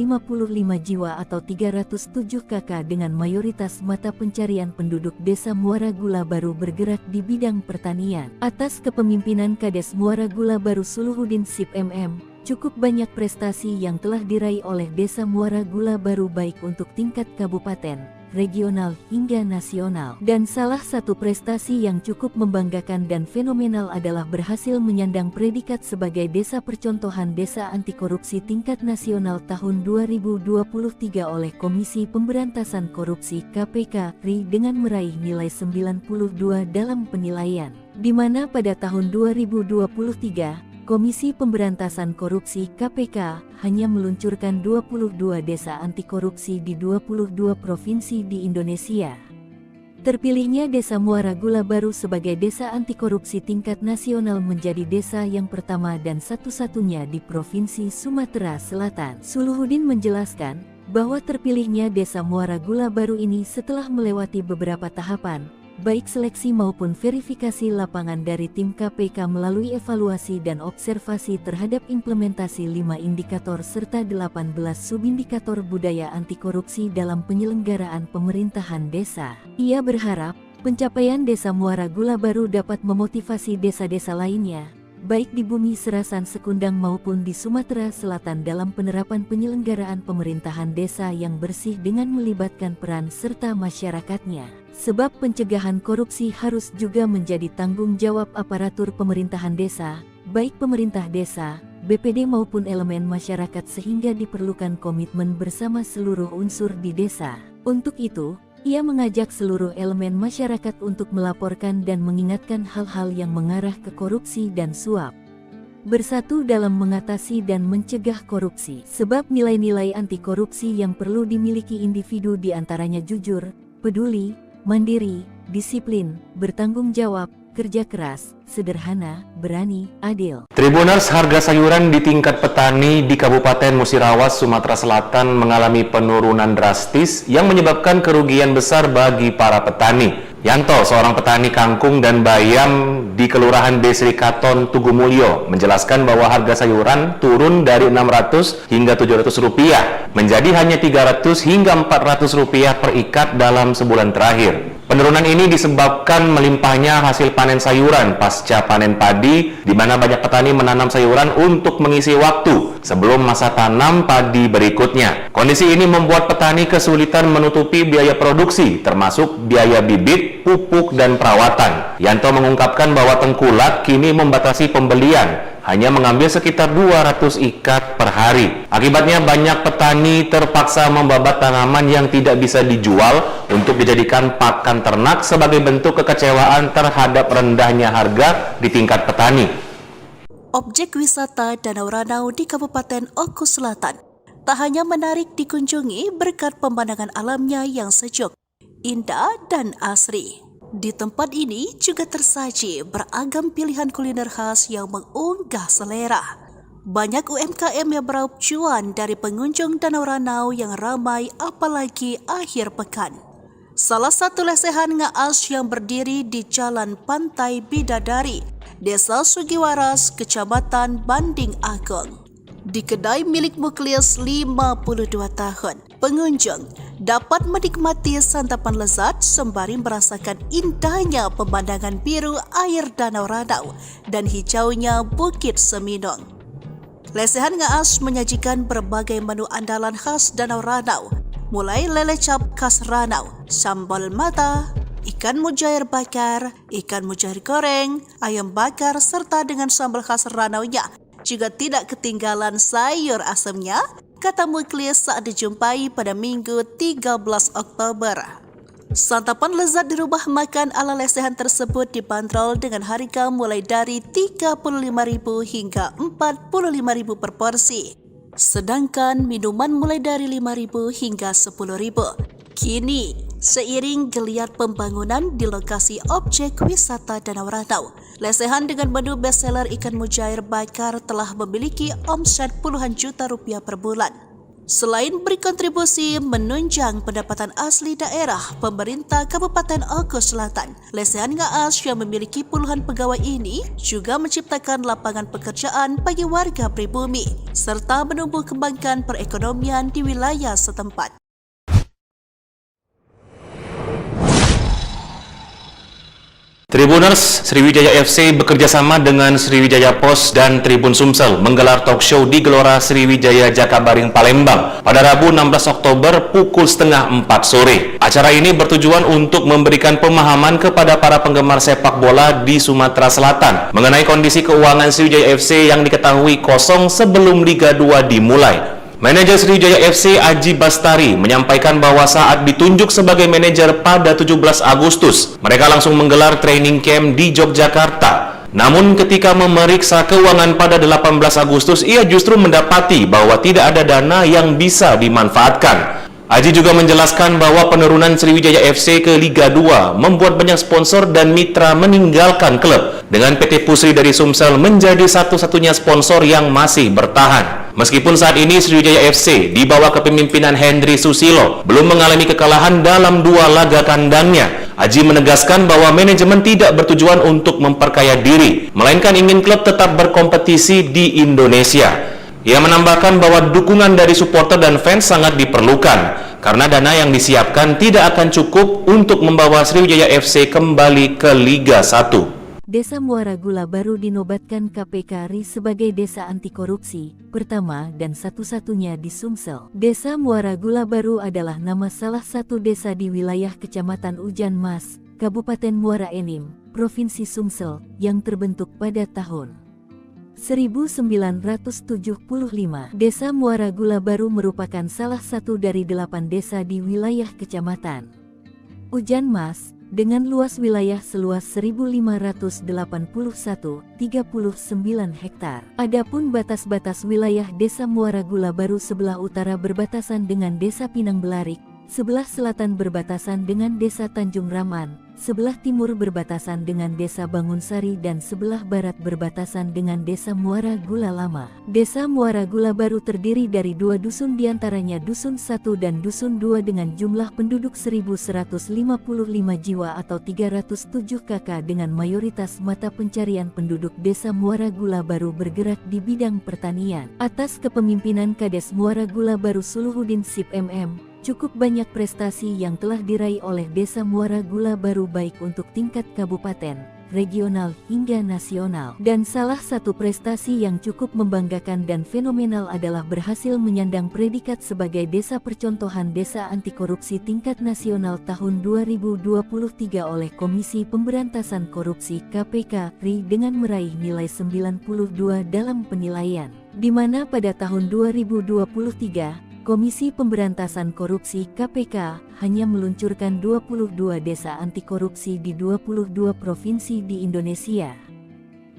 jiwa atau 307 kakak, dengan mayoritas mata pencarian penduduk Desa Muara Gula Baru bergerak di bidang pertanian. Atas kepemimpinan Kades Muara Gula Baru Suluhuddin Sip MM, cukup banyak prestasi yang telah diraih oleh Desa Muara Gula Baru baik untuk tingkat kabupaten, regional hingga nasional. Dan salah satu prestasi yang cukup membanggakan dan fenomenal adalah berhasil menyandang predikat sebagai Desa Percontohan Desa Anti Korupsi tingkat nasional tahun 2023 oleh Komisi Pemberantasan Korupsi KPK RI dengan meraih nilai 92 dalam penilaian, di mana pada tahun 2023 Komisi Pemberantasan Korupsi KPK hanya meluncurkan 22 desa anti korupsi di 22 provinsi di Indonesia. Terpilihnya Desa Muara Gula Baru sebagai desa anti korupsi tingkat nasional menjadi desa yang pertama dan satu-satunya di Provinsi Sumatera Selatan. Suluhuddin menjelaskan bahwa terpilihnya Desa Muara Gula Baru ini setelah melewati beberapa tahapan, baik seleksi maupun verifikasi lapangan dari tim KPK melalui evaluasi dan observasi terhadap implementasi 5 indikator serta 18 subindikator budaya anti korupsi dalam penyelenggaraan pemerintahan desa. Ia berharap pencapaian Desa Muara Gula Baru dapat memotivasi desa-desa lainnya, baik di Bumi Serasan Sekundang maupun di Sumatera Selatan dalam penerapan penyelenggaraan pemerintahan desa yang bersih dengan melibatkan peran serta masyarakatnya. Sebab pencegahan korupsi harus juga menjadi tanggung jawab aparatur pemerintahan desa, baik pemerintah desa, BPD maupun elemen masyarakat, sehingga diperlukan komitmen bersama seluruh unsur di desa. Untuk itu, ia mengajak seluruh elemen masyarakat untuk melaporkan dan mengingatkan hal-hal yang mengarah ke korupsi dan suap. Bersatu dalam mengatasi dan mencegah korupsi. Sebab nilai-nilai anti korupsi yang perlu dimiliki individu diantaranya jujur, peduli, mandiri, disiplin, bertanggung jawab, kerja keras, sederhana, berani, adil. Tribuners, harga sayuran di tingkat petani di Kabupaten Musirawas, Sumatera Selatan mengalami penurunan drastis yang menyebabkan kerugian besar bagi para petani. Yanto, seorang petani kangkung dan bayam di Kelurahan Desri Katon, Tugumulyo, menjelaskan bahwa harga sayuran turun dari Rp600 hingga Rp700 menjadi hanya Rp300 hingga Rp400 per ikat dalam sebulan terakhir. Penurunan ini disebabkan melimpahnya hasil panen sayuran pasca panen padi, di mana banyak petani menanam sayuran untuk mengisi waktu sebelum masa tanam padi berikutnya. Kondisi ini membuat petani kesulitan menutupi biaya produksi, termasuk biaya bibit, pupuk, dan perawatan. Yanto mengungkapkan bahwa tengkulak kini membatasi pembelian, hanya mengambil sekitar 200 ikat per hari. Akibatnya banyak petani terpaksa membabat tanaman yang tidak bisa dijual untuk dijadikan pakan ternak sebagai bentuk kekecewaan terhadap rendahnya harga di tingkat petani. Objek wisata Danau Ranau di Kabupaten Oku Selatan tak hanya menarik dikunjungi berkat pemandangan alamnya yang sejuk, indah, dan asri. Di tempat ini juga tersaji beragam pilihan kuliner khas yang mengunggah selera. Banyak UMKM yang meraup cuan dari pengunjung Danau Ranau yang ramai, apalagi akhir pekan. Salah satu lesehan ngaas yang berdiri di Jalan Pantai Bidadari, Desa Sugiwaras, Kecamatan Banding Agung. Di kedai milik Muklis 52 tahun, Pengunjung dapat menikmati santapan lezat sembari merasakan indahnya pemandangan biru air Danau Ranau dan hijaunya Bukit Seminung. Lesehan Ngaas menyajikan berbagai menu andalan khas Danau Ranau, mulai lele cap khas Ranau, sambal mata, ikan mujair bakar, ikan mujair goreng, ayam bakar, serta dengan sambal khas Ranau-nya. Juga tidak ketinggalan sayur asemnya, kata Muklis saat dijumpai pada Minggu 13 Oktober. Santapan lezat di rumah makan ala lesehan tersebut dibanderol dengan harga mulai dari Rp35.000 hingga Rp45.000 per porsi. Sedangkan minuman mulai dari Rp5.000 hingga Rp10.000. Kini, seiring geliat pembangunan di lokasi objek wisata Danau Ranau, lesehan dengan menu bestseller ikan mujair bakar telah memiliki omset puluhan juta rupiah per bulan. Selain berkontribusi menunjang pendapatan asli daerah, pemerintah Kabupaten Oku Selatan, lesehan Ngaas yang memiliki puluhan pegawai ini juga menciptakan lapangan pekerjaan bagi warga pribumi, serta menumbuh kembangkan perekonomian di wilayah setempat. Tribuners, Sriwijaya FC bekerjasama dengan Sriwijaya Post dan Tribun Sumsel menggelar talk show di Gelora Sriwijaya Jakabaring Palembang pada Rabu 16 Oktober pukul setengah 4 sore. Acara ini bertujuan untuk memberikan pemahaman kepada para penggemar sepak bola di Sumatera Selatan mengenai kondisi keuangan Sriwijaya FC yang diketahui kosong sebelum Liga 2 dimulai. Manajer Sriwijaya FC Aji Bastari menyampaikan bahwa saat ditunjuk sebagai manajer pada 17 Agustus, mereka langsung menggelar training camp di Yogyakarta. Namun ketika memeriksa keuangan pada 18 Agustus, ia justru mendapati bahwa tidak ada dana yang bisa dimanfaatkan. Aji juga menjelaskan bahwa penurunan Sriwijaya FC ke Liga 2 membuat banyak sponsor dan mitra meninggalkan klub, dengan PT Pusri dari Sumsel menjadi satu-satunya sponsor yang masih bertahan. Meskipun saat ini Sriwijaya FC di bawah kepemimpinan Hendry Susilo belum mengalami kekalahan dalam 2 laga kandangnya, Aji menegaskan bahwa manajemen tidak bertujuan untuk memperkaya diri, melainkan ingin klub tetap berkompetisi di Indonesia. Ia menambahkan bahwa dukungan dari supporter dan fans sangat diperlukan, karena dana yang disiapkan tidak akan cukup untuk membawa Sriwijaya FC kembali ke Liga 1. Desa Muara Gula Baru dinobatkan KPK RI sebagai desa anti korupsi pertama dan satu-satunya di Sumsel. Desa Muara Gula Baru adalah nama salah satu desa di wilayah Kecamatan Ujan Mas, Kabupaten Muara Enim, Provinsi Sumsel, yang terbentuk pada tahun 1975. Desa Muara Gula Baru merupakan salah satu dari 8 desa di wilayah Kecamatan Ujan Mas, dengan luas wilayah seluas 1.581,39 hektar. Adapun batas-batas wilayah Desa Muara Gula Baru sebelah utara berbatasan dengan Desa Pinang Belarik, sebelah selatan berbatasan dengan Desa Tanjung Raman, sebelah timur berbatasan dengan Desa Bangunsari dan sebelah barat berbatasan dengan Desa Muara Gula Lama. Desa Muara Gula Baru terdiri dari 2 dusun, diantaranya Dusun 1 dan Dusun 2 dengan jumlah penduduk 1.155 jiwa atau 307 kakak, dengan mayoritas mata pencarian penduduk Desa Muara Gula Baru bergerak di bidang pertanian. Atas kepemimpinan Kades Muara Gula Baru Suluhuddin Sip MM, cukup banyak prestasi yang telah diraih oleh Desa Muara Gula Baru baik untuk tingkat kabupaten, regional hingga nasional. Dan salah satu prestasi yang cukup membanggakan dan fenomenal adalah berhasil menyandang predikat sebagai Desa Percontohan Desa Anti Korupsi tingkat nasional tahun 2023 oleh Komisi Pemberantasan Korupsi KPK RI dengan meraih nilai 92 dalam penilaian, di mana pada tahun 2023 Komisi Pemberantasan Korupsi KPK hanya meluncurkan 22 desa anti korupsi di 22 provinsi di Indonesia.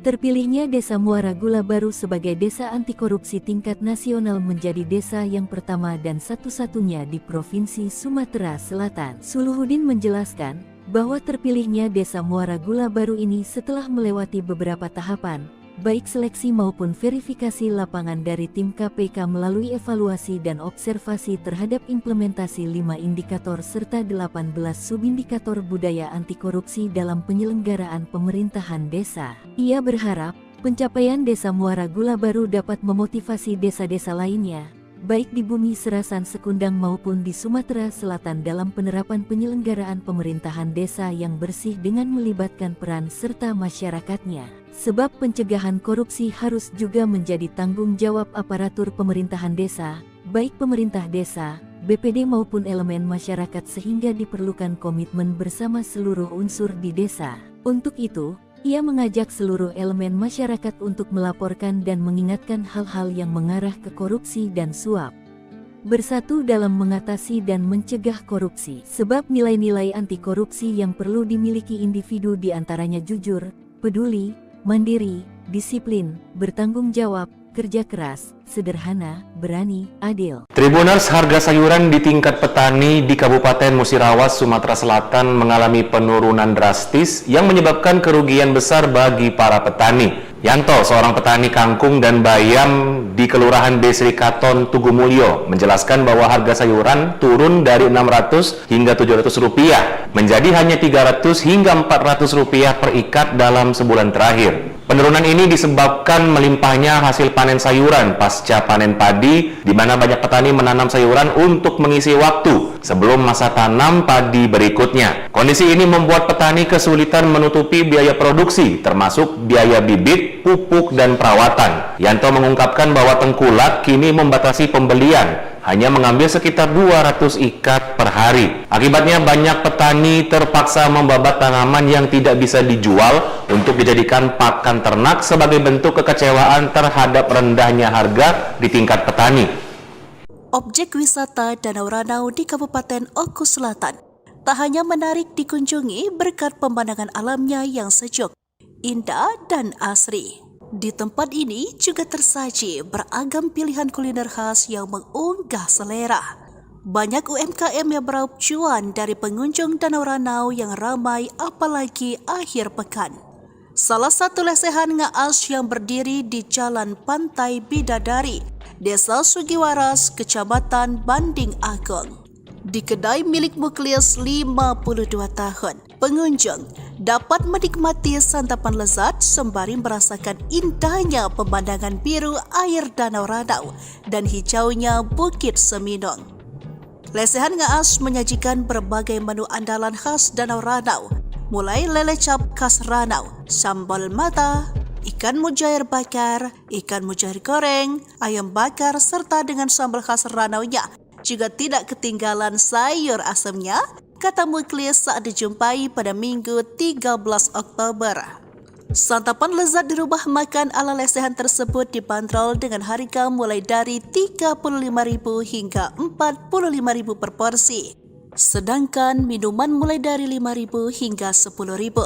Terpilihnya Desa Muara Gula Baru sebagai desa anti korupsi tingkat nasional menjadi desa yang pertama dan satu-satunya di Provinsi Sumatera Selatan. Suluhuddin menjelaskan bahwa terpilihnya Desa Muara Gula Baru ini setelah melewati beberapa tahapan, baik seleksi maupun verifikasi lapangan dari tim KPK melalui evaluasi dan observasi terhadap implementasi 5 indikator serta 18 subindikator budaya anti korupsi dalam penyelenggaraan pemerintahan desa. Ia berharap pencapaian Desa Muara Gula Baru dapat memotivasi desa-desa lainnya baik di Bumi Serasan Sekundang maupun di Sumatera Selatan dalam penerapan penyelenggaraan pemerintahan desa yang bersih dengan melibatkan peran serta masyarakatnya. Sebab pencegahan korupsi harus juga menjadi tanggung jawab aparatur pemerintahan desa, baik pemerintah desa, BPD maupun elemen masyarakat sehingga diperlukan komitmen bersama seluruh unsur di desa. Untuk itu, ia mengajak seluruh elemen masyarakat untuk melaporkan dan mengingatkan hal-hal yang mengarah ke korupsi dan suap. Bersatu dalam mengatasi dan mencegah korupsi, sebab nilai-nilai anti korupsi yang perlu dimiliki individu diantaranya jujur, peduli, mandiri, disiplin, bertanggung jawab, kerja keras, sederhana, berani, adil. Tribuners, harga sayuran di tingkat petani di Kabupaten Musirawas, Sumatera Selatan mengalami penurunan drastis yang menyebabkan kerugian besar bagi para petani. Yanto, seorang petani kangkung dan bayam di Kelurahan Desri Katon, Tugumulyo, menjelaskan bahwa harga sayuran turun dari Rp600 hingga Rp700 menjadi hanya Rp300 hingga Rp400 per ikat dalam sebulan terakhir. Penurunan ini disebabkan melimpahnya hasil panen sayuran pasca panen padi, di mana banyak petani menanam sayuran untuk mengisi waktu sebelum masa tanam padi berikutnya. Kondisi ini membuat petani kesulitan menutupi biaya produksi, termasuk biaya bibit, pupuk, dan perawatan. Yanto mengungkapkan bahwa tengkulak kini membatasi pembelian, hanya mengambil sekitar 200 ikat per hari. Akibatnya banyak petani terpaksa membabat tanaman yang tidak bisa dijual untuk dijadikan pakan ternak sebagai bentuk kekecewaan terhadap rendahnya harga di tingkat petani. Objek wisata Danau Ranau di Kabupaten Oku Selatan tak hanya menarik dikunjungi berkat pemandangan alamnya yang sejuk, indah, dan asri. Di tempat ini juga tersaji beragam pilihan kuliner khas yang mengunggah selera. Banyak UMKM yang beraup cuan dari pengunjung Danau Ranau yang ramai apalagi akhir pekan. Salah satu lesehan ngaas yang berdiri di Jalan Pantai Bidadari, Desa Sugiwaras, Kecamatan Banding Agung. Di kedai milik Muklis 52 tahun, pengunjung dapat menikmati santapan lezat sembari merasakan indahnya pemandangan biru air Danau Ranau dan hijaunya Bukit Seminung. Lesehan ngaas menyajikan berbagai menu andalan khas Danau Ranau, mulai lele cap khas Ranau, sambal mata, ikan mujair bakar, ikan mujair goreng, ayam bakar, serta dengan sambal khas Ranaunya. Juga tidak ketinggalan sayur asamnya, kata Muklis saat dijumpai pada Minggu 13 Oktober. Santapan lezat di rumah makan ala lesehan tersebut dibanderol dengan harga mulai dari Rp35.000 hingga Rp45.000 per porsi. Sedangkan minuman mulai dari Rp5.000 hingga Rp10.000.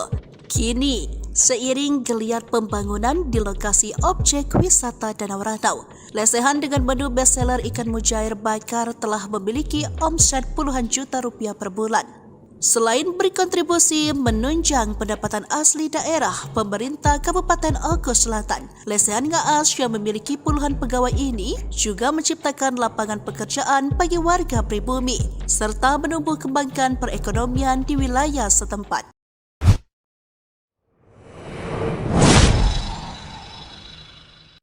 Kini, seiring geliat pembangunan di lokasi objek wisata Danau Ranau, lesehan dengan menu bestseller ikan mujair bakar telah memiliki omset puluhan juta rupiah per bulan. Selain berkontribusi menunjang pendapatan asli daerah pemerintah Kabupaten Oku Selatan, lesehan ngaas yang memiliki puluhan pegawai ini juga menciptakan lapangan pekerjaan bagi warga pribumi, serta menumbuh kembangkan perekonomian di wilayah setempat.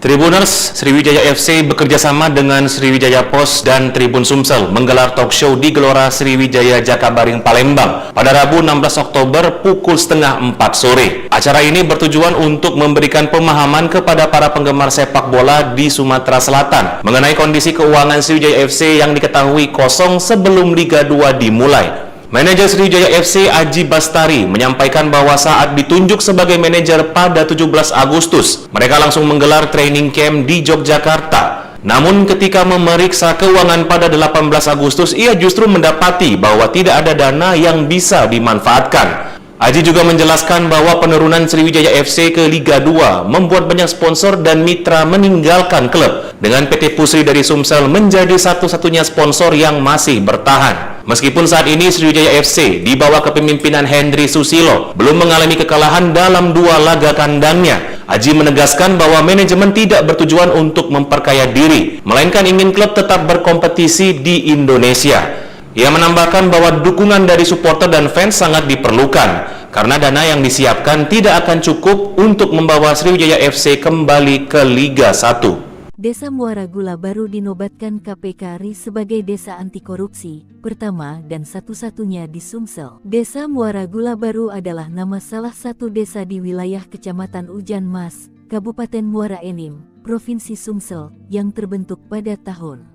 Tribuners, Sriwijaya FC bekerjasama dengan Sriwijaya Pos dan Tribun Sumsel menggelar talk show di Gelora Sriwijaya Jakabaring Palembang pada Rabu 16 Oktober pukul 3:30 sore. Acara ini bertujuan untuk memberikan pemahaman kepada para penggemar sepak bola di Sumatera Selatan mengenai kondisi keuangan Sriwijaya FC yang diketahui kosong sebelum Liga 2 dimulai. Manajer Sriwijaya FC Aji Bastari menyampaikan bahwa saat ditunjuk sebagai manajer pada 17 Agustus, mereka langsung menggelar training camp di Yogyakarta. Namun ketika memeriksa keuangan pada 18 Agustus, ia justru mendapati bahwa tidak ada dana yang bisa dimanfaatkan. Aji juga menjelaskan bahwa penurunan Sriwijaya FC ke Liga 2 membuat banyak sponsor dan mitra meninggalkan klub, dengan PT Pusri dari Sumsel menjadi satu-satunya sponsor yang masih bertahan. Meskipun saat ini Sriwijaya FC di bawah kepemimpinan Hendry Susilo belum mengalami kekalahan dalam 2 laga kandangnya, Aji menegaskan bahwa manajemen tidak bertujuan untuk memperkaya diri, melainkan ingin klub tetap berkompetisi di Indonesia. Ia menambahkan bahwa dukungan dari supporter dan fans sangat diperlukan, karena dana yang disiapkan tidak akan cukup untuk membawa Sriwijaya FC kembali ke Liga 1. Desa Muara Gula Baru dinobatkan KPK RI sebagai desa anti korupsi pertama dan satu-satunya di Sumsel. Desa Muara Gula Baru adalah nama salah satu desa di wilayah Kecamatan Ujan Mas, Kabupaten Muara Enim, Provinsi Sumsel, yang terbentuk pada tahun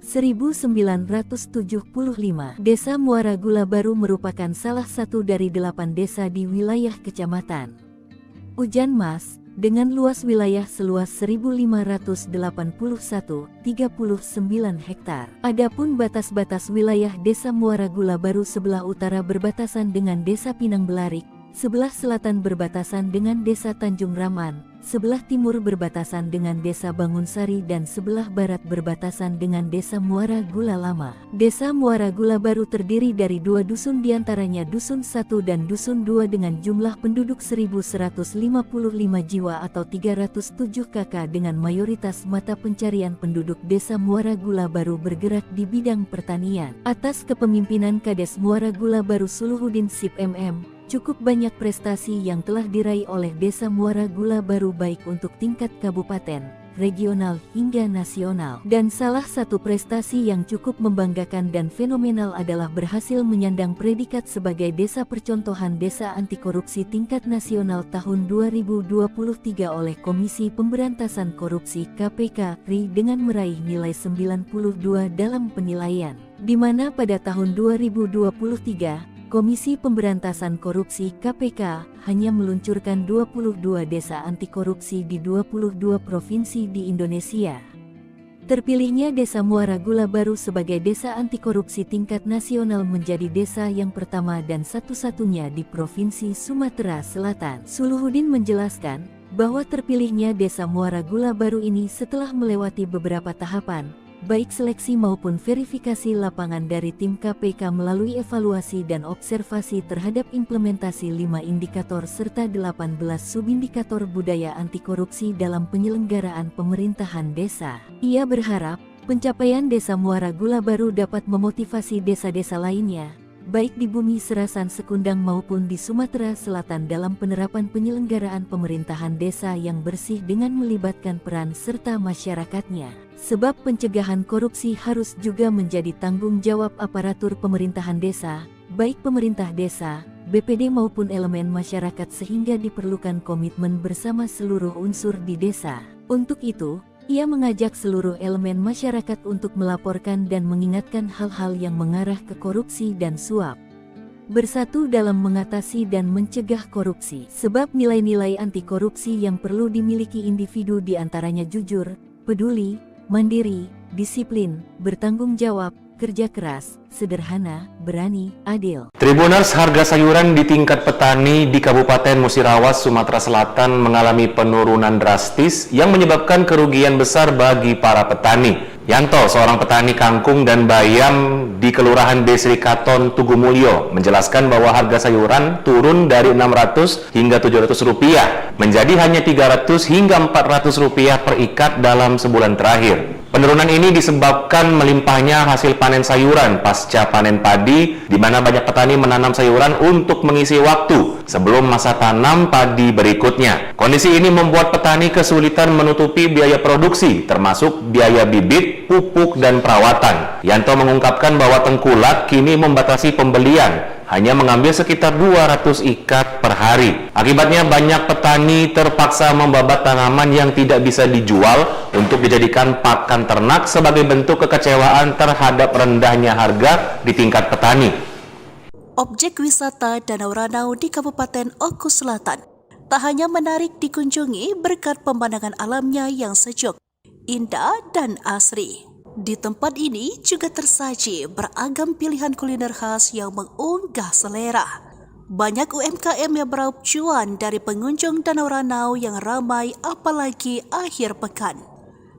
1975. Desa Muara Gula Baru merupakan salah satu dari 8 desa di wilayah Kecamatan Ujan Mas, dengan luas wilayah seluas 1.581,39 hektar. Adapun batas-batas wilayah Desa Muara Gula Baru sebelah utara berbatasan dengan Desa Pinang Belarik, sebelah selatan berbatasan dengan Desa Tanjung Raman, sebelah timur berbatasan dengan Desa Bangunsari dan sebelah barat berbatasan dengan Desa Muara Gula Lama. Desa Muara Gula Baru terdiri dari 2 dusun, diantaranya Dusun 1 dan Dusun 2 dengan jumlah penduduk 1.155 jiwa atau 307 KK dengan mayoritas mata pencarian penduduk Desa Muara Gula Baru bergerak di bidang pertanian. Atas kepemimpinan Kades Muara Gula Baru Suluhuddin Sip MM, cukup banyak prestasi yang telah diraih oleh Desa Muara Gula Baru baik untuk tingkat kabupaten, regional hingga nasional. Dan salah satu prestasi yang cukup membanggakan dan fenomenal adalah berhasil menyandang predikat sebagai Desa Percontohan Desa Anti Korupsi tingkat nasional tahun 2023 oleh Komisi Pemberantasan Korupsi KPK RI dengan meraih nilai 92 dalam penilaian, di mana pada tahun 2023 Komisi Pemberantasan Korupsi KPK hanya meluncurkan 22 desa anti korupsi di 22 provinsi di Indonesia. Terpilihnya Desa Muara Gula Baru sebagai desa anti korupsi tingkat nasional menjadi desa yang pertama dan satu-satunya di Provinsi Sumatera Selatan. Suluhuddin menjelaskan bahwa terpilihnya Desa Muara Gula Baru ini setelah melewati beberapa tahapan, baik seleksi maupun verifikasi lapangan dari tim KPK melalui evaluasi dan observasi terhadap implementasi 5 indikator serta 18 subindikator budaya anti korupsi dalam penyelenggaraan pemerintahan desa. Ia berharap pencapaian Desa Muara Gula Baru dapat memotivasi desa-desa lainnya, baik di Bumi Serasan Sekundang maupun di Sumatera Selatan dalam penerapan penyelenggaraan pemerintahan desa yang bersih dengan melibatkan peran serta masyarakatnya. Sebab pencegahan korupsi harus juga menjadi tanggung jawab aparatur pemerintahan desa, baik pemerintah desa, BPD maupun elemen masyarakat, sehingga diperlukan komitmen bersama seluruh unsur di desa. Untuk itu, ia mengajak seluruh elemen masyarakat untuk melaporkan dan mengingatkan hal-hal yang mengarah ke korupsi dan suap. Bersatu dalam mengatasi dan mencegah korupsi. Sebab nilai-nilai anti korupsi yang perlu dimiliki individu diantaranya jujur, peduli, mandiri, disiplin, bertanggung jawab, kerja keras, sederhana, berani, adil. Tribuners, harga sayuran di tingkat petani di Kabupaten Musirawas, Sumatera Selatan mengalami penurunan drastis yang menyebabkan kerugian besar bagi para petani. Yanto, seorang petani kangkung dan bayam di Kelurahan Desri Katon, Tugumulyo, menjelaskan bahwa harga sayuran turun dari Rp600 hingga Rp700 menjadi hanya Rp300 hingga Rp400 per ikat dalam sebulan terakhir. Penurunan ini disebabkan melimpahnya hasil panen sayuran pasca panen padi, di mana banyak petani menanam sayuran untuk mengisi waktu sebelum masa tanam padi berikutnya. Kondisi ini membuat petani kesulitan menutupi biaya produksi, termasuk biaya bibit, pupuk, dan perawatan. Yanto mengungkapkan bahwa tengkulak kini membatasi pembelian, hanya mengambil sekitar 200 ikat per hari. Akibatnya banyak petani terpaksa membabat tanaman yang tidak bisa dijual untuk dijadikan pakan ternak sebagai bentuk kekecewaan terhadap rendahnya harga di tingkat petani. Objek wisata Danau Ranau di Kabupaten Oku Selatan tak hanya menarik dikunjungi berkat pemandangan alamnya yang sejuk, indah, dan asri. Di tempat ini juga tersaji beragam pilihan kuliner khas yang mengunggah selera. Banyak UMKM yang meraup cuan dari pengunjung Danau Ranau yang ramai apalagi akhir pekan.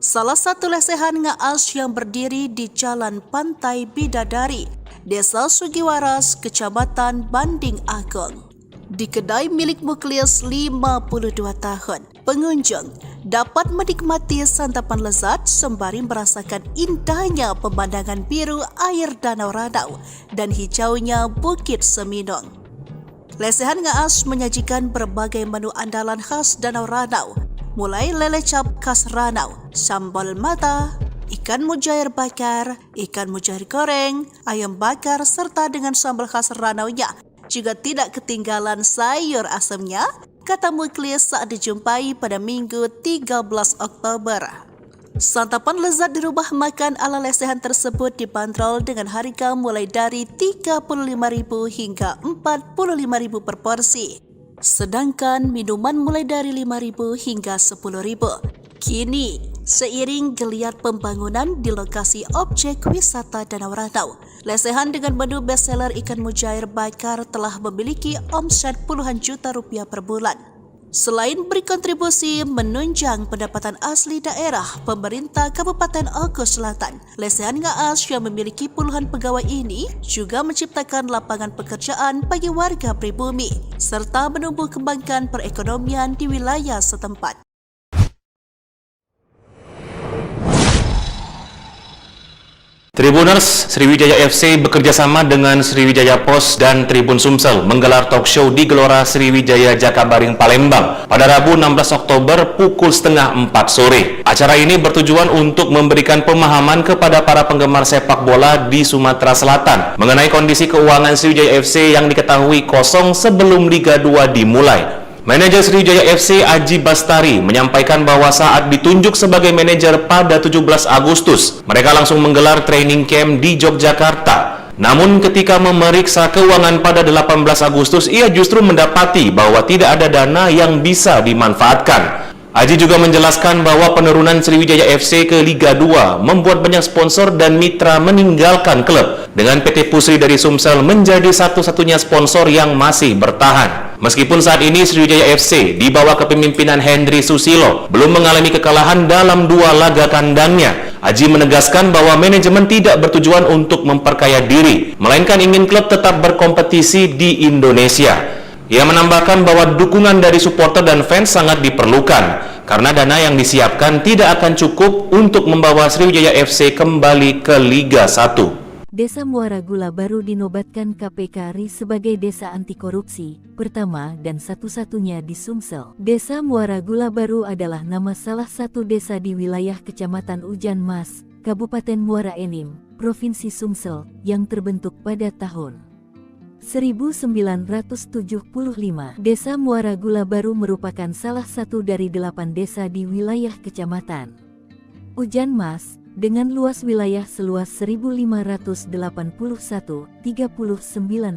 Salah satu lesehan ngaas yang berdiri di Jalan Pantai Bidadari, Desa Sugiwaras, Kecamatan Banding Agung. Di kedai milik Muklis 52 tahun, pengunjung dapat menikmati santapan lezat sembari merasakan indahnya pemandangan biru air Danau Ranau dan hijaunya Bukit Seminung. Lesehan ngaas menyajikan berbagai menu andalan khas Danau Ranau, mulai lele cap khas Ranau, sambal mata, ikan mujair bakar, ikan mujair goreng, ayam bakar, serta dengan sambal khas Ranaunya. Juga tidak ketinggalan sayur asamnya, kata Muklis saat dijumpai pada Minggu 13 Oktober. Santapan lezat di rumah makan ala lesehan tersebut dibanderol dengan harga mulai dari Rp35.000 hingga Rp45.000 per porsi. Sedangkan minuman mulai dari Rp5.000 hingga Rp10.000. Kini, seiring geliat pembangunan di lokasi objek wisata Danau Ranau, lesehan dengan menu bestseller ikan mujair bakar telah memiliki omset puluhan juta rupiah per bulan. Selain berkontribusi menunjang pendapatan asli daerah, pemerintah Kabupaten Oku Selatan, lesehan Ngaas yang memiliki puluhan pegawai ini juga menciptakan lapangan pekerjaan bagi warga pribumi, serta menumbuh kembangkan perekonomian di wilayah setempat. Tribuners, Sriwijaya FC bekerjasama dengan Sriwijaya Pos dan Tribun Sumsel menggelar talk show di Gelora Sriwijaya Jakabaring Palembang pada Rabu 16 Oktober pukul setengah 4 sore. Acara ini bertujuan untuk memberikan pemahaman kepada para penggemar sepak bola di Sumatera Selatan mengenai kondisi keuangan Sriwijaya FC yang diketahui kosong sebelum Liga 2 dimulai. Manajer Sriwijaya FC Aji Bastari menyampaikan bahwa saat ditunjuk sebagai manajer pada 17 Agustus, mereka langsung menggelar training camp di Yogyakarta. Namun ketika memeriksa keuangan pada 18 Agustus, ia justru mendapati bahwa tidak ada dana yang bisa dimanfaatkan. Aji juga menjelaskan bahwa penurunan Sriwijaya FC ke Liga 2 membuat banyak sponsor dan mitra meninggalkan klub, dengan PT Pusri dari Sumsel menjadi satu-satunya sponsor yang masih bertahan. Meskipun saat ini Sriwijaya FC di bawah kepemimpinan Hendry Susilo belum mengalami kekalahan dalam 2 laga kandangnya, Aji menegaskan bahwa manajemen tidak bertujuan untuk memperkaya diri, melainkan ingin klub tetap berkompetisi di Indonesia. Ia menambahkan bahwa dukungan dari supporter dan fans sangat diperlukan, karena dana yang disiapkan tidak akan cukup untuk membawa Sriwijaya FC kembali ke Liga 1. Desa Muara Gula Baru dinobatkan KPK RI sebagai desa anti korupsi pertama dan satu-satunya di Sumsel. Desa Muara Gula Baru adalah nama salah satu desa di wilayah Kecamatan Ujan Mas, Kabupaten Muara Enim, Provinsi Sumsel, yang terbentuk pada tahun 1975. Desa Muara Gula Baru merupakan salah satu dari 8 desa di wilayah Kecamatan Ujan Mas, dengan luas wilayah seluas 1.581,39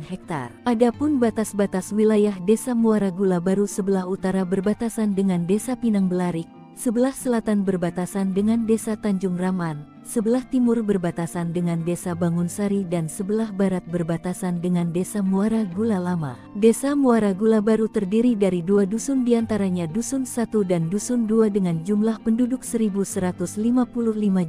hektar. Adapun batas-batas wilayah Desa Muara Gula Baru, sebelah utara berbatasan dengan Desa Pinang Belarik, sebelah selatan berbatasan dengan Desa Tanjung Raman, sebelah timur berbatasan dengan Desa Bangunsari dan sebelah barat berbatasan dengan Desa Muara Gula Lama. Desa Muara Gula Baru terdiri dari 2 dusun, diantaranya Dusun 1 dan Dusun 2 dengan jumlah penduduk 1.155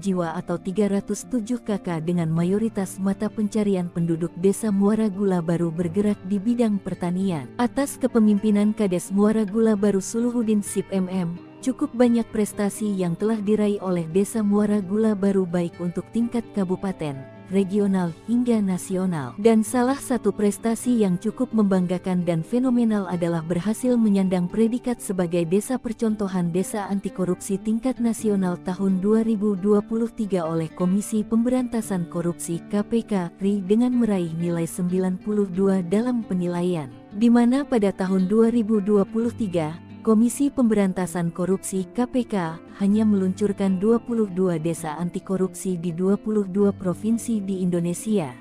jiwa atau 307 kakak, dengan mayoritas mata pencarian penduduk Desa Muara Gula Baru bergerak di bidang pertanian. Atas kepemimpinan Kades Muara Gula Baru Suluhuddin Sip MM, cukup banyak prestasi yang telah diraih oleh Desa Muara Gula Baru baik untuk tingkat kabupaten, regional hingga nasional. Dan salah satu prestasi yang cukup membanggakan dan fenomenal adalah berhasil menyandang predikat sebagai desa percontohan desa anti korupsi tingkat nasional tahun 2023 oleh Komisi Pemberantasan Korupsi KPK RI dengan meraih nilai 92 dalam penilaian, di mana pada tahun 2023 Komisi Pemberantasan Korupsi KPK hanya meluncurkan 22 desa anti korupsi di 22 provinsi di Indonesia.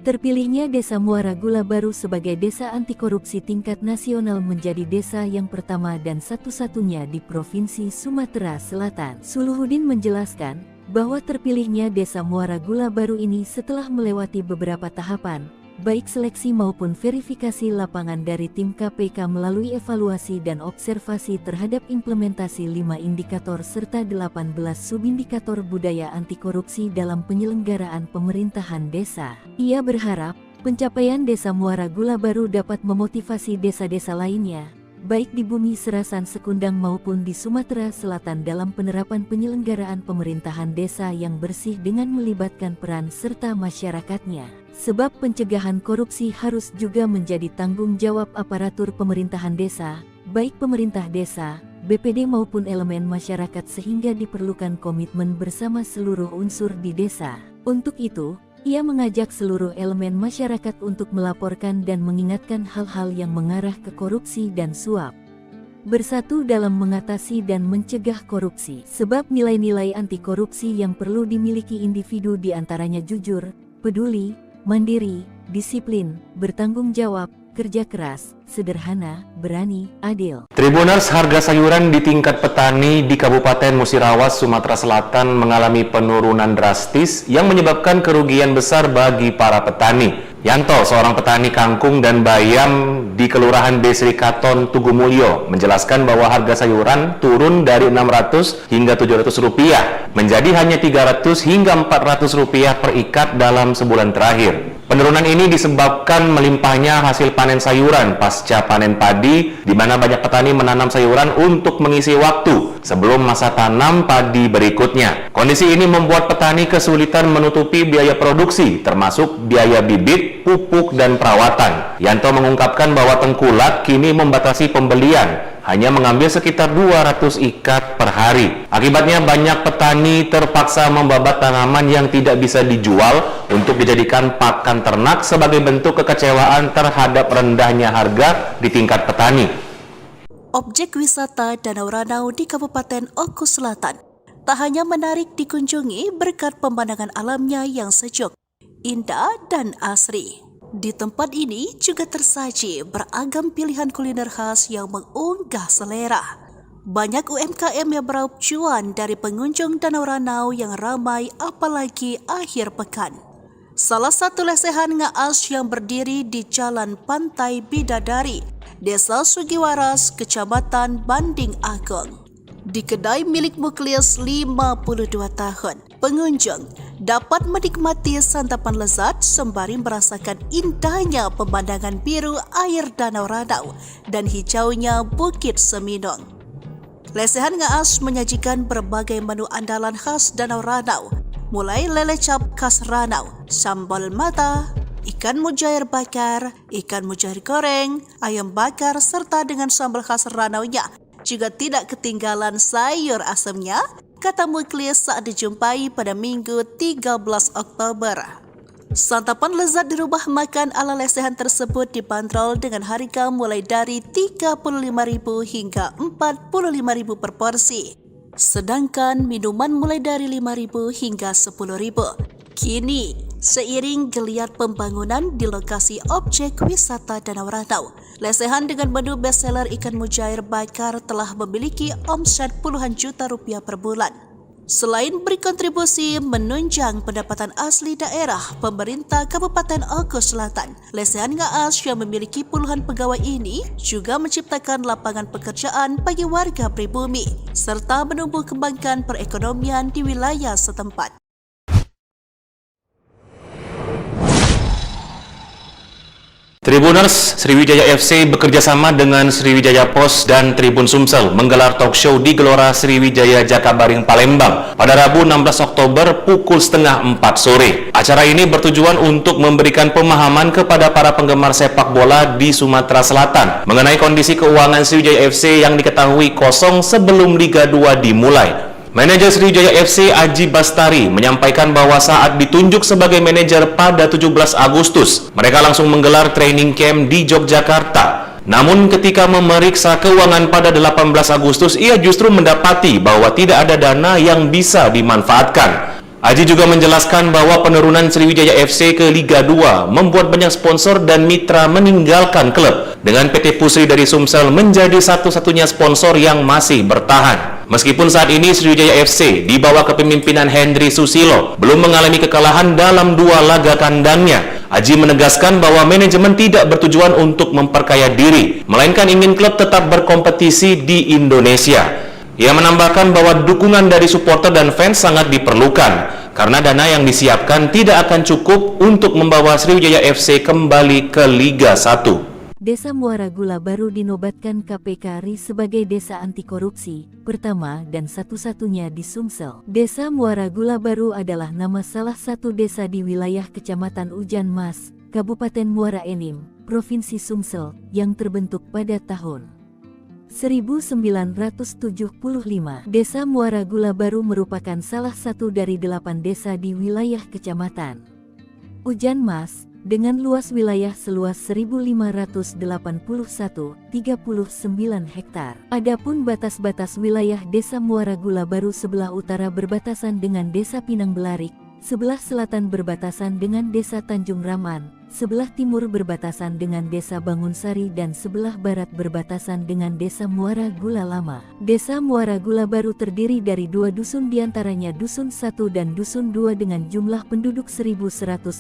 Terpilihnya Desa Muara Gula Baru sebagai desa anti korupsi tingkat nasional menjadi desa yang pertama dan satu-satunya di Provinsi Sumatera Selatan. Suluhuddin menjelaskan bahwa terpilihnya Desa Muara Gula Baru ini setelah melewati beberapa tahapan, baik seleksi maupun verifikasi lapangan dari tim KPK melalui evaluasi dan observasi terhadap implementasi 5 indikator serta 18 subindikator budaya anti korupsi dalam penyelenggaraan pemerintahan desa. Ia berharap pencapaian Desa Muara Gula Baru dapat memotivasi desa-desa lainnya, baik di Bumi Serasan Sekundang maupun di Sumatera Selatan dalam penerapan penyelenggaraan pemerintahan desa yang bersih dengan melibatkan peran serta masyarakatnya. Sebab pencegahan korupsi harus juga menjadi tanggung jawab aparatur pemerintahan desa, baik pemerintah desa, BPD maupun elemen masyarakat sehingga diperlukan komitmen bersama seluruh unsur di desa. Untuk itu, ia mengajak seluruh elemen masyarakat untuk melaporkan dan mengingatkan hal-hal yang mengarah ke korupsi dan suap. Bersatu dalam mengatasi dan mencegah korupsi, sebab nilai-nilai anti korupsi yang perlu dimiliki individu diantaranya jujur, peduli, mandiri, disiplin, bertanggung jawab, kerja keras, sederhana, berani, adil. Tribuners, harga sayuran di tingkat petani di Kabupaten Musirawas, Sumatera Selatan mengalami penurunan drastis yang menyebabkan kerugian besar bagi para petani. Yanto, seorang petani kangkung dan bayam di Kelurahan Desri Katon, Tugumulyo, menjelaskan bahwa harga sayuran turun dari Rp600 hingga Rp700 menjadi hanya Rp300 hingga Rp400 per ikat dalam sebulan terakhir. Penurunan ini disebabkan melimpahnya hasil panen sayuran pasca panen padi, di mana banyak petani menanam sayuran untuk mengisi waktu sebelum masa tanam padi berikutnya. Kondisi ini membuat petani kesulitan menutupi biaya produksi, termasuk biaya bibit, pupuk, dan perawatan. Yanto mengungkapkan bahwa tengkulak kini membatasi pembelian, hanya mengambil sekitar 200 ikat per hari. Akibatnya banyak petani terpaksa membabat tanaman yang tidak bisa dijual untuk dijadikan pakan ternak sebagai bentuk kekecewaan terhadap rendahnya harga di tingkat petani. Objek wisata Danau Ranau di Kabupaten Oku Selatan tak hanya menarik dikunjungi berkat pemandangan alamnya yang sejuk, indah, dan asri. Di tempat ini juga tersaji beragam pilihan kuliner khas yang mengunggah selera. Banyak UMKM yang meraup cuan dari pengunjung Danau Ranau yang ramai apalagi akhir pekan. Salah satu lesehan ngaas yang berdiri di Jalan Pantai Bidadari, Desa Sugiwaras, Kecamatan Banding Agung. Di kedai milik Muklis 52 tahun, pengunjung dapat menikmati santapan lezat sembari merasakan indahnya pemandangan biru air Danau Ranau dan hijaunya Bukit Seminung. Lesehan ngaas menyajikan berbagai menu andalan khas Danau Ranau, mulai lele cap khas Ranau, sambal mata, ikan mujair bakar, ikan mujair goreng, ayam bakar, serta dengan sambal khas Ranaunya. Juga tidak ketinggalan sayur asamnya, kata Muklis saat dijumpai pada Minggu 13 Oktober. Santapan lezat di rumah makan ala lesehan tersebut dibanderol dengan harga mulai dari Rp35.000 hingga Rp45.000 per porsi. Sedangkan minuman mulai dari Rp5.000 hingga Rp10.000. Kini, seiring geliat pembangunan di lokasi objek wisata Danau Ranau, lesehan dengan menu bestseller ikan mujair bakar telah memiliki omset puluhan juta rupiah per bulan. Selain berkontribusi menunjang pendapatan asli daerah, pemerintah Kabupaten Oku Selatan, lesehan ngaas yang memiliki puluhan pegawai ini juga menciptakan lapangan pekerjaan bagi warga pribumi, serta menumbuh kembangkan perekonomian di wilayah setempat. Tribuners, Sriwijaya FC bekerjasama dengan Sriwijaya Pos dan Tribun Sumsel menggelar talk show di Gelora Sriwijaya Jakabaring Palembang pada Rabu 16 Oktober pukul 3:30 sore. Acara ini bertujuan untuk memberikan pemahaman kepada para penggemar sepak bola di Sumatera Selatan mengenai kondisi keuangan Sriwijaya FC yang diketahui kosong sebelum Liga 2 dimulai. Manajer Sriwijaya FC Aji Bastari menyampaikan bahwa saat ditunjuk sebagai manajer pada 17 Agustus, mereka langsung menggelar training camp di Yogyakarta. Namun ketika memeriksa keuangan pada 18 Agustus, ia justru mendapati bahwa tidak ada dana yang bisa dimanfaatkan. Aji juga menjelaskan bahwa penurunan Sriwijaya FC ke Liga 2 membuat banyak sponsor dan mitra meninggalkan klub, dengan PT Pusri dari Sumsel menjadi satu-satunya sponsor yang masih bertahan. Meskipun saat ini Sriwijaya FC di bawah kepemimpinan Hendry Susilo belum mengalami kekalahan dalam 2 laga kandangnya, Aji menegaskan bahwa manajemen tidak bertujuan untuk memperkaya diri, melainkan ingin klub tetap berkompetisi di Indonesia. Ia menambahkan bahwa dukungan dari supporter dan fans sangat diperlukan, karena dana yang disiapkan tidak akan cukup untuk membawa Sriwijaya FC kembali ke Liga 1. Desa Muara Gula baru dinobatkan KPK RI sebagai desa anti korupsi pertama dan satu-satunya di Sumsel. Desa Muara Gula baru adalah nama salah satu desa di wilayah Kecamatan Ujan Mas, Kabupaten Muara Enim, Provinsi Sumsel, yang terbentuk pada tahun 1975. Desa Muara Gula Baru merupakan salah satu dari 8 desa di wilayah Kecamatan Ujan Mas, dengan luas wilayah seluas 1.581,39 hektar. Adapun batas-batas wilayah Desa Muara Gula Baru sebelah utara berbatasan dengan Desa Pinang Belarik, sebelah selatan berbatasan dengan Desa Tanjung Raman, sebelah timur berbatasan dengan Desa Bangunsari dan sebelah barat berbatasan dengan Desa Muara Gula Lama. Desa Muara Gula Baru terdiri dari 2 dusun, diantaranya Dusun 1 dan Dusun 2 dengan jumlah penduduk 1.155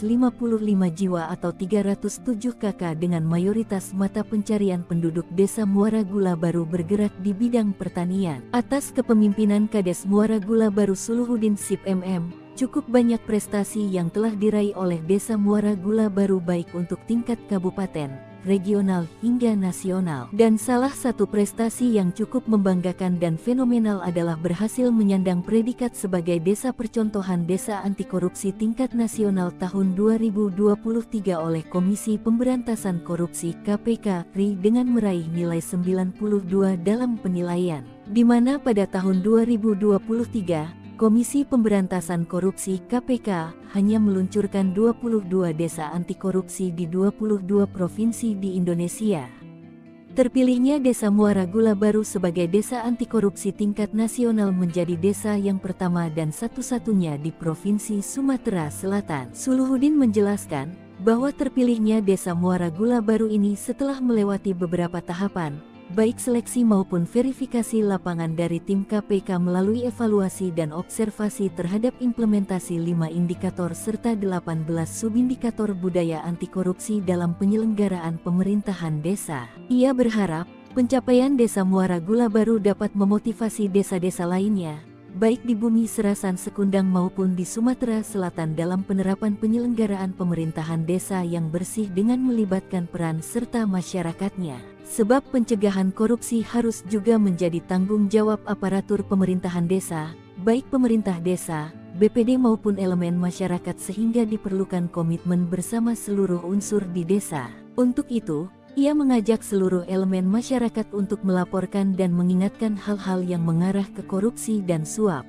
jiwa atau 307 kakak, dengan mayoritas mata pencarian penduduk Desa Muara Gula Baru bergerak di bidang pertanian. Atas kepemimpinan Kades Muara Gula Baru Suluhuddin Sip MM, cukup banyak prestasi yang telah diraih oleh Desa Muara Gula Baru baik untuk tingkat kabupaten, regional hingga nasional. Dan salah satu prestasi yang cukup membanggakan dan fenomenal adalah berhasil menyandang predikat sebagai Desa Percontohan Desa Anti Korupsi tingkat nasional tahun 2023 oleh Komisi Pemberantasan Korupsi (KPK) RI dengan meraih nilai 92 dalam penilaian, di mana pada tahun 2023 Komisi Pemberantasan Korupsi (KPK) hanya meluncurkan 22 desa anti korupsi di 22 provinsi di Indonesia. Terpilihnya Desa Muara Gula Baru sebagai desa anti korupsi tingkat nasional menjadi desa yang pertama dan satu-satunya di Provinsi Sumatera Selatan. Suluhuddin menjelaskan bahwa terpilihnya Desa Muara Gula Baru ini setelah melewati beberapa tahapan, baik seleksi maupun verifikasi lapangan dari tim KPK melalui evaluasi dan observasi terhadap implementasi 5 indikator serta 18 subindikator budaya anti korupsi dalam penyelenggaraan pemerintahan desa. Ia berharap pencapaian Desa Muara Gula Baru dapat memotivasi desa-desa lainnya, baik di Bumi Serasan Sekundang maupun di Sumatera Selatan, dalam penerapan penyelenggaraan pemerintahan desa yang bersih dengan melibatkan peran serta masyarakatnya. Sebab pencegahan korupsi harus juga menjadi tanggung jawab aparatur pemerintahan desa, baik pemerintah desa, BPD maupun elemen masyarakat, sehingga diperlukan komitmen bersama seluruh unsur di desa. Untuk itu, ia mengajak seluruh elemen masyarakat untuk melaporkan dan mengingatkan hal-hal yang mengarah ke korupsi dan suap.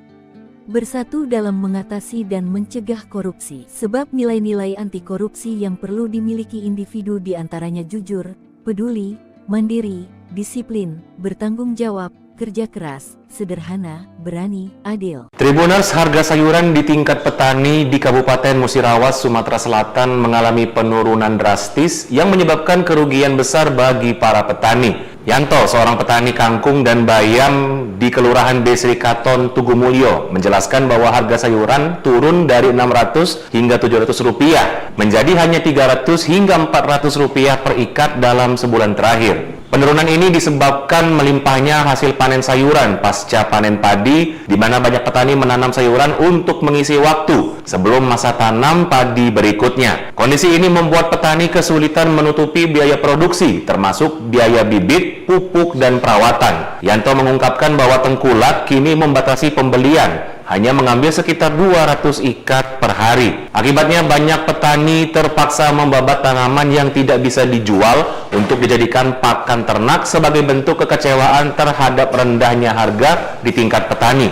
Bersatu dalam mengatasi dan mencegah korupsi. Sebab nilai-nilai anti korupsi yang perlu dimiliki individu diantaranya jujur, peduli, mandiri, disiplin, bertanggung jawab, kerja keras, sederhana, berani, adil. Tribuners, harga sayuran di tingkat petani di Kabupaten Musirawas, Sumatera Selatan mengalami penurunan drastis yang menyebabkan kerugian besar bagi para petani. Yanto, seorang petani kangkung dan bayam di Kelurahan Desri Katon, Tugumulyo, menjelaskan bahwa harga sayuran turun dari Rp600 hingga Rp700 menjadi hanya Rp300 hingga Rp400 per ikat dalam sebulan terakhir. Penurunan ini disebabkan melimpahnya hasil panen sayuran pasca panen padi, di mana banyak petani menanam sayuran untuk mengisi waktu sebelum masa tanam padi berikutnya. Kondisi ini membuat petani kesulitan menutupi biaya produksi, termasuk biaya bibit, pupuk, dan perawatan. Yanto mengungkapkan bahwa tengkulak kini membatasi pembelian, hanya mengambil sekitar 200 ikat per hari. Akibatnya banyak petani terpaksa membabat tanaman yang tidak bisa dijual untuk dijadikan pakan ternak sebagai bentuk kekecewaan terhadap rendahnya harga di tingkat petani.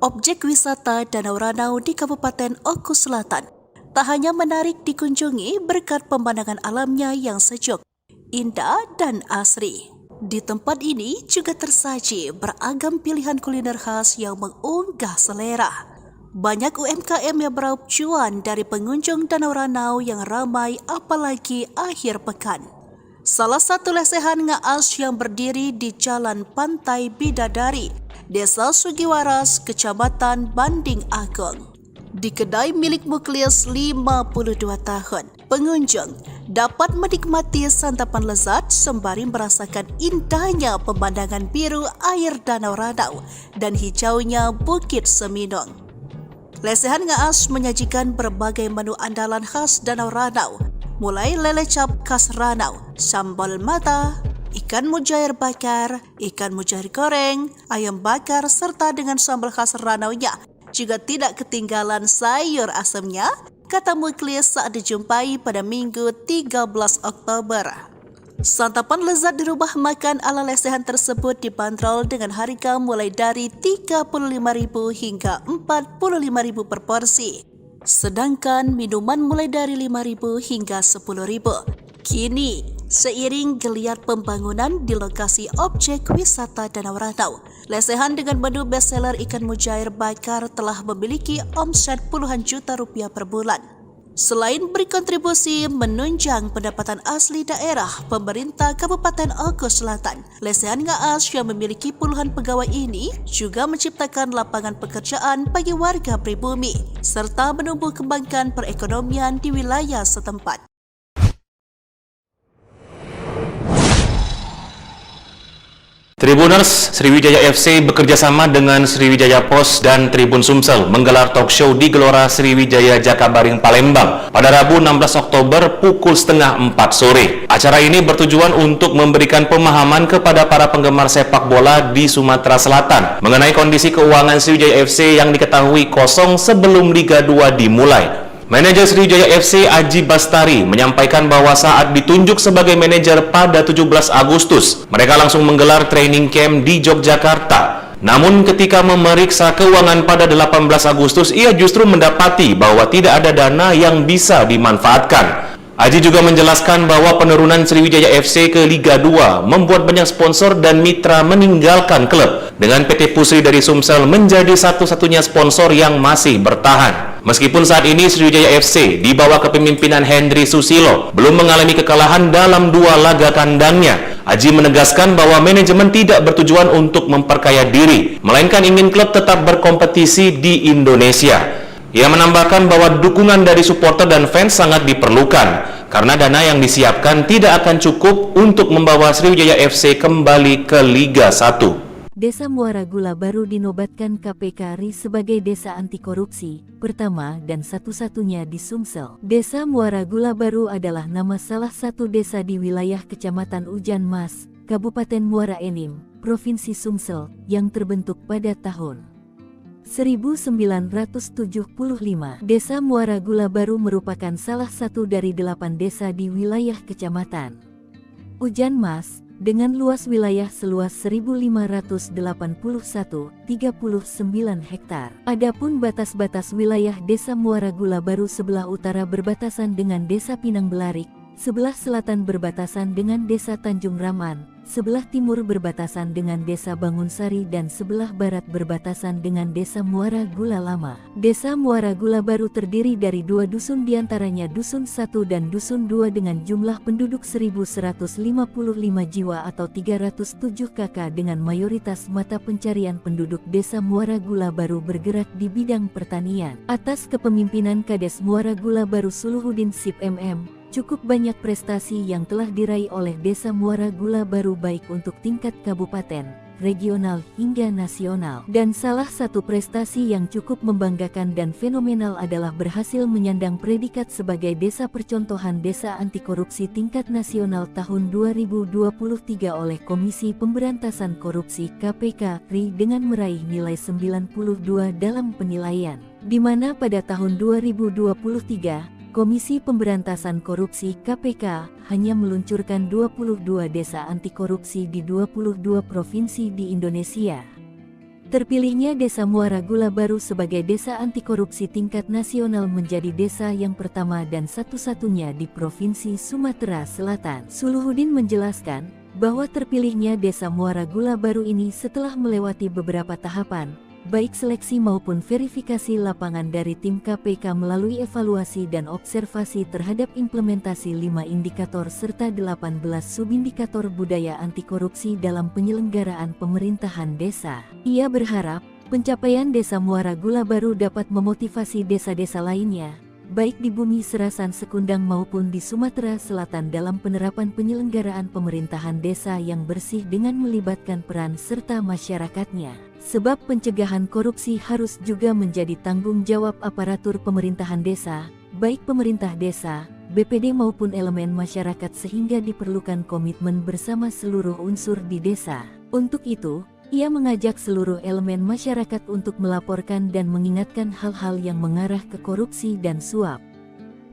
Objek wisata Danau Ranau di Kabupaten Oku Selatan tak hanya menarik dikunjungi berkat pemandangan alamnya yang sejuk, indah, dan asri. Di tempat ini juga tersaji beragam pilihan kuliner khas yang mengunggah selera. Banyak UMKM yang meraup cuan dari pengunjung Danau Ranau yang ramai, apalagi akhir pekan. Salah satu lesehan ngaas yang berdiri di Jalan Pantai Bidadari, Desa Sugiwaras, Kecamatan Banding Agung. Di kedai milik Muklis 52 tahun, pengunjung dapat menikmati santapan lezat sembari merasakan indahnya pemandangan biru air Danau Ranau dan hijaunya Bukit Seminung. Lesehan ngaas menyajikan berbagai menu andalan khas Danau Ranau, mulai lele cap khas Ranau, sambal mata, ikan mujair bakar, ikan mujair goreng, ayam bakar, serta dengan sambal khas Ranaunya. Juga tidak ketinggalan sayur asamnya, kata Muklis saat dijumpai pada Minggu 13 Oktober. Santapan lezat di rumah makan ala lesehan tersebut dibanderol dengan harga mulai dari Rp35.000 hingga Rp45.000 per porsi. Sedangkan minuman mulai dari Rp5.000 hingga Rp10.000. Kini, seiring geliat pembangunan di lokasi objek wisata Danau Ranau, lesehan dengan menu bestseller ikan mujair bakar telah memiliki omset puluhan juta rupiah per bulan. Selain berkontribusi menunjang pendapatan asli daerah pemerintah Kabupaten Oku Selatan, lesehan Ngaas yang memiliki puluhan pegawai ini juga menciptakan lapangan pekerjaan bagi warga pribumi, serta menumbuh kembangkan perekonomian di wilayah setempat. Tribuners, Sriwijaya FC bekerjasama dengan Sriwijaya Pos dan Tribun Sumsel menggelar talk show di Gelora Sriwijaya Jakabaring Palembang pada Rabu 16 Oktober pukul setengah 4 sore. Acara ini bertujuan untuk memberikan pemahaman kepada para penggemar sepak bola di Sumatera Selatan mengenai kondisi keuangan Sriwijaya FC yang diketahui kosong sebelum Liga 2 dimulai. Manajer Sriwijaya FC Aji Bastari menyampaikan bahwa saat ditunjuk sebagai manajer pada 17 Agustus, mereka langsung menggelar training camp di Yogyakarta. Namun ketika memeriksa keuangan pada 18 Agustus, ia justru mendapati bahwa tidak ada dana yang bisa dimanfaatkan. Aji juga menjelaskan bahwa penurunan Sriwijaya FC ke Liga 2 membuat banyak sponsor dan mitra meninggalkan klub, dengan PT Pusri dari Sumsel menjadi satu-satunya sponsor yang masih bertahan. Meskipun saat ini Sriwijaya FC di bawah kepemimpinan Hendry Susilo belum mengalami kekalahan dalam 2 laga kandangnya, Aji menegaskan bahwa manajemen tidak bertujuan untuk memperkaya diri, melainkan ingin klub tetap berkompetisi di Indonesia. Ia menambahkan bahwa dukungan dari supporter dan fans sangat diperlukan, karena dana yang disiapkan tidak akan cukup untuk membawa Sriwijaya FC kembali ke Liga 1. Desa Muara Gula baru dinobatkan KPK RI sebagai desa anti korupsi, pertama dan satu-satunya di Sumsel. Desa Muara Gula baru adalah nama salah satu desa di wilayah Kecamatan Ujan Mas, Kabupaten Muara Enim, Provinsi Sumsel, yang terbentuk pada tahun 1975. Desa Muara Gula baru merupakan salah satu dari 8 desa di wilayah Kecamatan Ujan Mas, dengan luas wilayah seluas 1.581,39 hektar. Adapun batas-batas wilayah Desa Muara Gula baru sebelah utara berbatasan dengan Desa Pinang Belarik, sebelah selatan berbatasan dengan Desa Tanjung Raman, sebelah timur berbatasan dengan Desa Bangunsari dan sebelah barat berbatasan dengan Desa Muara Gula Lama. Desa Muara Gula baru terdiri dari 2 dusun, diantaranya Dusun 1 dan Dusun 2 dengan jumlah penduduk 1.155 jiwa atau 307 kakak, dengan mayoritas mata pencarian penduduk Desa Muara Gula baru bergerak di bidang pertanian. Atas kepemimpinan Kades Muara Gula baru Suluhuddin Sip MM, cukup banyak prestasi yang telah diraih oleh Desa Muara Gula baru baik untuk tingkat kabupaten, regional hingga nasional. Dan salah satu prestasi yang cukup membanggakan dan fenomenal adalah berhasil menyandang predikat sebagai desa percontohan desa anti korupsi tingkat nasional tahun 2023 oleh Komisi Pemberantasan Korupsi KPK RI dengan meraih nilai 92 dalam penilaian, di mana pada tahun 2023 Komisi Pemberantasan Korupsi KPK hanya meluncurkan 22 desa anti korupsi di 22 provinsi di Indonesia. Terpilihnya Desa Muara Gula baru sebagai desa anti korupsi tingkat nasional menjadi desa yang pertama dan satu-satunya di Provinsi Sumatera Selatan. Suluhuddin menjelaskan bahwa terpilihnya Desa Muara Gula baru ini setelah melewati beberapa tahapan, baik seleksi maupun verifikasi lapangan dari tim KPK melalui evaluasi dan observasi terhadap implementasi 5 indikator serta 18 subindikator budaya anti korupsi dalam penyelenggaraan pemerintahan desa. Ia berharap pencapaian Desa Muara Gula baru dapat memotivasi desa-desa lainnya, baik di Bumi Serasan Sekundang maupun di Sumatera Selatan dalam penerapan penyelenggaraan pemerintahan desa yang bersih dengan melibatkan peran serta masyarakatnya. Sebab pencegahan korupsi harus juga menjadi tanggung jawab aparatur pemerintahan desa, baik pemerintah desa, BPD maupun elemen masyarakat, sehingga diperlukan komitmen bersama seluruh unsur di desa. Untuk itu, ia mengajak seluruh elemen masyarakat untuk melaporkan dan mengingatkan hal-hal yang mengarah ke korupsi dan suap.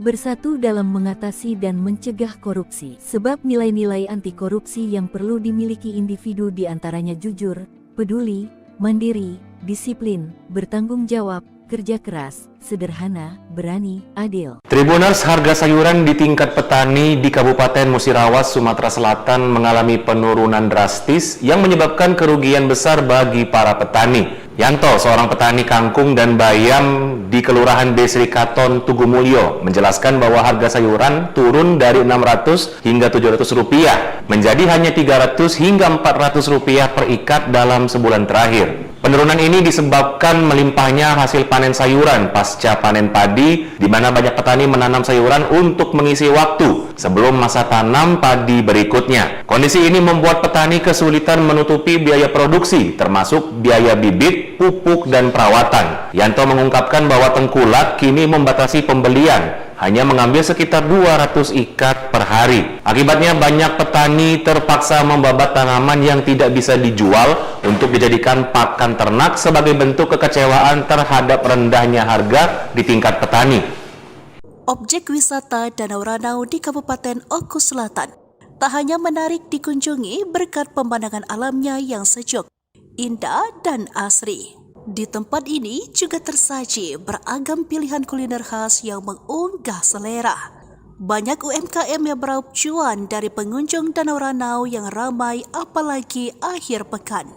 bersatu dalam mengatasi dan mencegah korupsi. Sebab nilai-nilai anti korupsi yang perlu dimiliki individu diantaranya jujur, peduli, mandiri, disiplin, bertanggung jawab, kerja keras, sederhana, berani, adil. Tribuners, harga sayuran di tingkat petani di Kabupaten Musirawas, Sumatera Selatan mengalami penurunan drastis yang menyebabkan kerugian besar bagi para petani. Yanto, seorang petani kangkung dan bayam di Kelurahan Desri Katon, Tugumulyo, menjelaskan bahwa harga sayuran turun dari Rp600 hingga Rp700 menjadi hanya Rp300 hingga Rp400 per ikat dalam sebulan terakhir. Penurunan ini disebabkan melimpahnya hasil panen sayuran pasca panen padi, di mana banyak petani menanam sayuran untuk mengisi waktu sebelum masa tanam padi berikutnya. Kondisi ini membuat petani kesulitan menutupi biaya produksi, termasuk biaya bibit, pupuk, dan perawatan. Yanto mengungkapkan bahwa tengkulak kini membatasi pembelian, hanya mengambil sekitar 200 ikat per hari. Akibatnya banyak petani terpaksa membabat tanaman yang tidak bisa dijual untuk dijadikan pakan ternak sebagai bentuk kekecewaan terhadap rendahnya harga di tingkat petani. Objek wisata Danau Ranau di Kabupaten Oku Selatan tak hanya menarik dikunjungi berkat pemandangan alamnya yang sejuk, indah, dan asri. Di tempat ini juga tersaji beragam pilihan kuliner khas yang mengunggah selera. Banyak UMKM yang meraup cuan dari pengunjung Danau Ranau yang ramai apalagi akhir pekan.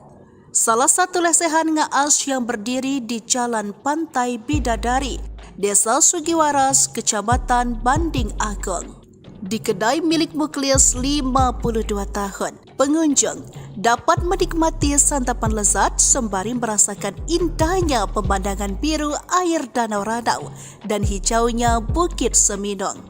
Salah satu lesehan ngaas yang berdiri di Jalan Pantai Bidadari, Desa Sugiwaras, Kecamatan Banding Agung. Di kedai milik Muklis 52 tahun, pengunjung dapat menikmati santapan lezat sembari merasakan indahnya pemandangan biru air Danau Ranau dan hijaunya Bukit Seminung.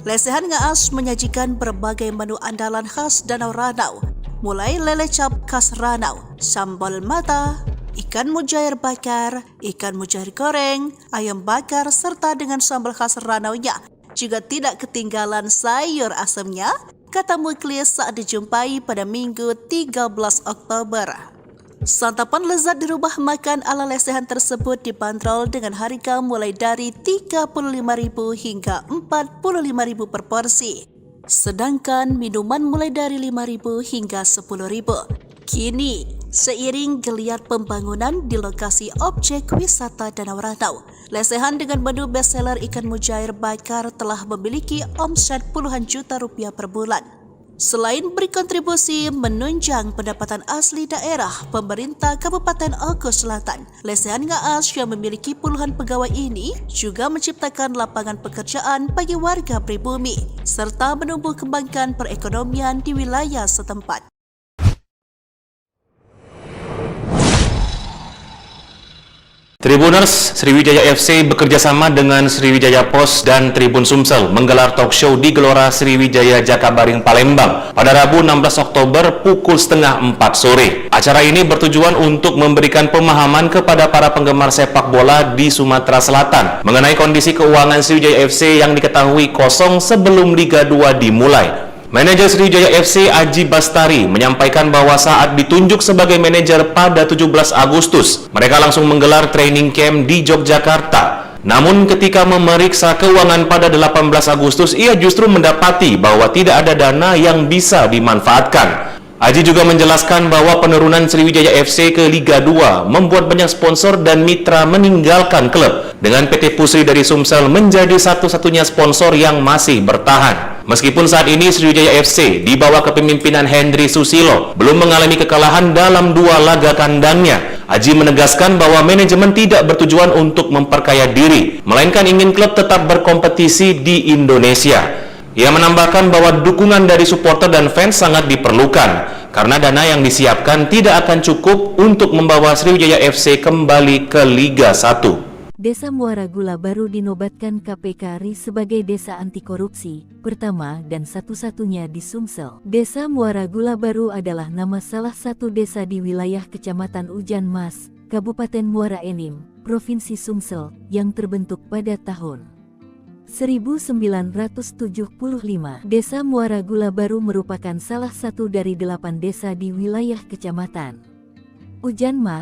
Lesehan ngaas menyajikan berbagai menu andalan khas Danau Ranau, mulai lele cap khas Ranau, sambal mata, ikan mujair bakar, ikan mujair goreng, ayam bakar, serta dengan sambal khas Ranaunya. Juga tidak ketinggalan sayur asamnya, kata Muklis saat dijumpai pada Minggu 13 Oktober. Santapan lezat di rumah makan ala lesehan tersebut dibanderol dengan harga mulai dari Rp35.000 hingga Rp45.000 per porsi. Sedangkan minuman mulai dari Rp5.000 hingga Rp10.000. Kini, seiring geliat pembangunan di lokasi objek wisata Danau Ranau, lesehan dengan menu bestseller ikan mujair bakar telah memiliki omset puluhan juta rupiah per bulan. Selain berkontribusi menunjang pendapatan asli daerah, pemerintah Kabupaten Oku Selatan, lesehan ngaas yang memiliki puluhan pegawai ini juga menciptakan lapangan pekerjaan bagi warga pribumi, serta menumbuh kembangkan perekonomian di wilayah setempat. Tribuners, Sriwijaya FC bekerjasama dengan Sriwijaya Pos dan Tribun Sumsel menggelar talk show di Gelora Sriwijaya Jakabaring Palembang pada Rabu 16 Oktober pukul 3:30 sore. Acara ini bertujuan untuk memberikan pemahaman kepada para penggemar sepak bola di Sumatera Selatan mengenai kondisi keuangan Sriwijaya FC yang diketahui kosong sebelum Liga 2 dimulai. Manajer Sriwijaya FC Aji Bastari menyampaikan bahwa saat ditunjuk sebagai manajer pada 17 Agustus, mereka langsung menggelar training camp di Yogyakarta. Namun ketika memeriksa keuangan pada 18 Agustus, ia justru mendapati bahwa tidak ada dana yang bisa dimanfaatkan. Aji juga menjelaskan bahwa penurunan Sriwijaya FC ke Liga 2 membuat banyak sponsor dan mitra meninggalkan klub, dengan PT Pusri dari Sumsel menjadi satu-satunya sponsor yang masih bertahan. Meskipun saat ini Sriwijaya FC di bawah kepemimpinan Hendry Susilo belum mengalami kekalahan dalam 2 laga kandangnya, Aji menegaskan bahwa manajemen tidak bertujuan untuk memperkaya diri, melainkan ingin klub tetap berkompetisi di Indonesia. Ia menambahkan bahwa dukungan dari supporter dan fans sangat diperlukan, karena dana yang disiapkan tidak akan cukup untuk membawa Sriwijaya FC kembali ke Liga 1. Desa Muara Gula baru dinobatkan KPK RI sebagai desa anti korupsi, pertama dan satu-satunya di Sumsel. Desa Muara Gula baru adalah nama salah satu desa di wilayah Kecamatan Ujan Mas, Kabupaten Muara Enim, Provinsi Sumsel, yang terbentuk pada tahun 1975. Desa Muara Gula baru merupakan salah satu dari 8 desa di wilayah Kecamatan Ujan Mas.